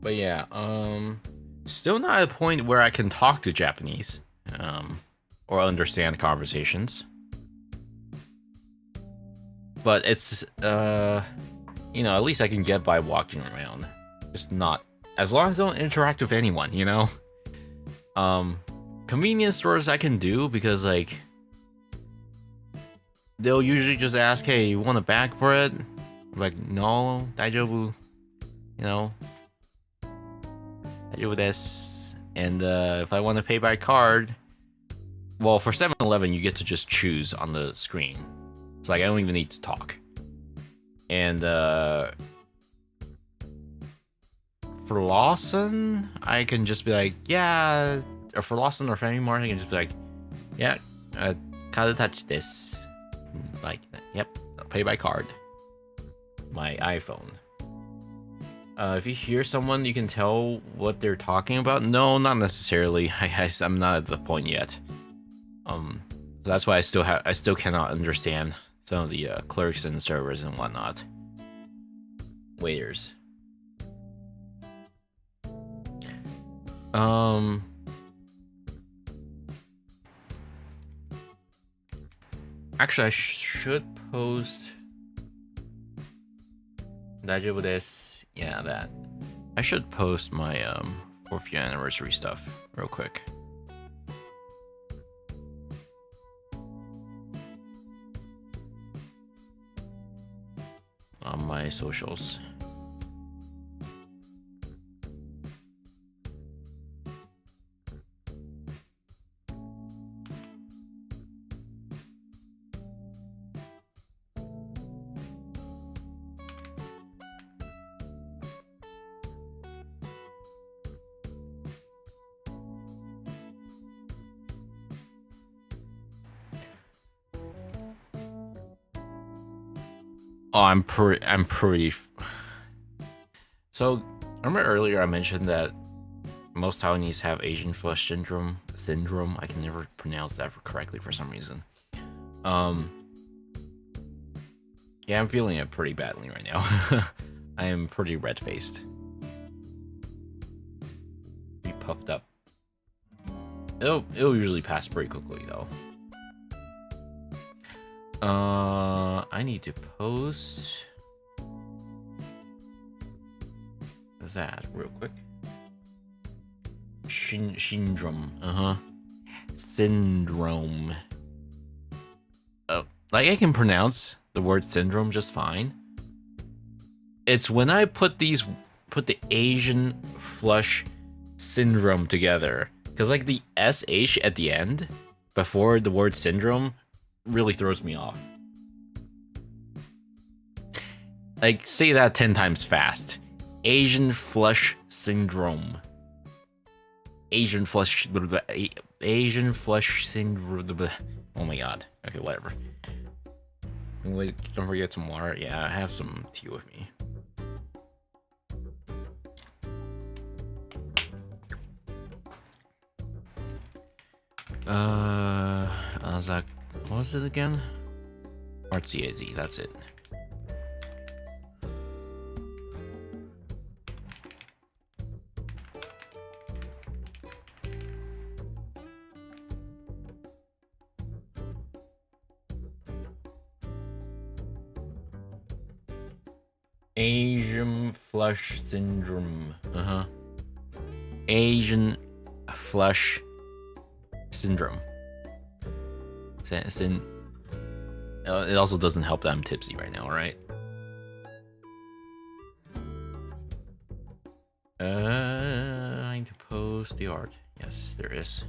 But yeah, still not at a point where I can talk to Japanese, or understand conversations. But it's, you know, at least I can get by walking around. Just not, as long as I don't interact with anyone, you know? Convenience stores I can do because, like, they'll usually just ask, hey, you want a bag for it? I'm like, no, daijoubu, you know? Daijoubu desu. And if I want to pay by card, well, for 7-Eleven, you get to just choose on the screen. It's like, I don't even need to talk. And for Lawson, I can just be like, yeah. Or for Lawson or Family Mart, I can just be like, yeah, card touch this. Like, yep, I'll pay by card. My iPhone. If you hear someone, you can tell what they're talking about. No, not necessarily. I'm not at the point yet. So that's why I still cannot understand some of the clerks and servers and whatnot. Waiters. Actually, I should post daijoubu desu. Yeah, that. I should post my 4th year anniversary stuff real quick. On my socials. Oh, I'm pretty. So, remember earlier I mentioned that most Taiwanese have Asian flush syndrome. I can never pronounce that correctly for some reason. Yeah, I'm feeling it pretty badly right now. I am pretty red-faced. Pretty puffed up. It'll usually pass pretty quickly though. I need to post. that real quick. Syndrome. Syndrome. Like I can pronounce the word syndrome just fine. It's when I put the Asian flush syndrome together, because like the sh at the end before the word syndrome really throws me off. Like say that 10 times fast. Asian flush syndrome. Asian flush syndrome. Oh my god. Okay, whatever. Wait, don't forget some water. Yeah, I have some tea with me. What was it again? RCAZ, that's it. Asian flush syndrome. Asian flush syndrome. It also doesn't help that I'm tipsy right now, right? I need to post the art. Yes, there is.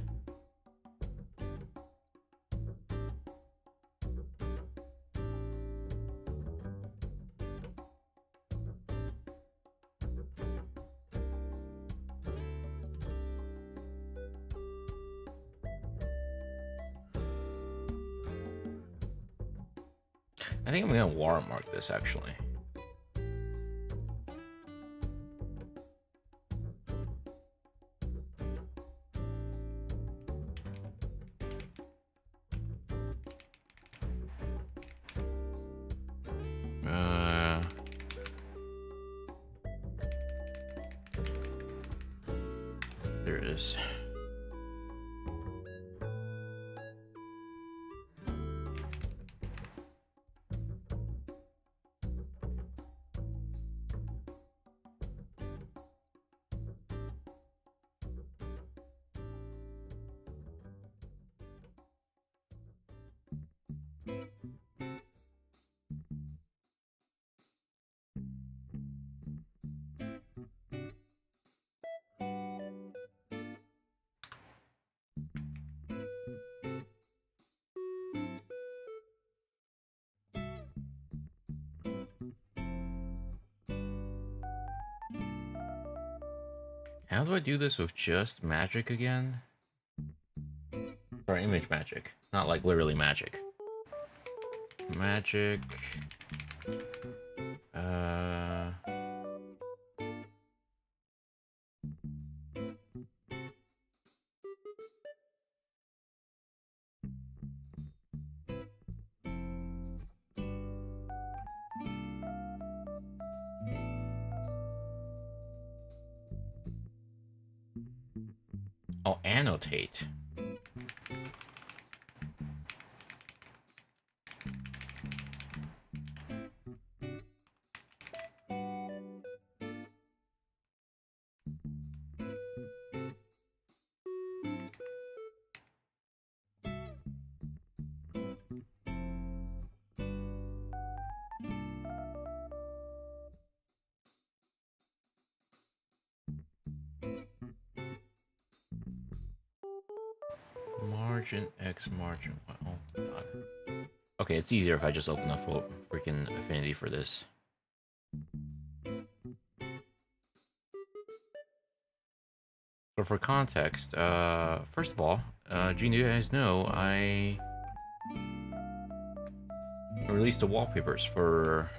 I think I'm gonna watermark this actually. There it is. How do I do this with just magic again? Or image magic, not like literally magic. Magic. I'll annotate. Margin X margin. Oh god. Okay, it's easier if I just open up a freaking affinity for this. So for context, first of all, do you guys know I released the wallpapers for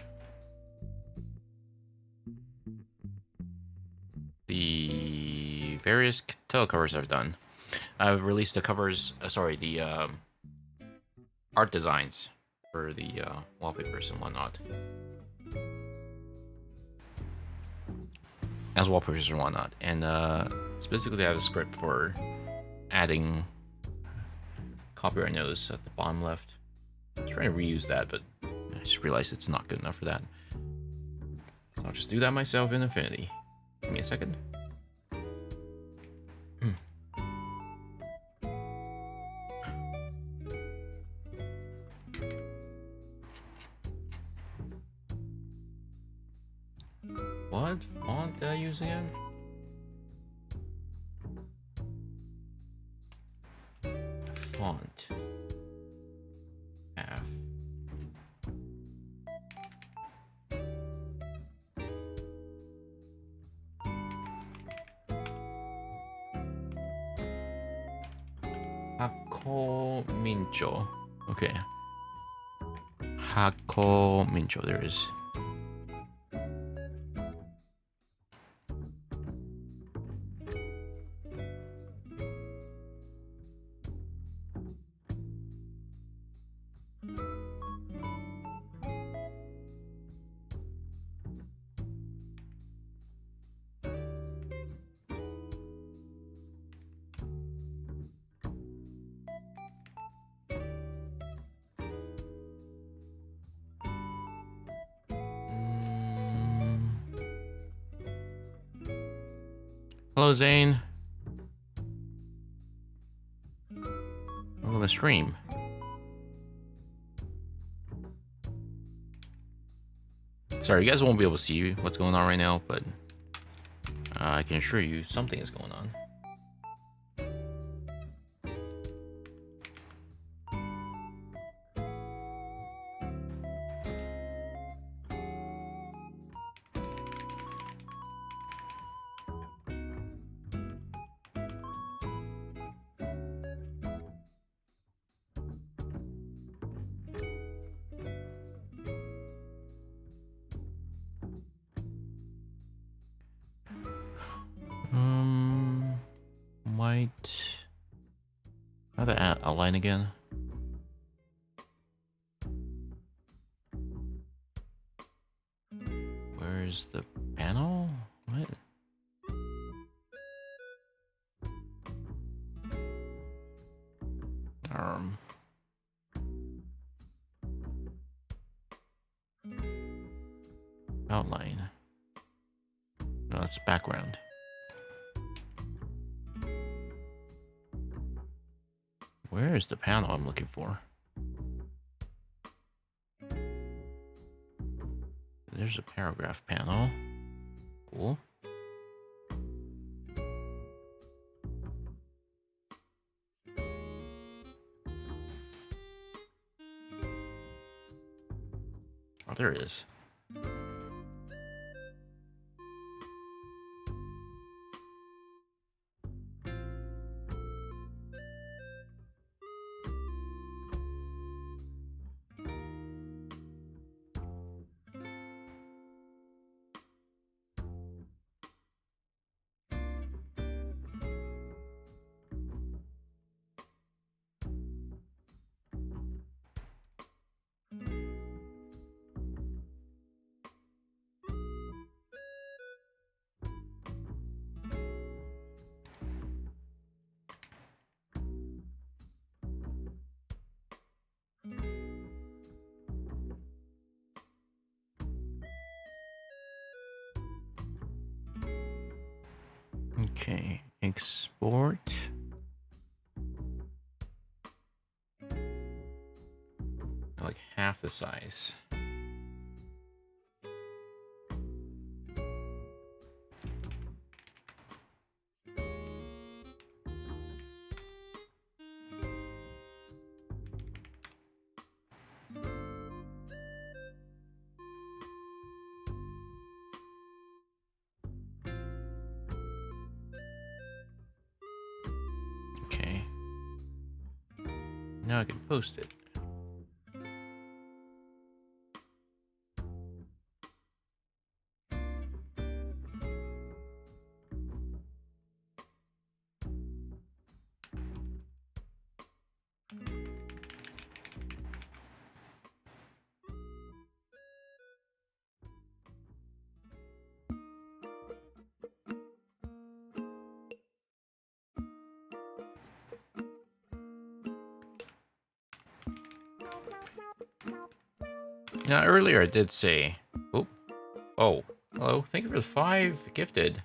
the various telecovers I've done. I've released the covers, the art designs for the wallpapers and whatnot. As wallpapers and whatnot. And specifically I have a script for adding copyright notice at the bottom left. I was trying to reuse that, but I just realized it's not good enough for that. So I'll just do that myself in Affinity. Give me a second. What font did I use again? Font. Half. Hako Mincho. Okay. Hako Mincho, there it is. Hello, Zane. I'm gonna stream. Sorry, you guys won't be able to see what's going on right now, but I can assure you something is going on. Might how to outline again? Where's the panel? What? Outline. No, that's background. Where is the panel I'm looking for? There's a paragraph panel. Cool. Oh, there it is. Okay, export. Like half the size. Okay. Now I can post it. Now, earlier I did say, oh, hello, thank you for the 5 gifted.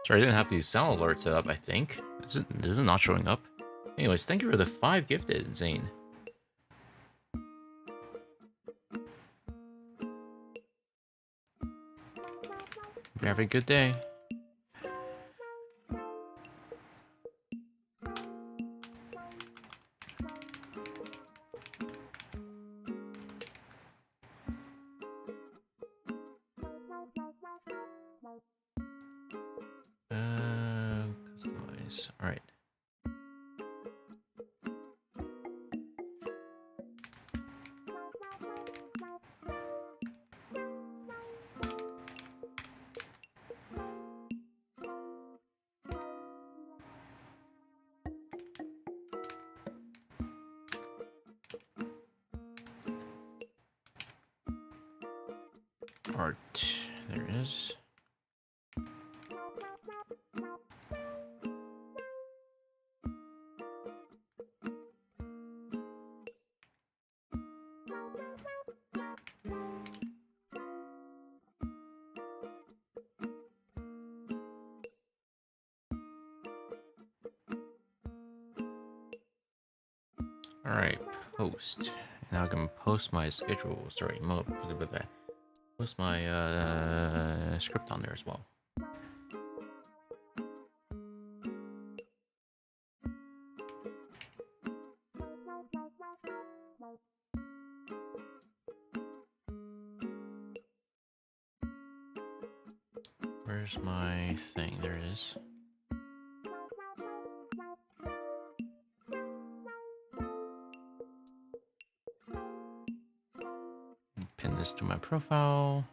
Sorry, I didn't have these sound alerts set up, I think. Is it not showing up? Anyways, thank you for the 5 gifted, Zane. Have a good day. Customize. All right. Art. There it is. All right, post. Now I can post my schedule. Sorry, post my script on there as well. Where's my thing? There it is. Pin this to my profile.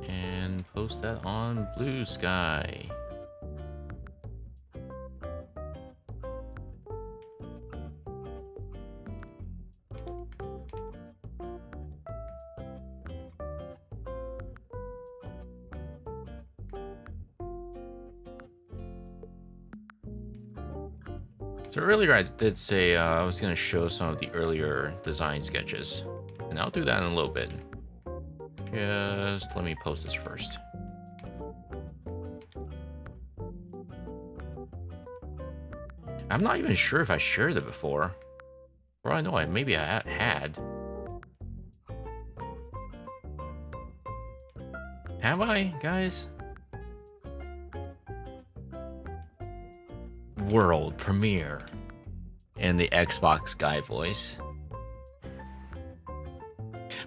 And post that on Blue Sky. So earlier I did say I was going to show some of the earlier design sketches, and I'll do that in a little bit. Just let me post this first. I'm not even sure if I shared it before. Or I know maybe I had. Have I, guys? World premiere in the Xbox guy voice.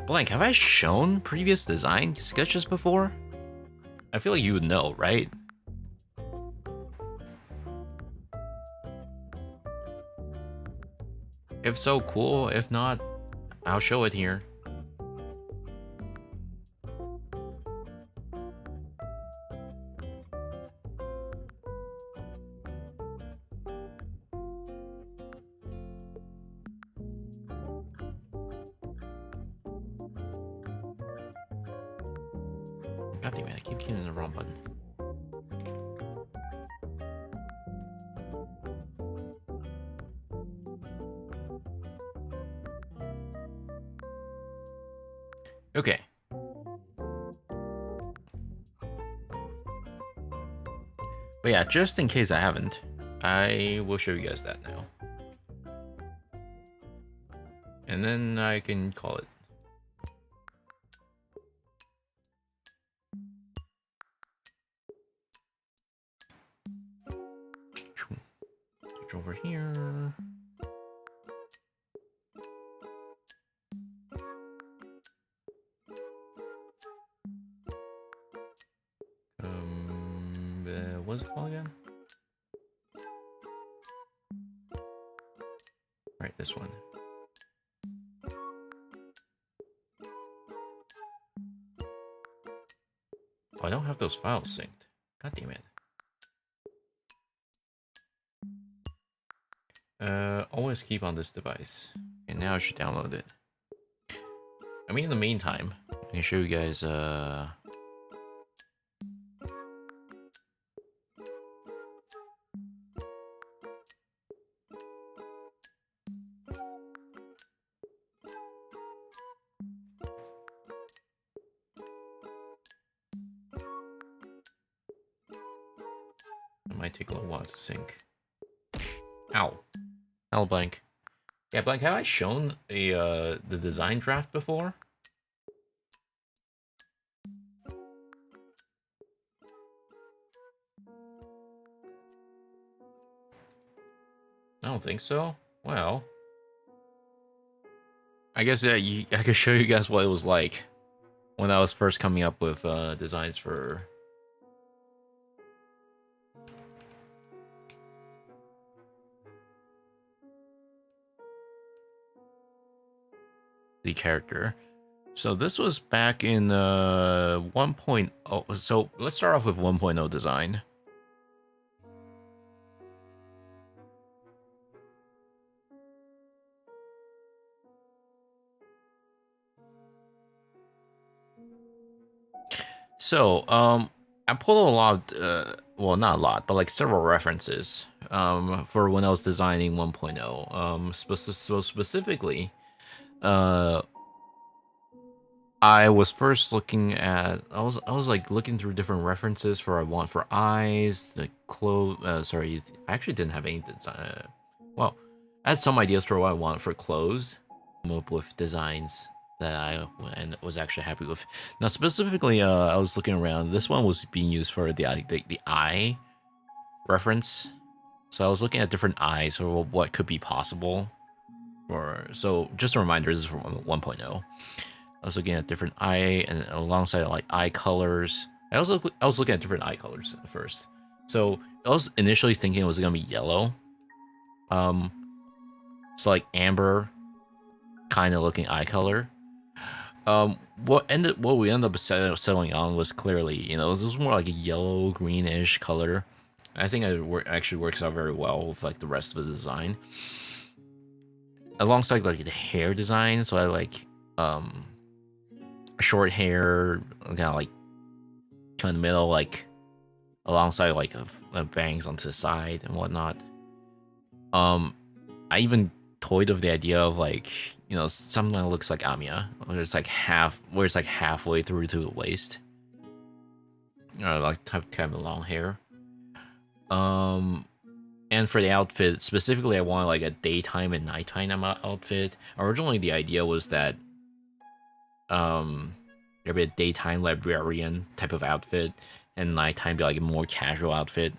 Blank, have I shown previous design sketches before? I feel like you would know, right? If so, cool. If not, I'll show it here. God damn it, I keep hitting the wrong button. Okay. But yeah, just in case I haven't, I will show you guys that now. And then I can call it. Switch over here. What's it called again? Right, this one. Oh, I don't have those files synced. God damn it. Always keep on this device. And now I should download it. I mean, in the meantime, I can show you guys, I might take a little while to sync. Ow. Hello, Blank. Yeah, Blank, have I shown the design draft before? I don't think so. Well, I guess I could show you guys what it was like when I was first coming up with designs for the character. So this was back in 1.0. So let's start off with 1.0 design. So, I pulled a lot, well, not a lot, but like several references, for when I was designing 1.0. So specifically, uh, I was first looking at, I was like looking through different references for I want for eyes, the clothes. Sorry, I actually didn't have any design. Well, I had some ideas for what I want for clothes. Come up with designs that I and was actually happy with. Now, specifically, I was looking around. This one was being used for the eye reference. So I was looking at different eyes or what could be possible. So just a reminder, this is from 1.0. I was looking at different eye and alongside like eye colors. I was looking at different eye colors at first. So I was initially thinking it was gonna be yellow. Um, so like amber kind of looking eye color. What we ended up settling on was clearly, this was more like a yellow greenish color. I think it actually works out very well with like the rest of the design. Alongside like the hair design, so I like short hair, kind of like kind of middle, like alongside like bangs onto the side and whatnot. I even toyed with the idea of like something that looks like Amiya, where it's like halfway through to the waist, like kind of long hair. And for the outfit specifically, I wanted like a daytime and nighttime outfit. Originally, the idea was that there'd be a daytime librarian type of outfit, and nighttime be like a more casual outfit.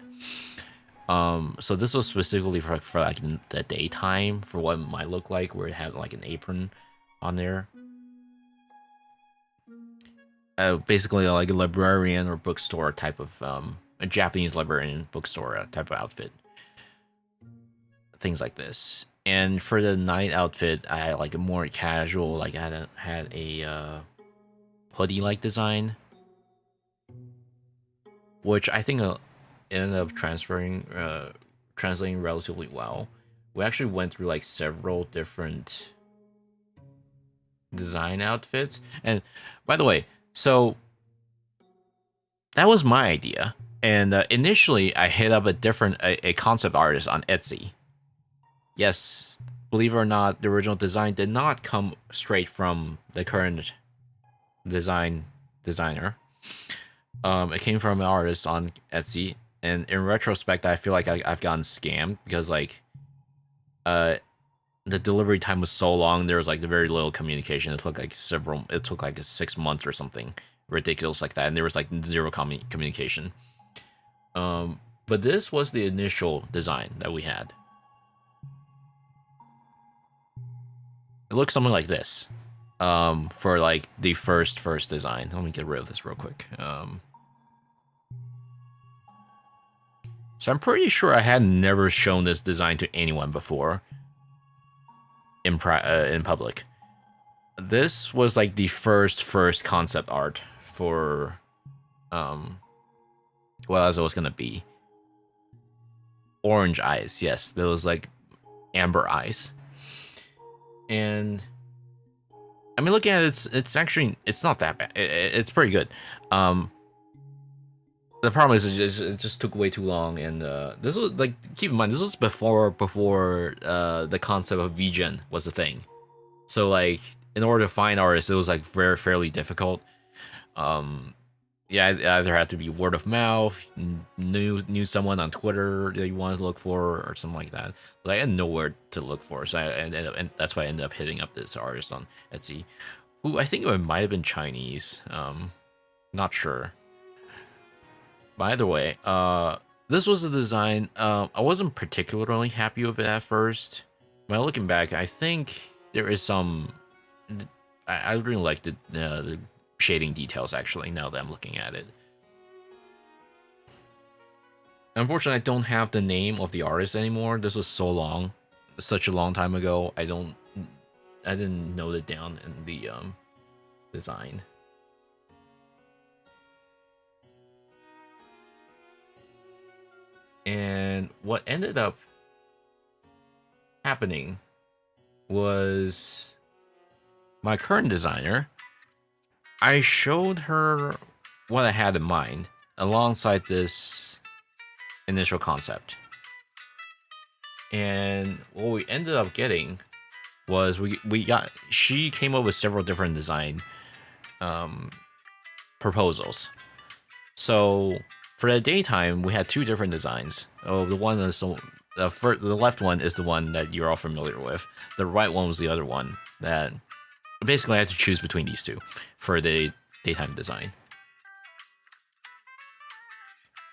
So this was specifically for like the daytime, for what it might look like, where it had like an apron on there. Basically like a librarian or bookstore type of a Japanese librarian bookstore type of outfit. Things like this. And for the night outfit, I had like a more casual, like I had a hoodie like design, which I think ended up translating relatively well. We actually went through like several different design outfits. And by the way, so that was my idea. And initially, I hit up a concept artist on Etsy. Yes, believe it or not, the original design did not come straight from the current designer. It came from an artist on Etsy, and in retrospect, I feel like I've gotten scammed because like, the delivery time was so long. There was like very little communication. It took like 6 months or something ridiculous like that, and there was like zero communication. But this was the initial design that we had. It looks something like this. For like the first design. Let me get rid of this real quick. So I'm pretty sure I had never shown this design to anyone before in public. This was like the first concept art for Um, what else it was gonna be? Orange eyes, yes, those like amber eyes. And I mean, looking at it, it's actually it's not that bad. It's pretty good. Um, the problem is it just took way too long, and this was like keep in mind this was before the concept of VGen was a thing. So like in order to find artists, it was like fairly difficult. Um, yeah, it either had to be word of mouth, knew someone on Twitter that you wanted to look for, or something like that. But I had nowhere to look for, so and that's why I ended up hitting up this artist on Etsy, who I think it might have been Chinese. Not sure. By the way, this was a design. I wasn't particularly happy with it at first. When looking back, I think there is some. I really like the shading details actually. Now that I'm looking at it, unfortunately, I don't have the name of the artist anymore. This was so long, such a long time ago. I didn't note it down in the design. And what ended up happening was my current designer. I showed her what I had in mind alongside this initial concept. And what we ended up getting was she came up with several different design proposals. So for the daytime, we had two different designs. Oh, the one is the left one is the one that you're all familiar with. The right one was the other one that basically I had to choose between these two for the daytime design.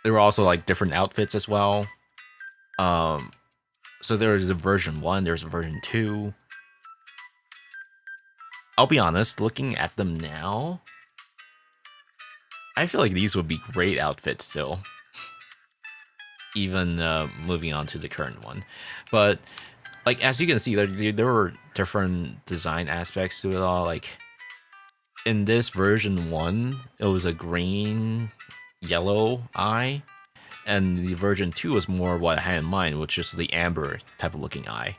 There were also like different outfits as well. So there's a version 1, there's a version 2. I'll be honest, looking at them now, I feel like these would be great outfits still. Even moving on to the current one. But like as you can see, there were different design aspects to it all. Like in this version 1, it was a green yellow eye, and the version 2 was more what I had in mind, which is the amber type of looking eye.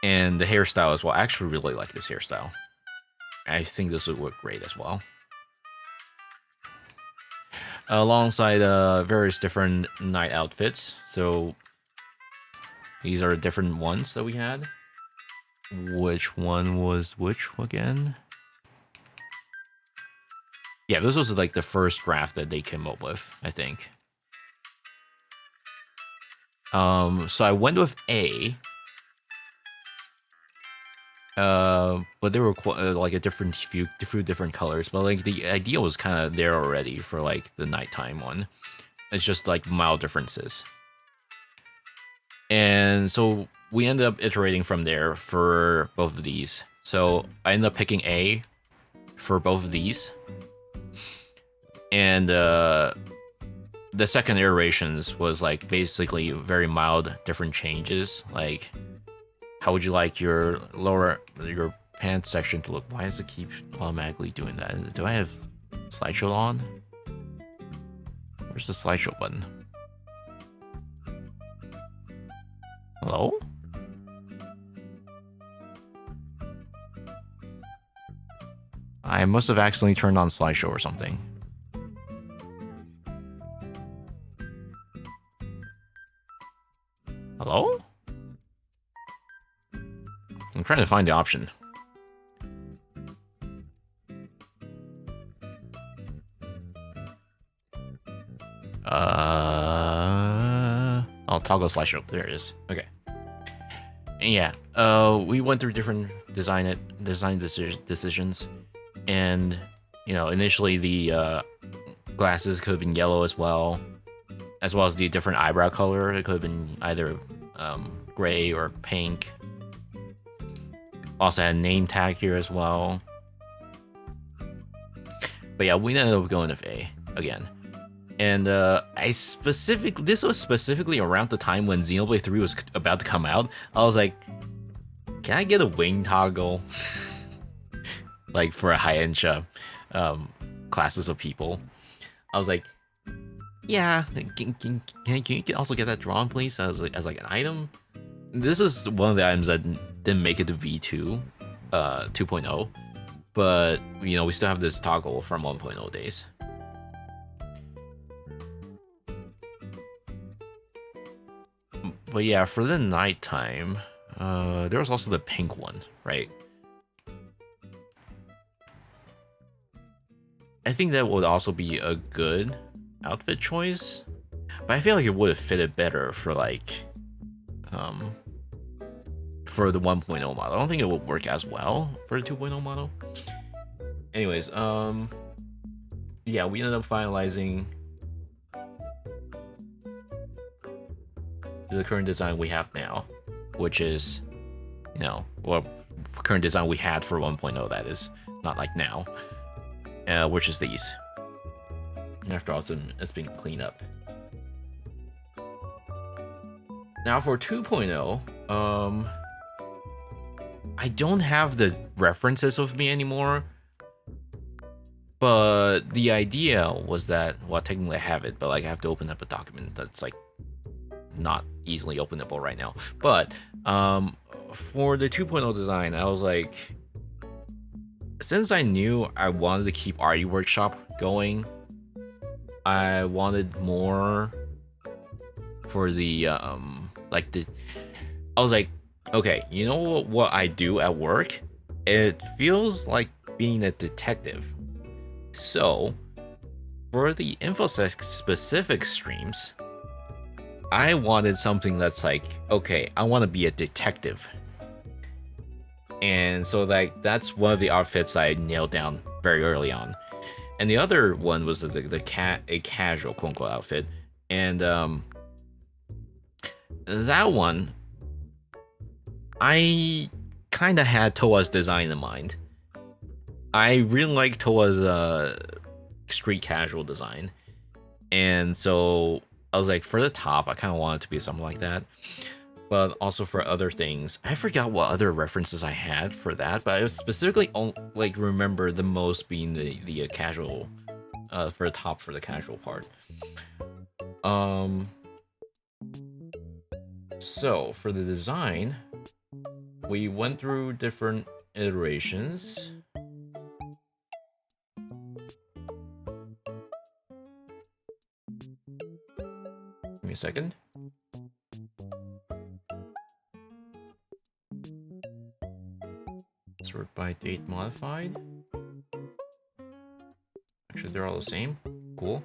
And the hairstyle as well. I actually really like this hairstyle. I think this would work great as well. Alongside various different night outfits. So these are different ones that we had. Which one was which again? Yeah, this was like the first draft that they came up with, I think. So I went with A. But they were like a few different colors. But like the idea was kind of there already for like the nighttime one. It's just like mild differences. And so we ended up iterating from there for both of these. So I ended up picking A for both of these. And the second iterations was like basically very mild different changes. Like, how would you like your pants section to look? Why does it keep automatically doing that? Do I have slideshow on? Where's the slideshow button? Hello? I must have accidentally turned on slideshow or something. Hello? I'm trying to find the option. I'll toggle slideshow. There it is. Okay. And yeah, we went through different design decisions, and you know, initially the glasses could have been yellow as well as the different eyebrow color. It could have been either gray or pink. Also had a name tag here as well. But yeah, we ended up going with A again. And this was specifically around the time when Xenoblade 3 was about to come out. I was like, can I get a wing toggle? like for a high-end um, classes of people. I was like, yeah, can you also get that drawn, please, as like an item? This is one of the items that didn't make it to V2, 2.0, but you know we still have this toggle from 1.0 days. But yeah, for the nighttime, there was also the pink one, right? I think that would also be a good outfit choice, but I feel like it would have fitted better for like, for the 1.0 model. I don't think it would work as well for the 2.0 model. Anyways, yeah, we ended up finalizing the current design we have now, which is, you know, well, current design we had for 1.0, that is, not like now, which is these. After all, it's been cleaned up. Now for 2.0, I don't have the references with me anymore, but the idea was that, well, technically I have it, but like I have to open up a document that's like not easily openable right now. But for the 2.0 design, I was like, since I knew I wanted to keep RE Workshop going, I wanted more for the like the, I was like, okay, you know what I do at work? It feels like being a detective. So for the InfoSec specific streams, I wanted something that's like, okay, I want to be a detective. And so like that's one of the outfits I nailed down very early on. And the other one was a casual quote unquote outfit. And that one, I kind of had Toa's design in mind. I really like Toa's street casual design. And so I was like, for the top, I kind of wanted it to be something like that. But also for other things, I forgot what other references I had for that, but I specifically like remember the most being the casual, for the top for the casual part. So for the design, we went through different iterations. Give me a second. Sort by date modified. Actually, they're all the same. Cool.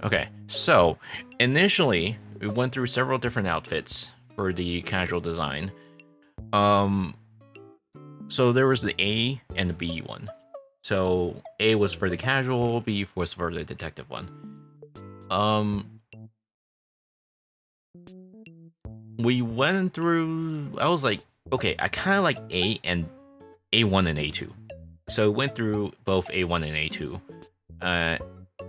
Okay, so initially we went through several different outfits for the casual design. So there was the A and the B one. So A was for the casual, B was for the detective one. We went through, I was like, okay, I kind of like A and A1 and A2. So went through both A1 and A2. I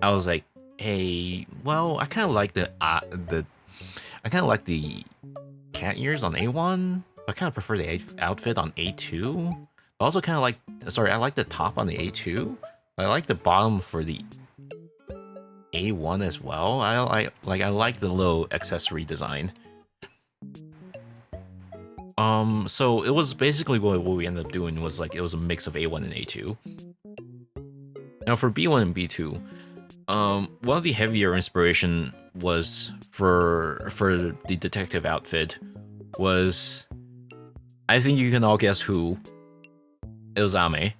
was like, hey, well, I kind of like the cat ears on A1. I kind of prefer the outfit on A2. I also kind of like, sorry, I like the top on the A2. I like the bottom for the A1 as well. I like the little accessory design. So it was basically what we ended up doing was like, it was a mix of A1 and A2. Now for B1 and B2, one of the heavier inspiration was for the detective outfit was, I think you can all guess who. It was Amelia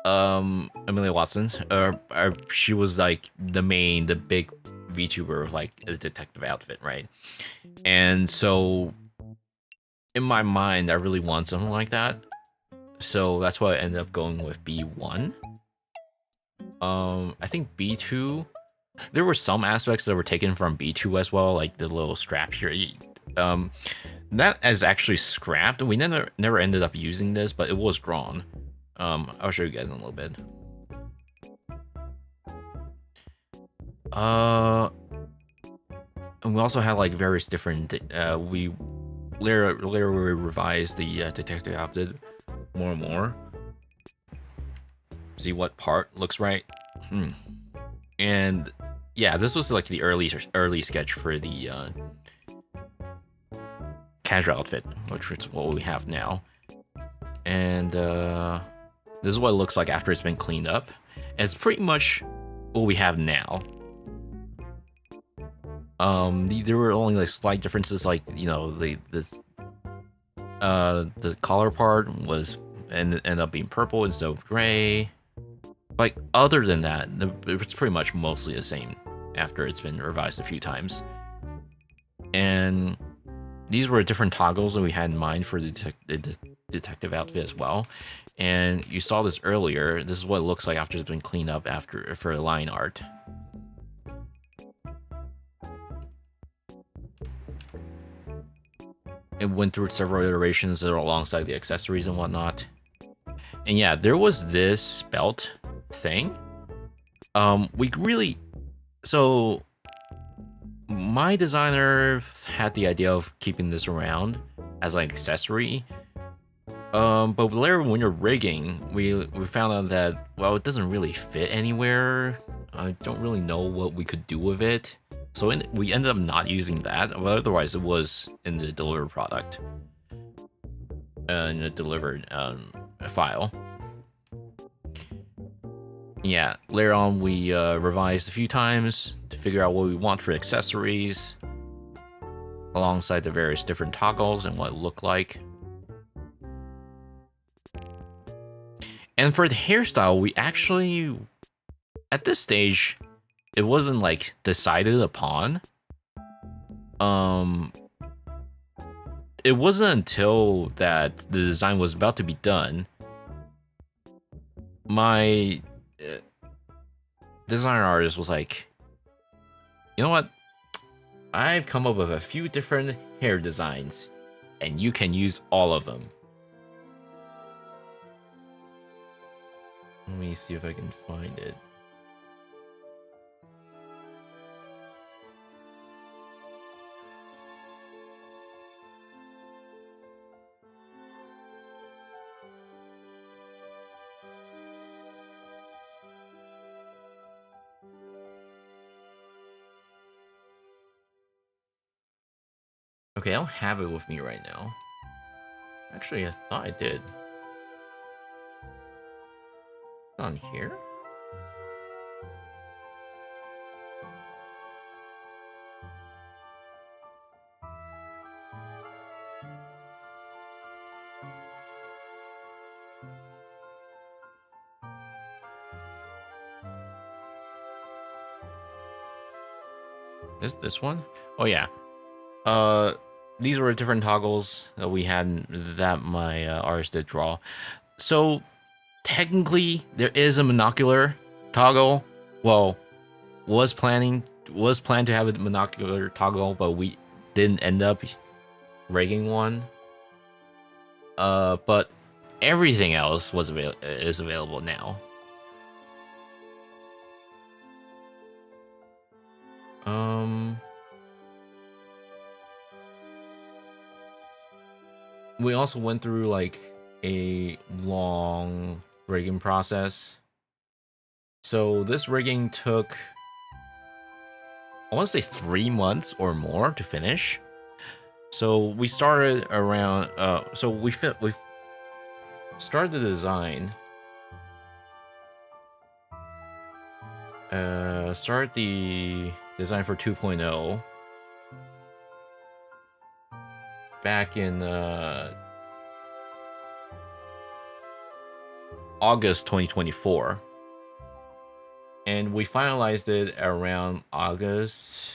Watson. She was like the big VTuber of like a detective outfit, right? And so in my mind, I really want something like that. So that's why I ended up going with B1. I think B2, there were some aspects that were taken from B2 as well, like the little strap here. That is actually scrapped. We never ended up using this, but it was drawn. I'll show you guys in a little bit. And we also had like various different. We later revised the detective outfit more and more. See what part looks right. And yeah, this was like the early sketch for the casual outfit, which is what we have now. And this is what it looks like after it's been cleaned up. And it's pretty much what we have now. There were only like slight differences, like the collar part was ended up being purple instead of gray. Like other than that, it's pretty much mostly the same after it's been revised a few times. And these were different toggles that we had in mind for the detective outfit as well. And you saw this earlier. This is what it looks like after it's been cleaned up for line art. It went through several iterations that are alongside the accessories and whatnot. And yeah, there was this belt thing. So my designer had the idea of keeping this around as an accessory. But later when you're rigging, we found out that, well, it doesn't really fit anywhere. I don't really know what we could do with it. So we ended up not using that, but otherwise it was in the delivered product. In the delivered file. Yeah, later on we revised a few times to figure out what we want for accessories, alongside the various different toggles and what it looked like. And for the hairstyle, we actually, at this stage, it wasn't like decided upon. It wasn't until that the design was about to be done, my designer artist was like, you know what? I've come up with a few different hair designs, and you can use all of them. Let me see if I can find it. Okay, I don't have it with me right now. Actually, I thought I did. It's on here? This one? Oh yeah. These were different toggles that we had that my artist did draw. So technically, there is a monocular toggle. Well, was planned to have a monocular toggle, but we didn't end up rigging one. But everything else is available now. We also went through like a long rigging process. So this rigging took, I want to say 3 months or more to finish. So we started around, we started the design. Started the design for 2.0 back in August 2024, and we finalized it around August.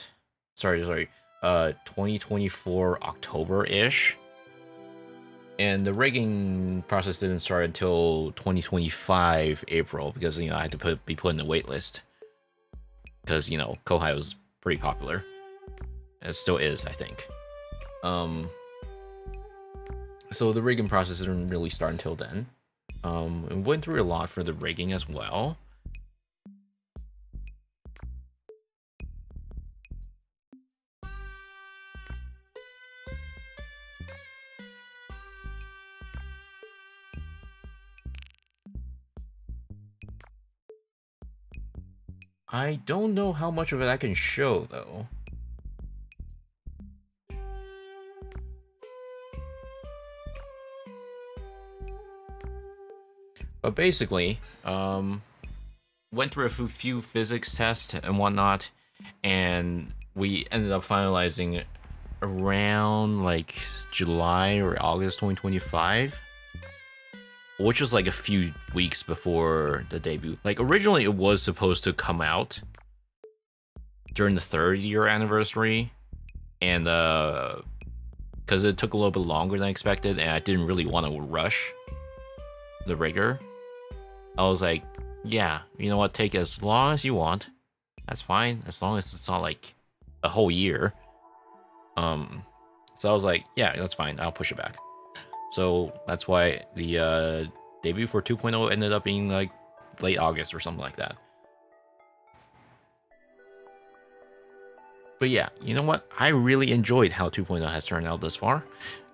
2024 October-ish. And the rigging process didn't start until 2025 April because I had to be put in the wait list because Kohai was pretty popular. It still is, I think. So the rigging process didn't really start until then. We went through a lot for the rigging as well. I don't know how much of it I can show though. But basically, went through a few physics tests and whatnot, and we ended up finalizing around like July or August 2025, which was like a few weeks before the debut. Like originally it was supposed to come out during the 3rd-year anniversary, and because it took a little bit longer than I expected, and I didn't really want to rush the rigor, I was like, yeah, you know what, take as long as you want. That's fine, as long as it's not like a whole year. So I was like, yeah, that's fine, I'll push it back. So that's why the debut for 2.0 ended up being like late August or something like that. But yeah, you know what? I really enjoyed how 2.0 has turned out this far.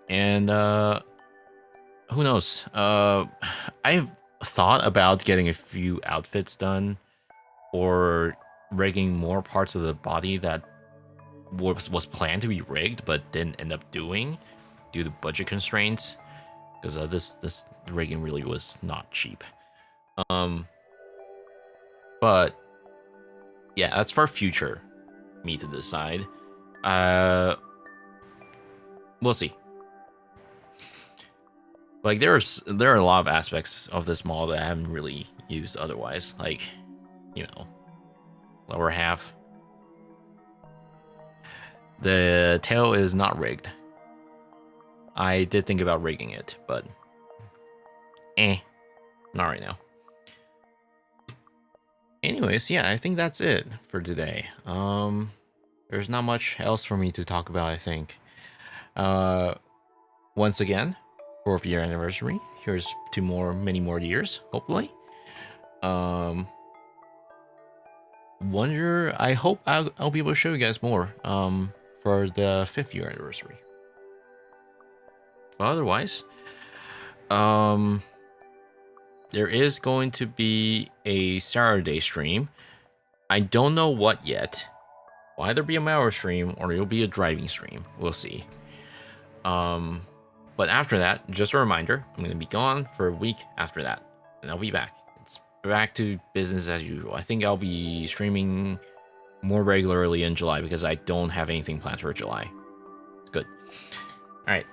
And who knows? I've thought about getting a few outfits done or rigging more parts of the body that was planned to be rigged but didn't end up doing due to budget constraints, because this rigging really was not cheap. But yeah, that's for future me to decide. We'll see. Like there are a lot of aspects of this model that I haven't really used otherwise, like, you know, lower half. The tail is not rigged. I did think about rigging it, but not right now. Anyways, yeah, I think that's it for today. There's not much else for me to talk about, I think. Once again, 4th year anniversary. Here's many more years, hopefully. I hope I'll be able to show you guys more for the 5th year anniversary. But otherwise, there is going to be a Saturday stream. I don't know what yet. Will either be a Mauer stream or it'll be a driving stream. We'll see. But after that, just a reminder, I'm going to be gone for a week after that, and I'll be back. It's back to business as usual. I think I'll be streaming more regularly in July because I don't have anything planned for July. It's good. All right.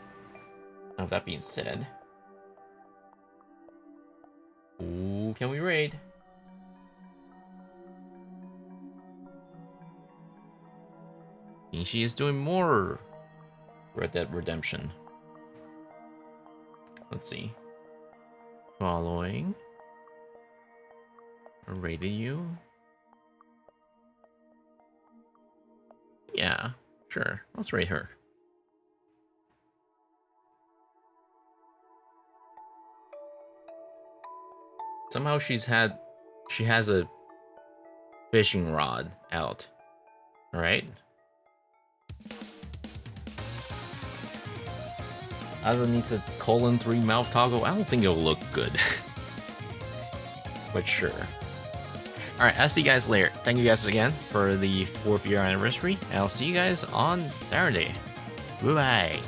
Now, with that being said, who can we raid? And she is doing more Red Dead Redemption. Let's see. Following. Rated you. Yeah, sure. Let's rate her. Somehow she has a fishing rod out. Alright. Asa needs a :3 mouth toggle. I don't think it'll look good. But sure. Alright, I'll see you guys later. Thank you guys again for the 4th year anniversary. And I'll see you guys on Saturday. Bye-bye.